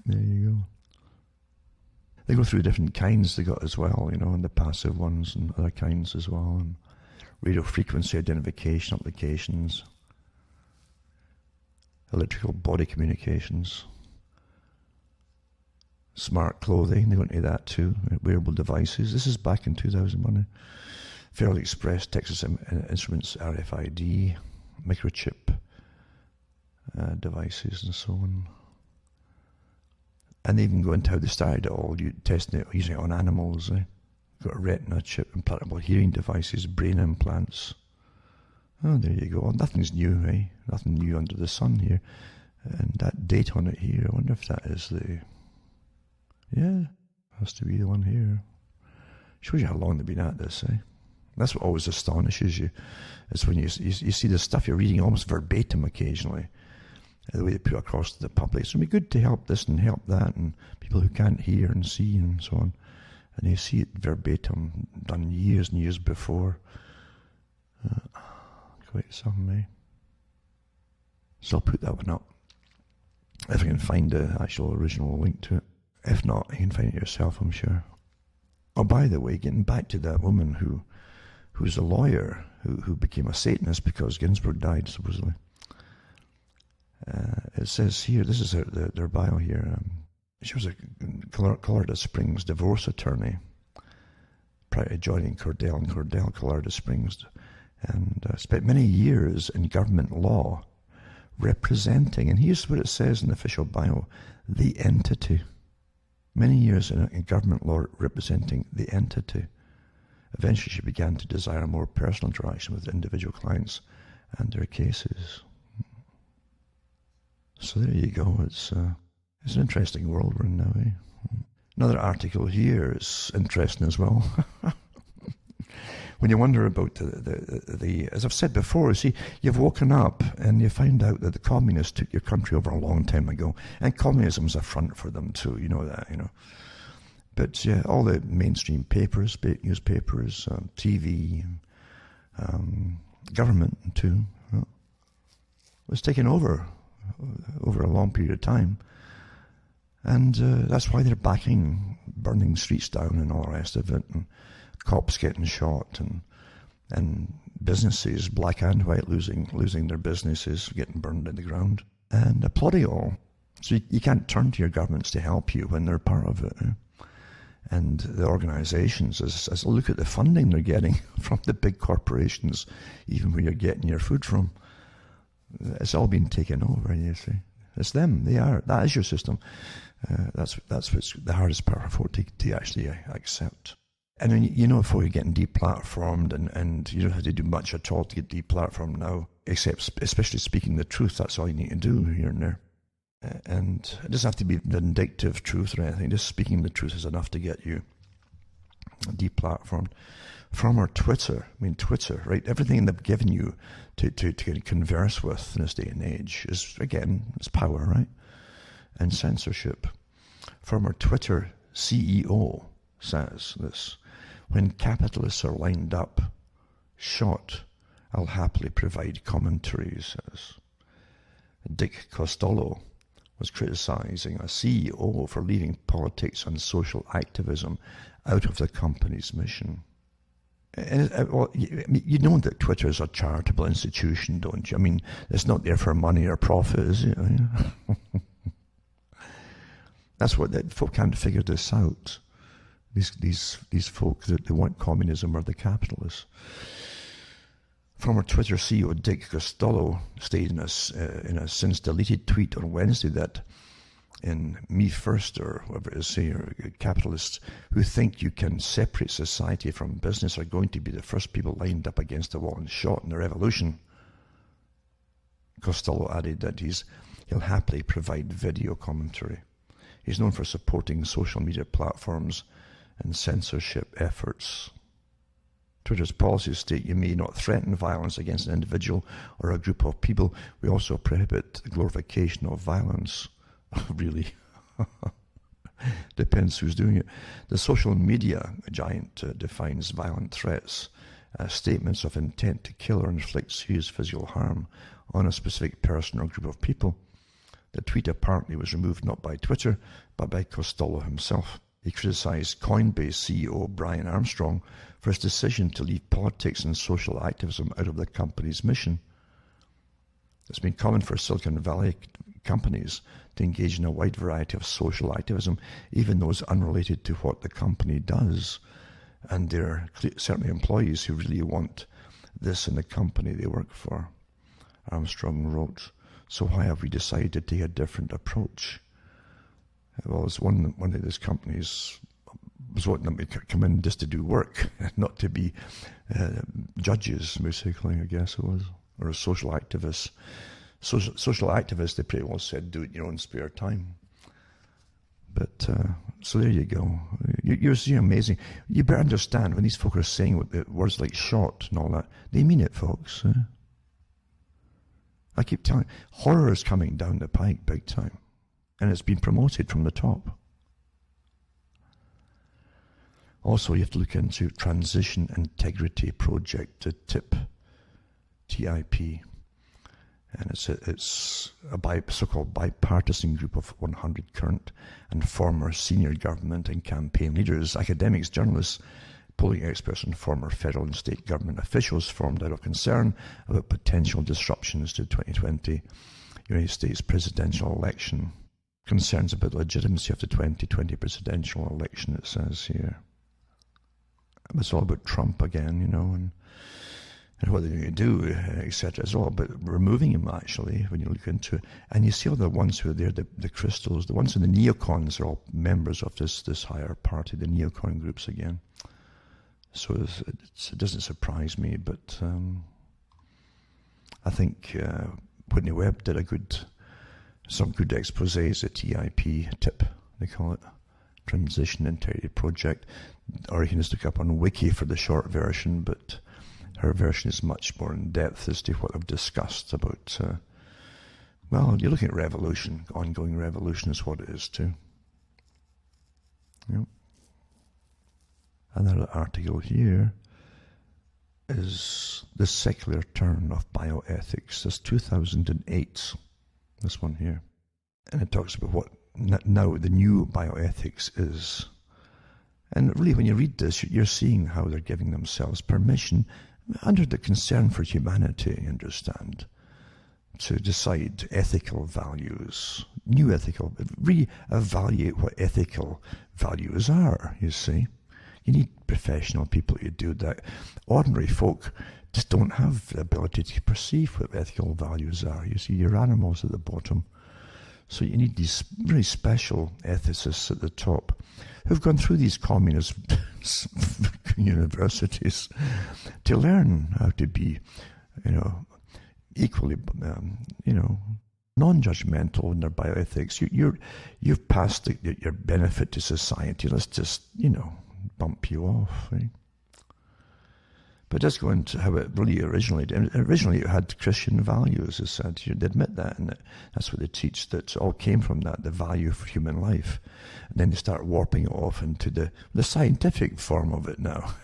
There you go. They go through different kinds they got as well, and the passive ones and other kinds as well, and radio frequency identification applications, electrical body communications, smart clothing, they go into that too, wearable devices. This is back in 2001. Federal Express, Texas Instruments, RFID, microchip devices and so on. And they even go into how they started it all, testing it, using it on animals. Got a retina chip, implantable hearing devices, brain implants. Oh, there you go. Nothing's new, eh? Nothing new under the sun here. And that date on it here, I wonder if that is the... Yeah, has to be the one here. Shows you how long they've been at this, eh? That's what always astonishes you. It's when you see the stuff you're reading almost verbatim occasionally. The way they put it across to the public. So it'd be good to help this and help that, and people who can't hear and see and so on. And you see it verbatim, done years and years before. Quite something, eh? So I'll put that one up. If I can find the actual original link to it. If not, you can find it yourself, I'm sure. Oh, by the way, getting back to that woman who's a lawyer, who became a Satanist because Ginsburg died, supposedly. It says here, this is their bio here. She was a Colorado Springs divorce attorney prior to joining Cordell and Cordell, Colorado Springs, and spent many years in government law representing, and here's what it says in the official bio, the entity. Many years in government law representing the entity. Eventually she began to desire more personal interaction with individual clients and their cases. So there you go. It's an interesting world we're in now, eh? Another article here is interesting as well. When you wonder about the, as I've said before, see, you've woken up and you find out that the communists took your country over a long time ago, and communism's a front for them too, you know that, you know. But yeah, all the mainstream papers, newspapers, TV, government too, was taken over a long period of time. And that's why they're backing burning streets down and all the rest of it, and cops getting shot, and businesses, black and white, losing their businesses, getting burned to the ground, and applauding it all. So you can't turn to your governments to help you when they're part of it. And the organizations, as look at the funding they're getting from the big corporations, even where you're getting your food from, it's all been taken over, you see. It's them, that is your system. That's what's the hardest part for to actually accept. And then, you know, before you're getting deplatformed, and you don't have to do much at all to get deplatformed now, except especially speaking the truth. That's all you need to do here and there. And it doesn't have to be vindictive truth or anything. Just speaking the truth is enough to get you deplatformed. From our Twitter, Twitter, right? Everything they've given you to converse with in this day and age is, again, it's power, right? And censorship. Former Twitter CEO says this: when capitalists are lined up, shot, I'll happily provide commentary, he says. Dick Costolo was criticizing a CEO for leaving politics and social activism out of the company's mission. Well, you know that Twitter is a charitable institution, don't you? I mean, it's not there for money or profit, is it? That's what folk can't figure this out. These folk that they want communism or the capitalists. Former Twitter CEO Dick Costolo stated in a since deleted tweet on Wednesday that in Me First, or whatever it is, or capitalists who think you can separate society from business are going to be the first people lined up against the wall and shot in the revolution. Costello added that he'll happily provide video commentary. He's known for supporting social media platforms and censorship efforts. Twitter's policies state you may not threaten violence against an individual or a group of people. We also prohibit the glorification of violence. Really? Depends who's doing it. The social media giant defines violent threats as statements of intent to kill or inflict serious physical harm on a specific person or group of people. The tweet apparently was removed not by Twitter, but by Costello himself. He criticized Coinbase CEO Brian Armstrong for his decision to leave politics and social activism out of the company's mission. It's been common for Silicon Valley companies to engage in a wide variety of social activism, even those unrelated to what the company does. And there are certainly employees who really want this in the company they work for, Armstrong wrote. So why have we decided to take a different approach? Well, it's one of these companies was wanting them to come in just to do work, not to be judges, basically, I guess it was, or social activists. Social activists, they pretty well said, do it in your own spare time. But, so there you go. You're seeing amazing. You better understand when these folk are saying words like shot and all that, they mean it, folks. I keep telling you, horror is coming down the pike big time. And it's been promoted from the top. Also, you have to look into Transition Integrity Project, the TIP, T-I-P. And it's a so-called bipartisan group of 100 current and former senior government and campaign leaders, academics, journalists, polling experts, and former federal and state government officials formed out of concern about potential disruptions to the 2020 United States presidential election. Concerns about the legitimacy of the 2020 presidential election, it says here. It's all about Trump again, and what they're going to do, etc. It's all about removing him, actually, when you look into it. And you see all the ones who are there, the crystals, the ones in the neocons are all members of this higher party, the neocon groups again. So it doesn't surprise me, but I think Whitney Webb did some good exposés at TIP, TIP, they call it, Transition Integrity Project. Or you can just look up on Wiki for the short version, but her version is much more in depth as to what I've discussed about, well, you're looking at revolution, ongoing revolution is what it is too. Yep. Another article here is The Secular Turn of Bioethics. That's 2008, this one here. And it talks about what now the new bioethics is. And really, when you read this, you're seeing how they're giving themselves permission, under the concern for humanity, understand, to decide ethical values, new ethical, re-evaluate what ethical values are, you see. You need professional people to do that. Ordinary folk just don't have the ability to perceive what ethical values are. You see, you're animals at the bottom. So you need these really special ethicists at the top who've gone through these communist universities to learn how to be, equally, non-judgmental in their bioethics. You've passed your benefit to society. Let's just, bump you off. Right? But just go into how it really originally it had Christian values, as said. You'd admit that, and that's what they teach, that all came from that, the value for human life. And then they start warping it off into the scientific form of it now.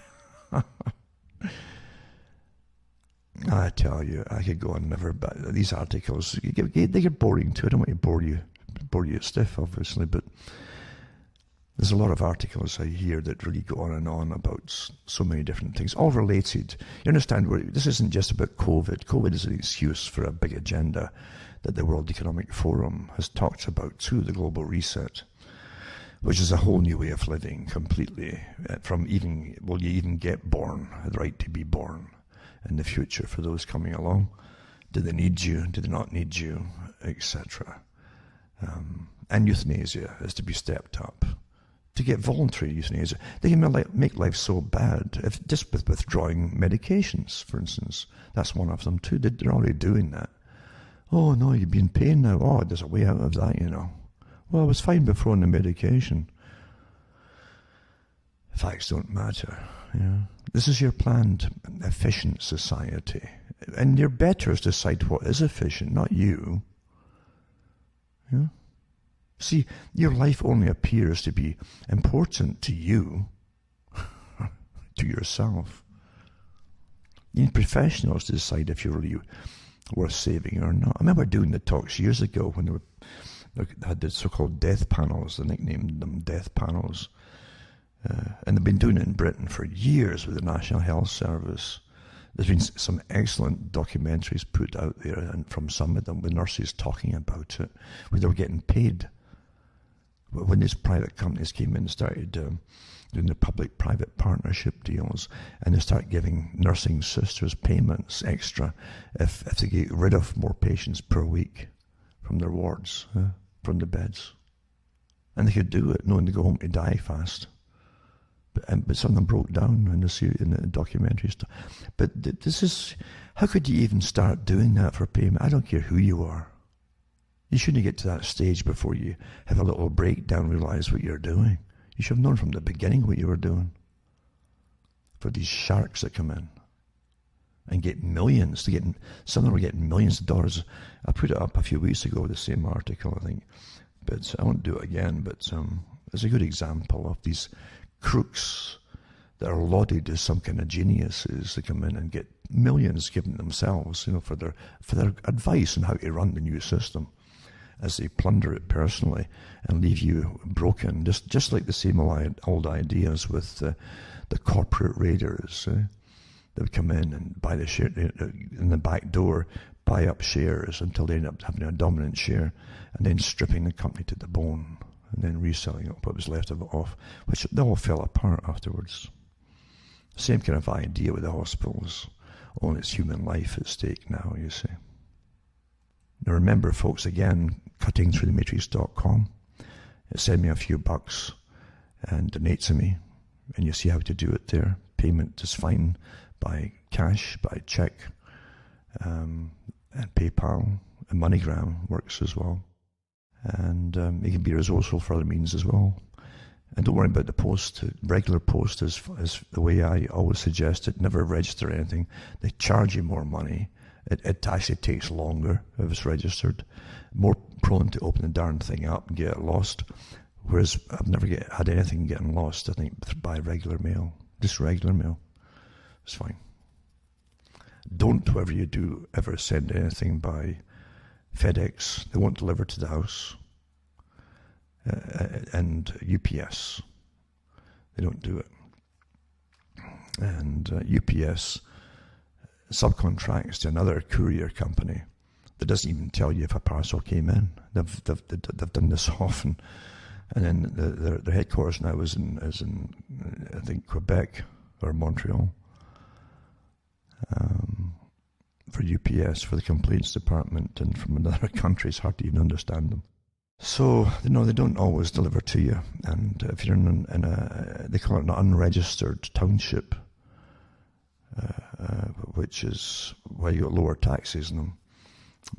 I tell you, I could go on never, but these articles, they get boring too. I don't want to bore you stiff, obviously, but there's a lot of articles I hear that really go on and on about so many different things, all related. You understand, this isn't just about COVID. COVID is an excuse for a big agenda that the World Economic Forum has talked about too, the global reset, which is a whole new way of living completely. Will you even get born, the right to be born in the future for those coming along? Do they need you? Do they not need you? Etc. And euthanasia is to be stepped up. To get voluntary euthanasia, they can make life so bad, just with withdrawing medications, for instance. That's one of them too. They're already doing that. Oh no, you've been in pain now. Oh, there's a way out of that, Well, I was fine before on the medication. Facts don't matter. This is your planned, efficient society. And your betters decide what is efficient, not you. Yeah. See, your life only appears to be important to you, to yourself. You need professionals to decide if you're really worth saving or not. I remember doing the talks years ago when they had the so-called death panels. They nicknamed them death panels. And they've been doing it in Britain for years with the National Health Service. There's been some excellent documentaries put out there, and from some of them, with nurses talking about it, where they were getting paid. When these private companies came in and started doing the public-private partnership deals, and they start giving nursing sisters payments extra if they get rid of more patients per week from their wards, from the beds. And they could do it knowing they go home to die fast. But some of them broke down in the documentary stuff. But this is, how could you even start doing that for payment? I don't care who you are. You shouldn't get to that stage before you have a little breakdown, realize what you're doing. You should have known from the beginning what you were doing. For these sharks that come in and get millions, some of them were getting millions of dollars. I put it up a few weeks ago, the same article, I think, but I won't do it again. But it's a good example of these crooks that are lauded as some kind of geniuses that come in and get millions given themselves, for their advice on how to run the new system, as they plunder it personally and leave you broken, just like the same old ideas with the corporate raiders. They would come in and buy the share in the back door, buy up shares until they end up having a dominant share, and then stripping the company to the bone, and then reselling what was left of it off, which they all fell apart afterwards. Same kind of idea with the hospitals, only it's human life at stake now, you see. Now remember, folks, again, cuttingthroughthematrix.com. Send me a few bucks and donate to me, and you see how to do it there. payment is fine by cash, by cheque, and PayPal, and MoneyGram works as well. And you can be resourceful for other means as well. And don't worry about the post. Regular post is the way I always suggest it. Never register anything. They charge you more money. It actually takes longer if it's registered. More prone to open the darn thing up and get it lost. Whereas I've never had anything getting lost, I think, by regular mail. Just regular mail. It's fine. Don't, whatever you do, ever send anything by FedEx. They won't deliver to the house. And UPS. They don't do it. And UPS subcontracts to another courier company that doesn't even tell you if a parcel came in. They've done this often. And then their headquarters now is in I think Quebec or Montreal, for UPS, for the complaints department, and from another country it's hard to even understand them. So they don't always deliver to you. And if you're in a they call it an unregistered township, which is why you got lower taxes in them.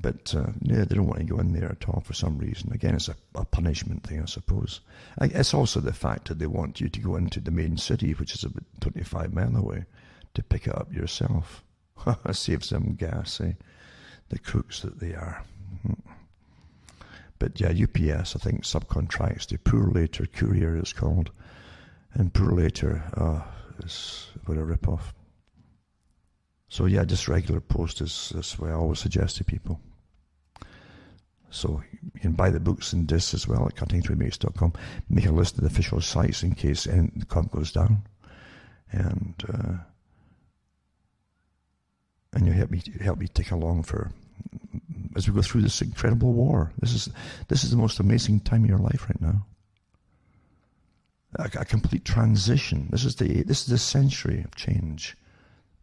But they don't want to go in there at all for some reason. Again, it's a punishment thing, I suppose. It's also the fact that they want you to go into the main city, which is about 25 miles away, to pick it up yourself. Saves them gas, eh? The crooks that they are. But yeah, UPS, I think, subcontracts to Pour Later Courier, it's called. And Pour Later is what a rip-off. So yeah, just regular post is what I always suggest to people. So you can buy the books in discs as well at cuttingthroughmates.com. Make a list of the official sites in case the comp goes down. And you help me take along as we go through this incredible war. This is the most amazing time of your life right now. A complete transition. This is the century of change.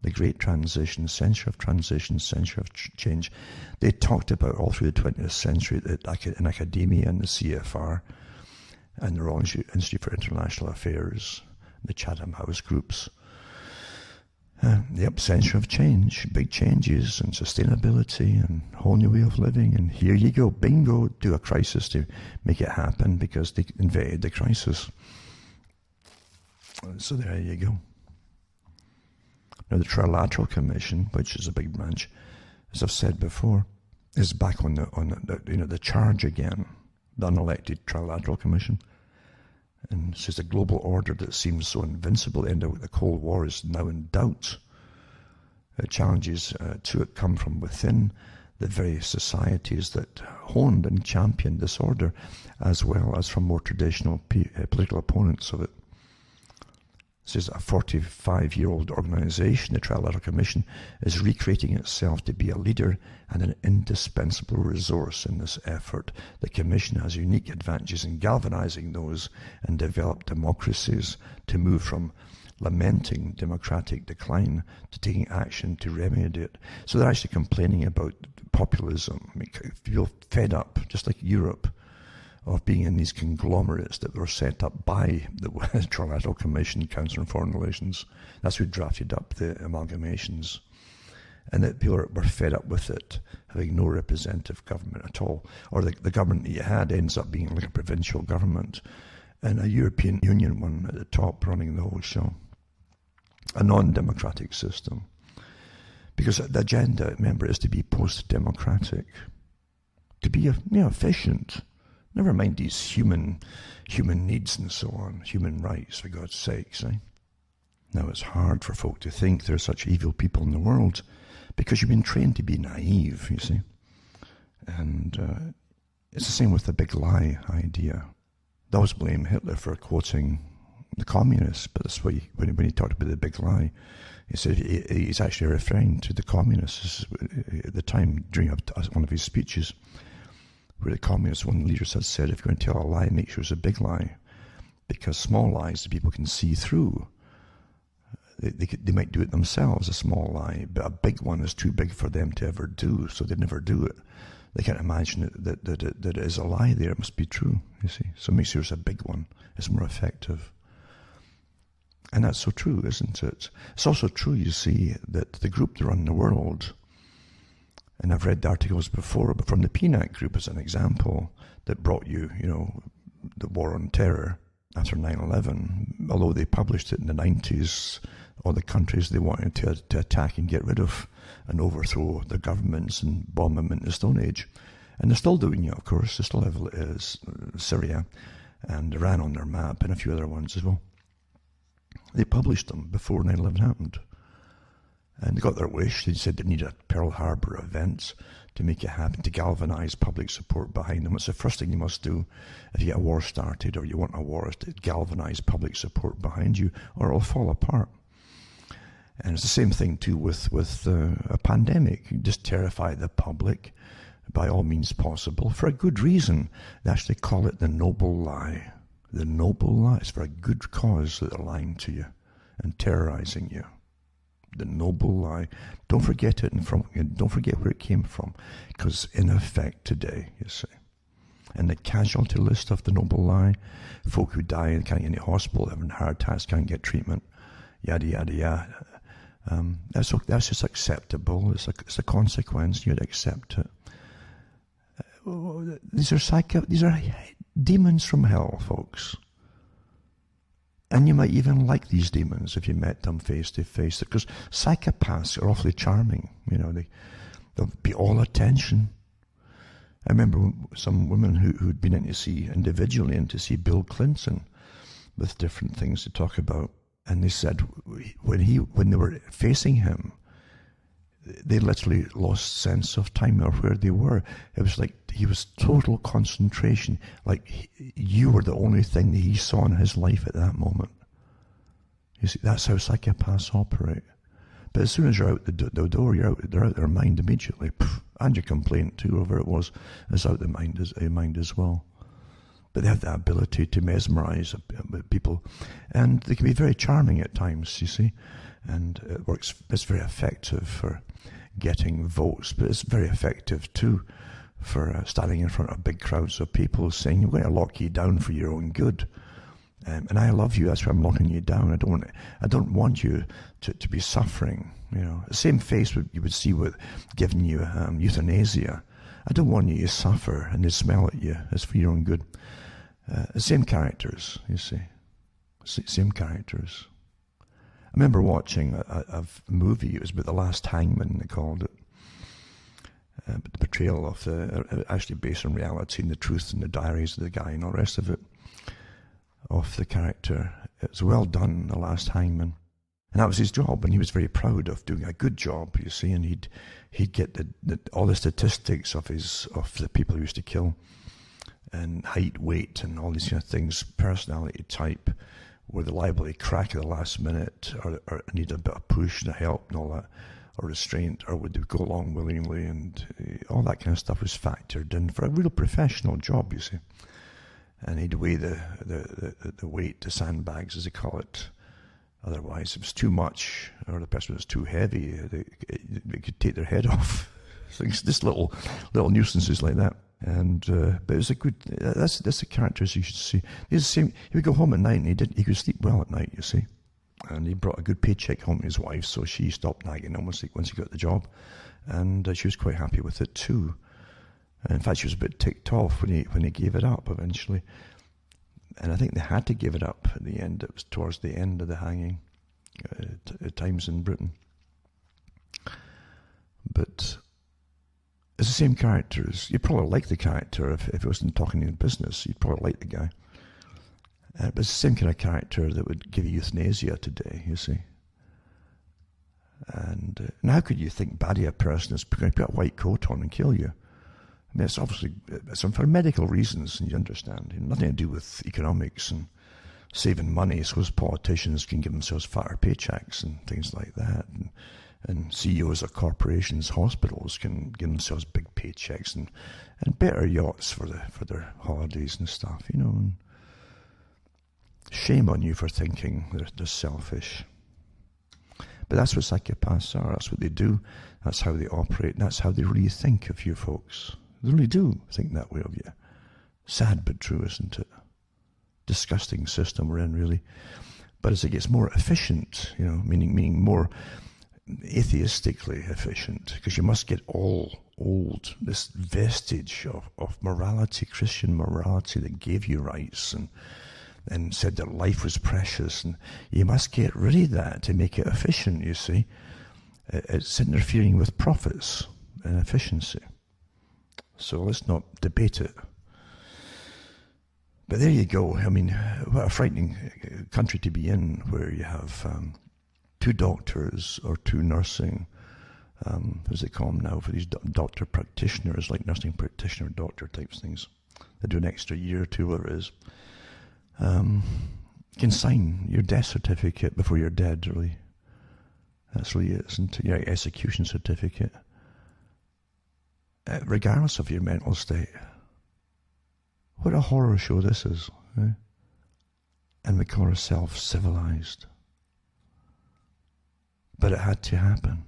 The Great Transition, century of transition, century of change. They talked about all through the 20th century in academia and the CFR and the Royal Institute for International Affairs, the Chatham House groups. Century of change, big changes and sustainability and whole new way of living. And here you go, bingo, do a crisis to make it happen because they invaded the crisis. So there you go. Now, the Trilateral Commission, which is a big branch, as I've said before, is back on the charge again. The unelected Trilateral Commission, and it's just a global order that seems so invincible. The end of the Cold War is now in doubt. Challenges to it come from within the very societies that honed and championed this order, as well as from more traditional political opponents of it. This is a 45-year-old organization. The Trilateral Commission is recreating itself to be a leader and an indispensable resource in this effort. The Commission has unique advantages in galvanizing those and developed democracies to move from lamenting democratic decline to taking action to remedy it. So they're actually complaining about populism. I mean, people fed up, just like Europe, of being in these conglomerates that were set up by the Trilateral Commission, Council on Foreign Relations. That's who drafted up the amalgamations. And that people were fed up with it, having no representative government at all. Or the government that you had ends up being like a provincial government and a European Union one at the top running the whole show. A non-democratic system. Because the agenda, remember, is to be post-democratic. To be efficient. Never mind these human needs and so on, human rights, for God's sakes. Eh? Now, it's hard for folk to think there are such evil people in the world because you've been trained to be naive, you see. And it's the same with the big lie idea. They always blame Hitler for quoting the communists, but that's why when he talked about the big lie, he said he's actually referring to the communists at the time during one of his speeches, where the communists, one of the leaders had said, if you're going to tell a lie, make sure it's a big lie. Because small lies that people can see through. They might do it themselves, a small lie, but a big one is too big for them to ever do, so they never do it. They can't imagine that it is a lie there. It must be true, you see. So make sure it's a big one. It's more effective. And that's so true, isn't it? It's also true, you see, that the group that run the world, and I've read the articles before, but from the PNAC group as an example, that brought you, the war on terror after 9/11, although they published it in the 90s, all the countries they wanted to attack and get rid of and overthrow their governments and bomb them into the Stone Age. And they're still doing it, of course. They still have Syria and Iran on their map and a few other ones as well. They published them before 9/11 happened. And they got their wish. They said they needed a Pearl Harbor event to make it happen, to galvanize public support behind them. It's the first thing you must do if you get a war started or you want a war, is to galvanize public support behind you, or it'll fall apart. And it's the same thing too with a pandemic. You just terrify the public by all means possible for a good reason. They actually call it the noble lie. The noble lie. It's for a good cause that they're lying to you and terrorizing you. The noble lie. Don't forget it, and don't forget where it came from, because in effect today, you see. And the casualty list of the noble lie, folk who die and can't get into hospital, having heart attacks, can't get treatment, yada yada yada. That's just acceptable. It's a consequence. You'd accept it. These are demons from hell, folks. And you might even like these demons if you met them face to face, because psychopaths are awfully charming. They'll be all attention. I remember some women who'd been in to see individually and to see Bill Clinton with different things to talk about. And they said when they were facing him, they literally lost sense of time or where they were. It was like he was total concentration, like you were the only thing that he saw in his life at that moment. You see, that's how psychopaths operate. But as soon as you're out the door, they're out their mind immediately. And your complaint too, whoever it was, is out their mind as well. But they have that ability to mesmerize people, and they can be very charming at times, you see, and it works. It's very effective for getting votes, but it's very effective too for standing in front of big crowds of people saying, we're going to lock you down for your own good, and I love you, that's why I'm locking you down. I don't want you to be suffering. The same face you would see with giving you euthanasia. I don't want you to suffer and they smell at you. It's for your own good. Same characters, you see. Same characters. I remember watching a movie. It was about The Last Hangman, they called it. But the portrayal of actually based on reality and the truth and the diaries of the guy and all the rest of it, of the character. It was well done, The Last Hangman. And that was his job, and he was very proud of doing a good job, you see, and he'd get all the statistics of the people he used to kill, and height, weight, and all these kind of things, personality type, were they liable to crack at the last minute, or need a bit of push and help and all that, or restraint, or would they go along willingly, and all that kind of stuff was factored in for a real professional job, you see. And he'd weigh the weight, the sandbags, as they call it. Otherwise, if it was too much, or the person was too heavy, they could take their head off. So just little nuisances like that. And but it was a good. That's the characters you should see. He's the same. He would go home at night, and he could sleep well at night. You see, and he brought a good paycheck home to his wife, so she stopped nagging him once he got the job, and she was quite happy with it too. And in fact, she was a bit ticked off when he gave it up eventually. And I think they had to give it up at the end. It was towards the end of the hanging at times in Britain. But it's the same characters. You'd probably like the character if it wasn't talking in business. You'd probably like the guy. But it's the same kind of character that would give you euthanasia today, you see. And how could you think badly a person is going to put a white coat on and kill you? I mean, it's obviously for medical reasons, and you understand. Nothing to do with economics and saving money. So those politicians can give themselves fatter paychecks and things like that. And CEOs of corporations, hospitals can give themselves big paychecks and better yachts for their holidays and stuff, And shame on you for thinking they're selfish. But that's what psychopaths are. That's what they do. That's how they operate. And that's how they really think of you folks. They really do think that way of you. Sad but true, isn't it? Disgusting system we're in, really. But as it gets more efficient, meaning more atheistically efficient, because you must get all old, this vestige of morality, Christian morality that gave you rights and said that life was precious, and you must get rid of that to make it efficient, you see. It's interfering with profits and efficiency. So let's not debate it. But there you go. I mean, what a frightening country to be in, where you have 2 doctors or 2 nursing, as they call them now, for these doctor practitioners, like nursing practitioner, doctor types things. They do an extra year or 2, whatever it is. Can sign your death certificate before you're dead, really. That's really it, isn't it? Your execution certificate. Regardless of your mental state. What a horror show this is. Eh? And we call ourselves civilized. But it had to happen.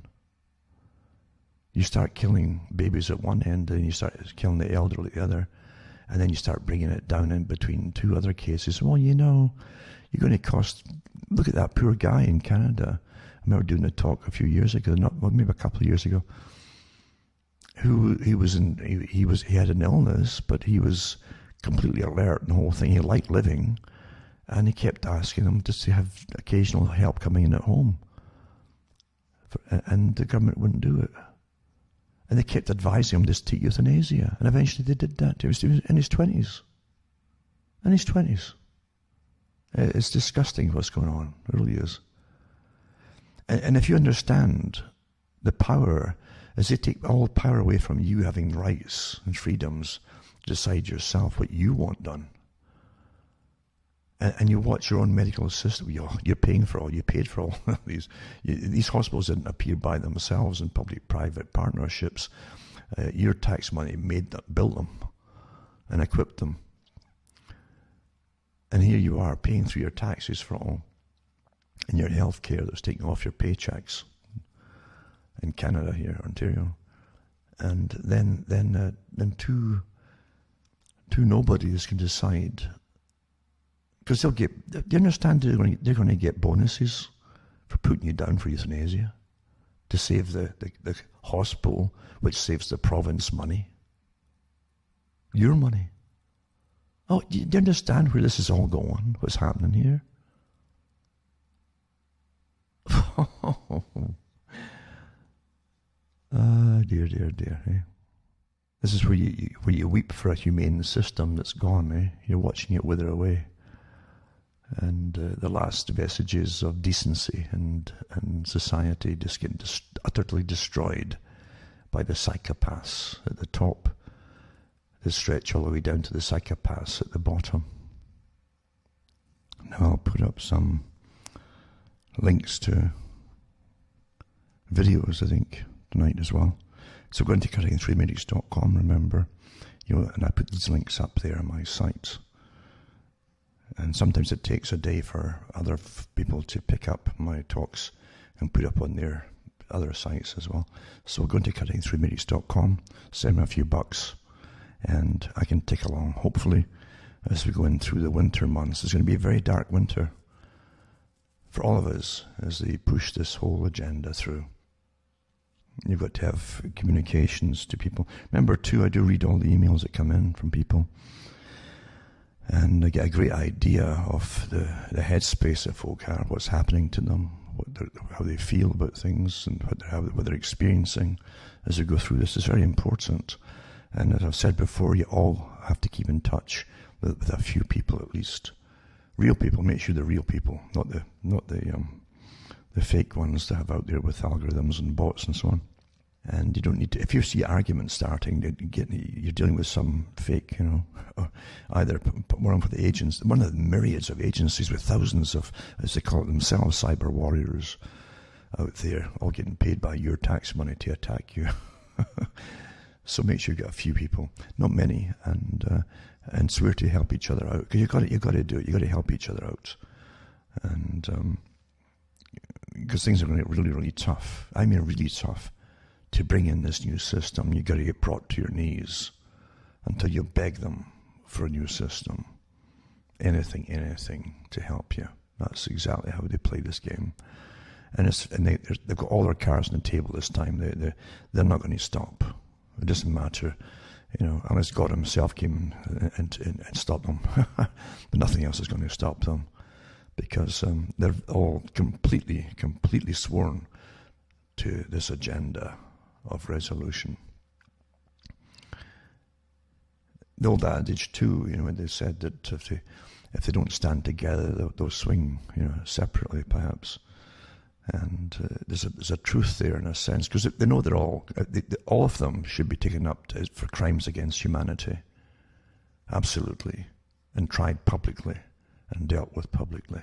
You start killing babies at one end, and you start killing the elderly at the other, and then you start bringing it down in between 2 other cases. Well, you're going to cost... Look at that poor guy in Canada. I remember doing a talk a few years ago, maybe a couple of years ago, he had an illness, but he was completely alert and the whole thing. He liked living, and he kept asking him just to have occasional help coming in at home. And the government wouldn't do it. And they kept advising him to take euthanasia. And eventually they did that. He was in his 20s. In his 20s. It's disgusting what's going on. It really is. And if you understand the power, as they take all power away from you having rights and freedoms to decide yourself what you want done, and you watch your own medical system, you're paying for all, you paid for all these hospitals didn't appear by themselves in public-private partnerships. Your tax money built them and equipped them. And here you are paying through your taxes for all, and your health care that's taken off your paychecks in Canada here, Ontario. And then two nobodies can decide, because do you understand they're going to get bonuses for putting you down for euthanasia to save the hospital, which saves the province money, your money. Oh, do you understand where this is all going? What's happening here? Dear, dear, dear. Eh? This is where you weep for a humane system that's gone. Eh? You're watching it wither away, and the last vestiges of decency and society just getting utterly destroyed by the psychopaths at the top. They stretch all the way down to the psychopaths at the bottom. Now I'll put up some links to videos, I think, tonight as well. So go into cuttingthroughmatrix.com, remember, and I put these links up there on my site. And sometimes it takes a day for other people to pick up my talks and put up on their other sites as well. So go into cuttingthroughmatrix.com, send me a few bucks, and I can tick along, hopefully, as we go in through the winter months. It's going to be a very dark winter for all of us as they push this whole agenda through. You've got to have communications to people. Remember, too, I do read all the emails that come in from people, and I get a great idea of the headspace that folk have, what's happening to them, how they feel about things, and what they're experiencing as they go through this. It's very important. And as I've said before, you all have to keep in touch with a few people at least. Real people. Make sure they're real people, not the fake ones that have out there with algorithms and bots and so on. And you don't need to, if you see arguments starting, you're dealing with some fake, either one for the agents, one of the myriads of agencies with thousands of, as they call it themselves, cyber warriors out there, all getting paid by your tax money to attack you. So make sure you get a few people, not many, and swear to help each other out. Because you got to do it. You got to help each other out, and because things are going to get really, really tough. I mean, really tough to bring in this new system. You got to get brought to your knees until you beg them for a new system. Anything to help you. That's exactly how they play this game. And they've got all their cards on the table this time. They're not going to stop. It doesn't matter, unless God himself came and stopped them. But nothing else is going to stop them, because they're all completely sworn to this agenda of resolution. The old adage too, when they said that if they don't stand together, they'll swing, separately perhaps. And there's a truth there in a sense, because they know all of them should be taken up for crimes against humanity, absolutely, and tried publicly and dealt with publicly.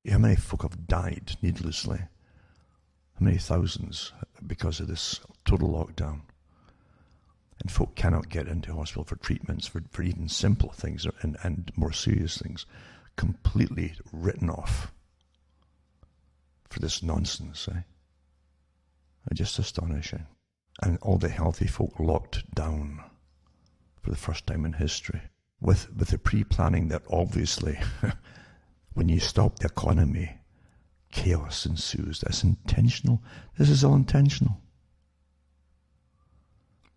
How many folk have died needlessly? How many thousands because of this total lockdown? And folk cannot get into hospital for treatments for even simple things and more serious things, completely written off for this nonsense, Just astonishing. And all the healthy folk locked down for the first time in history, with the pre-planning that obviously when you stop the economy, chaos ensues. That's intentional. This is all intentional.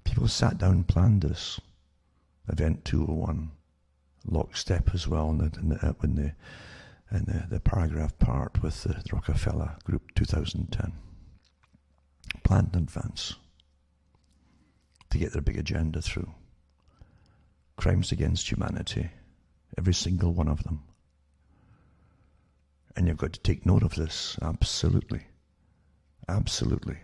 People sat down and planned this. Event 201, lockstep as well, in the paragraph part with the Rockefeller Group 2010. Planned in advance to get their big agenda through. Crimes against humanity, every single one of them. And you've got to take note of this, absolutely. Absolutely.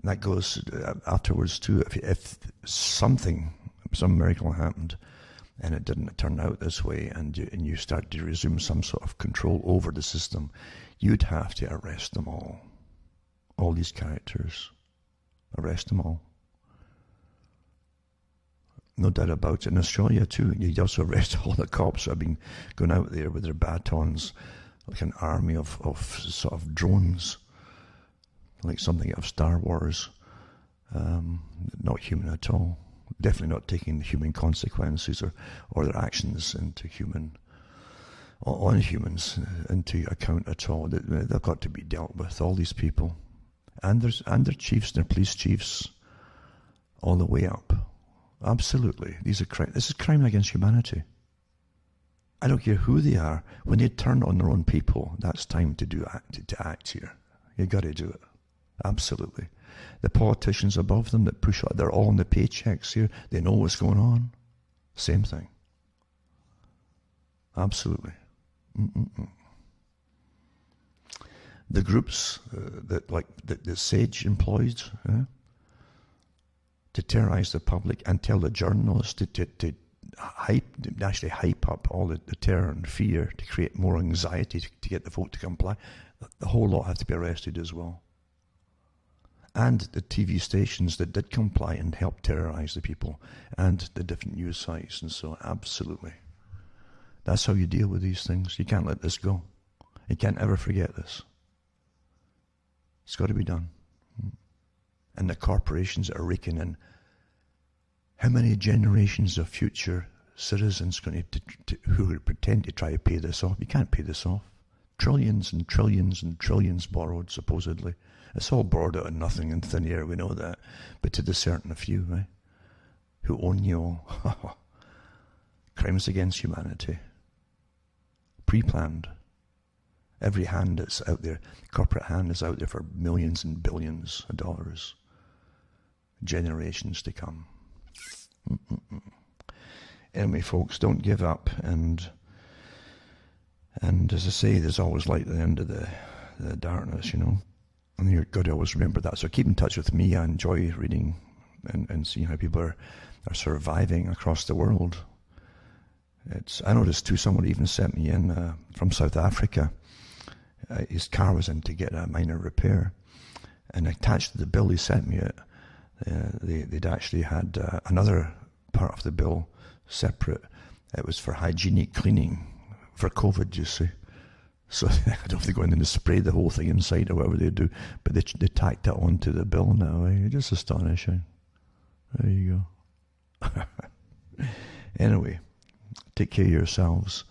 And that goes afterwards too. If some miracle happened and it didn't turn out this way, and you start to resume some sort of control over the system, you'd have to arrest them all these characters. Arrest them all. No doubt about it. In Australia too, you'd also arrest all the cops who have been going out there with their batons, like an army of sort of drones, like something out of Star Wars. Not human at all. Definitely not taking the human consequences or their actions on humans into account at all. They've got to be dealt with, all these people. And their chiefs, their police chiefs, all the way up. Absolutely. This is crime against humanity. I don't care who they are. When they turn on their own people, that's time to act here. You got to do it. Absolutely. The politicians above them that push out, they're all on the paychecks here. They know what's going on. Same thing. Absolutely. The groups that Sage employed to terrorize the public and tell the journalists to hype up all the terror and fear to create more anxiety to get the folk to comply. The whole lot have to be arrested as well. And the TV stations that did comply and help terrorize the people, and the different news sites and so on. Absolutely. That's how you deal with these things. You can't let this go. You can't ever forget this. It's got to be done. And the corporations that are raking in, how many generations of future citizens going who would pretend to try to pay this off? You can't pay this off. Trillions and trillions and trillions borrowed, supposedly. It's all borrowed out of nothing in thin air, we know that. But to the certain few, right? Who own you all. Crimes against humanity. Pre-planned. Every hand that's out there, corporate hand is out there for millions and billions of dollars. Generations to come. Anyway, folks, don't give up. And as I say, there's always light at the end of the darkness, And you've got to always remember that. So keep in touch with me. I enjoy reading and seeing how people are surviving across the world. I noticed too, someone even sent me in from South Africa. His car was in to get a minor repair, and attached to the bill he sent me they'd actually had another part of the bill separate. It was for hygienic cleaning for COVID, you see. So I don't know if they go in and spray the whole thing inside or whatever they do, but they tacked it onto the bill now. Just astonishing. There you go. Anyway, take care of yourselves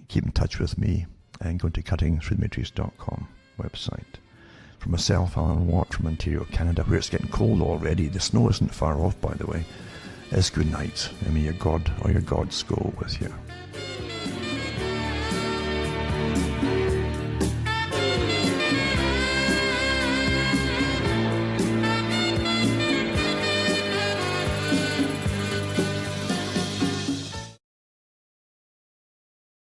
keep in touch with me and go to cuttingthroughthematrix.com website. For myself, Alan Watt from Ontario, Canada, where it's getting cold already. The snow isn't far off, by the way. It's good night, and may your God or your gods go with you.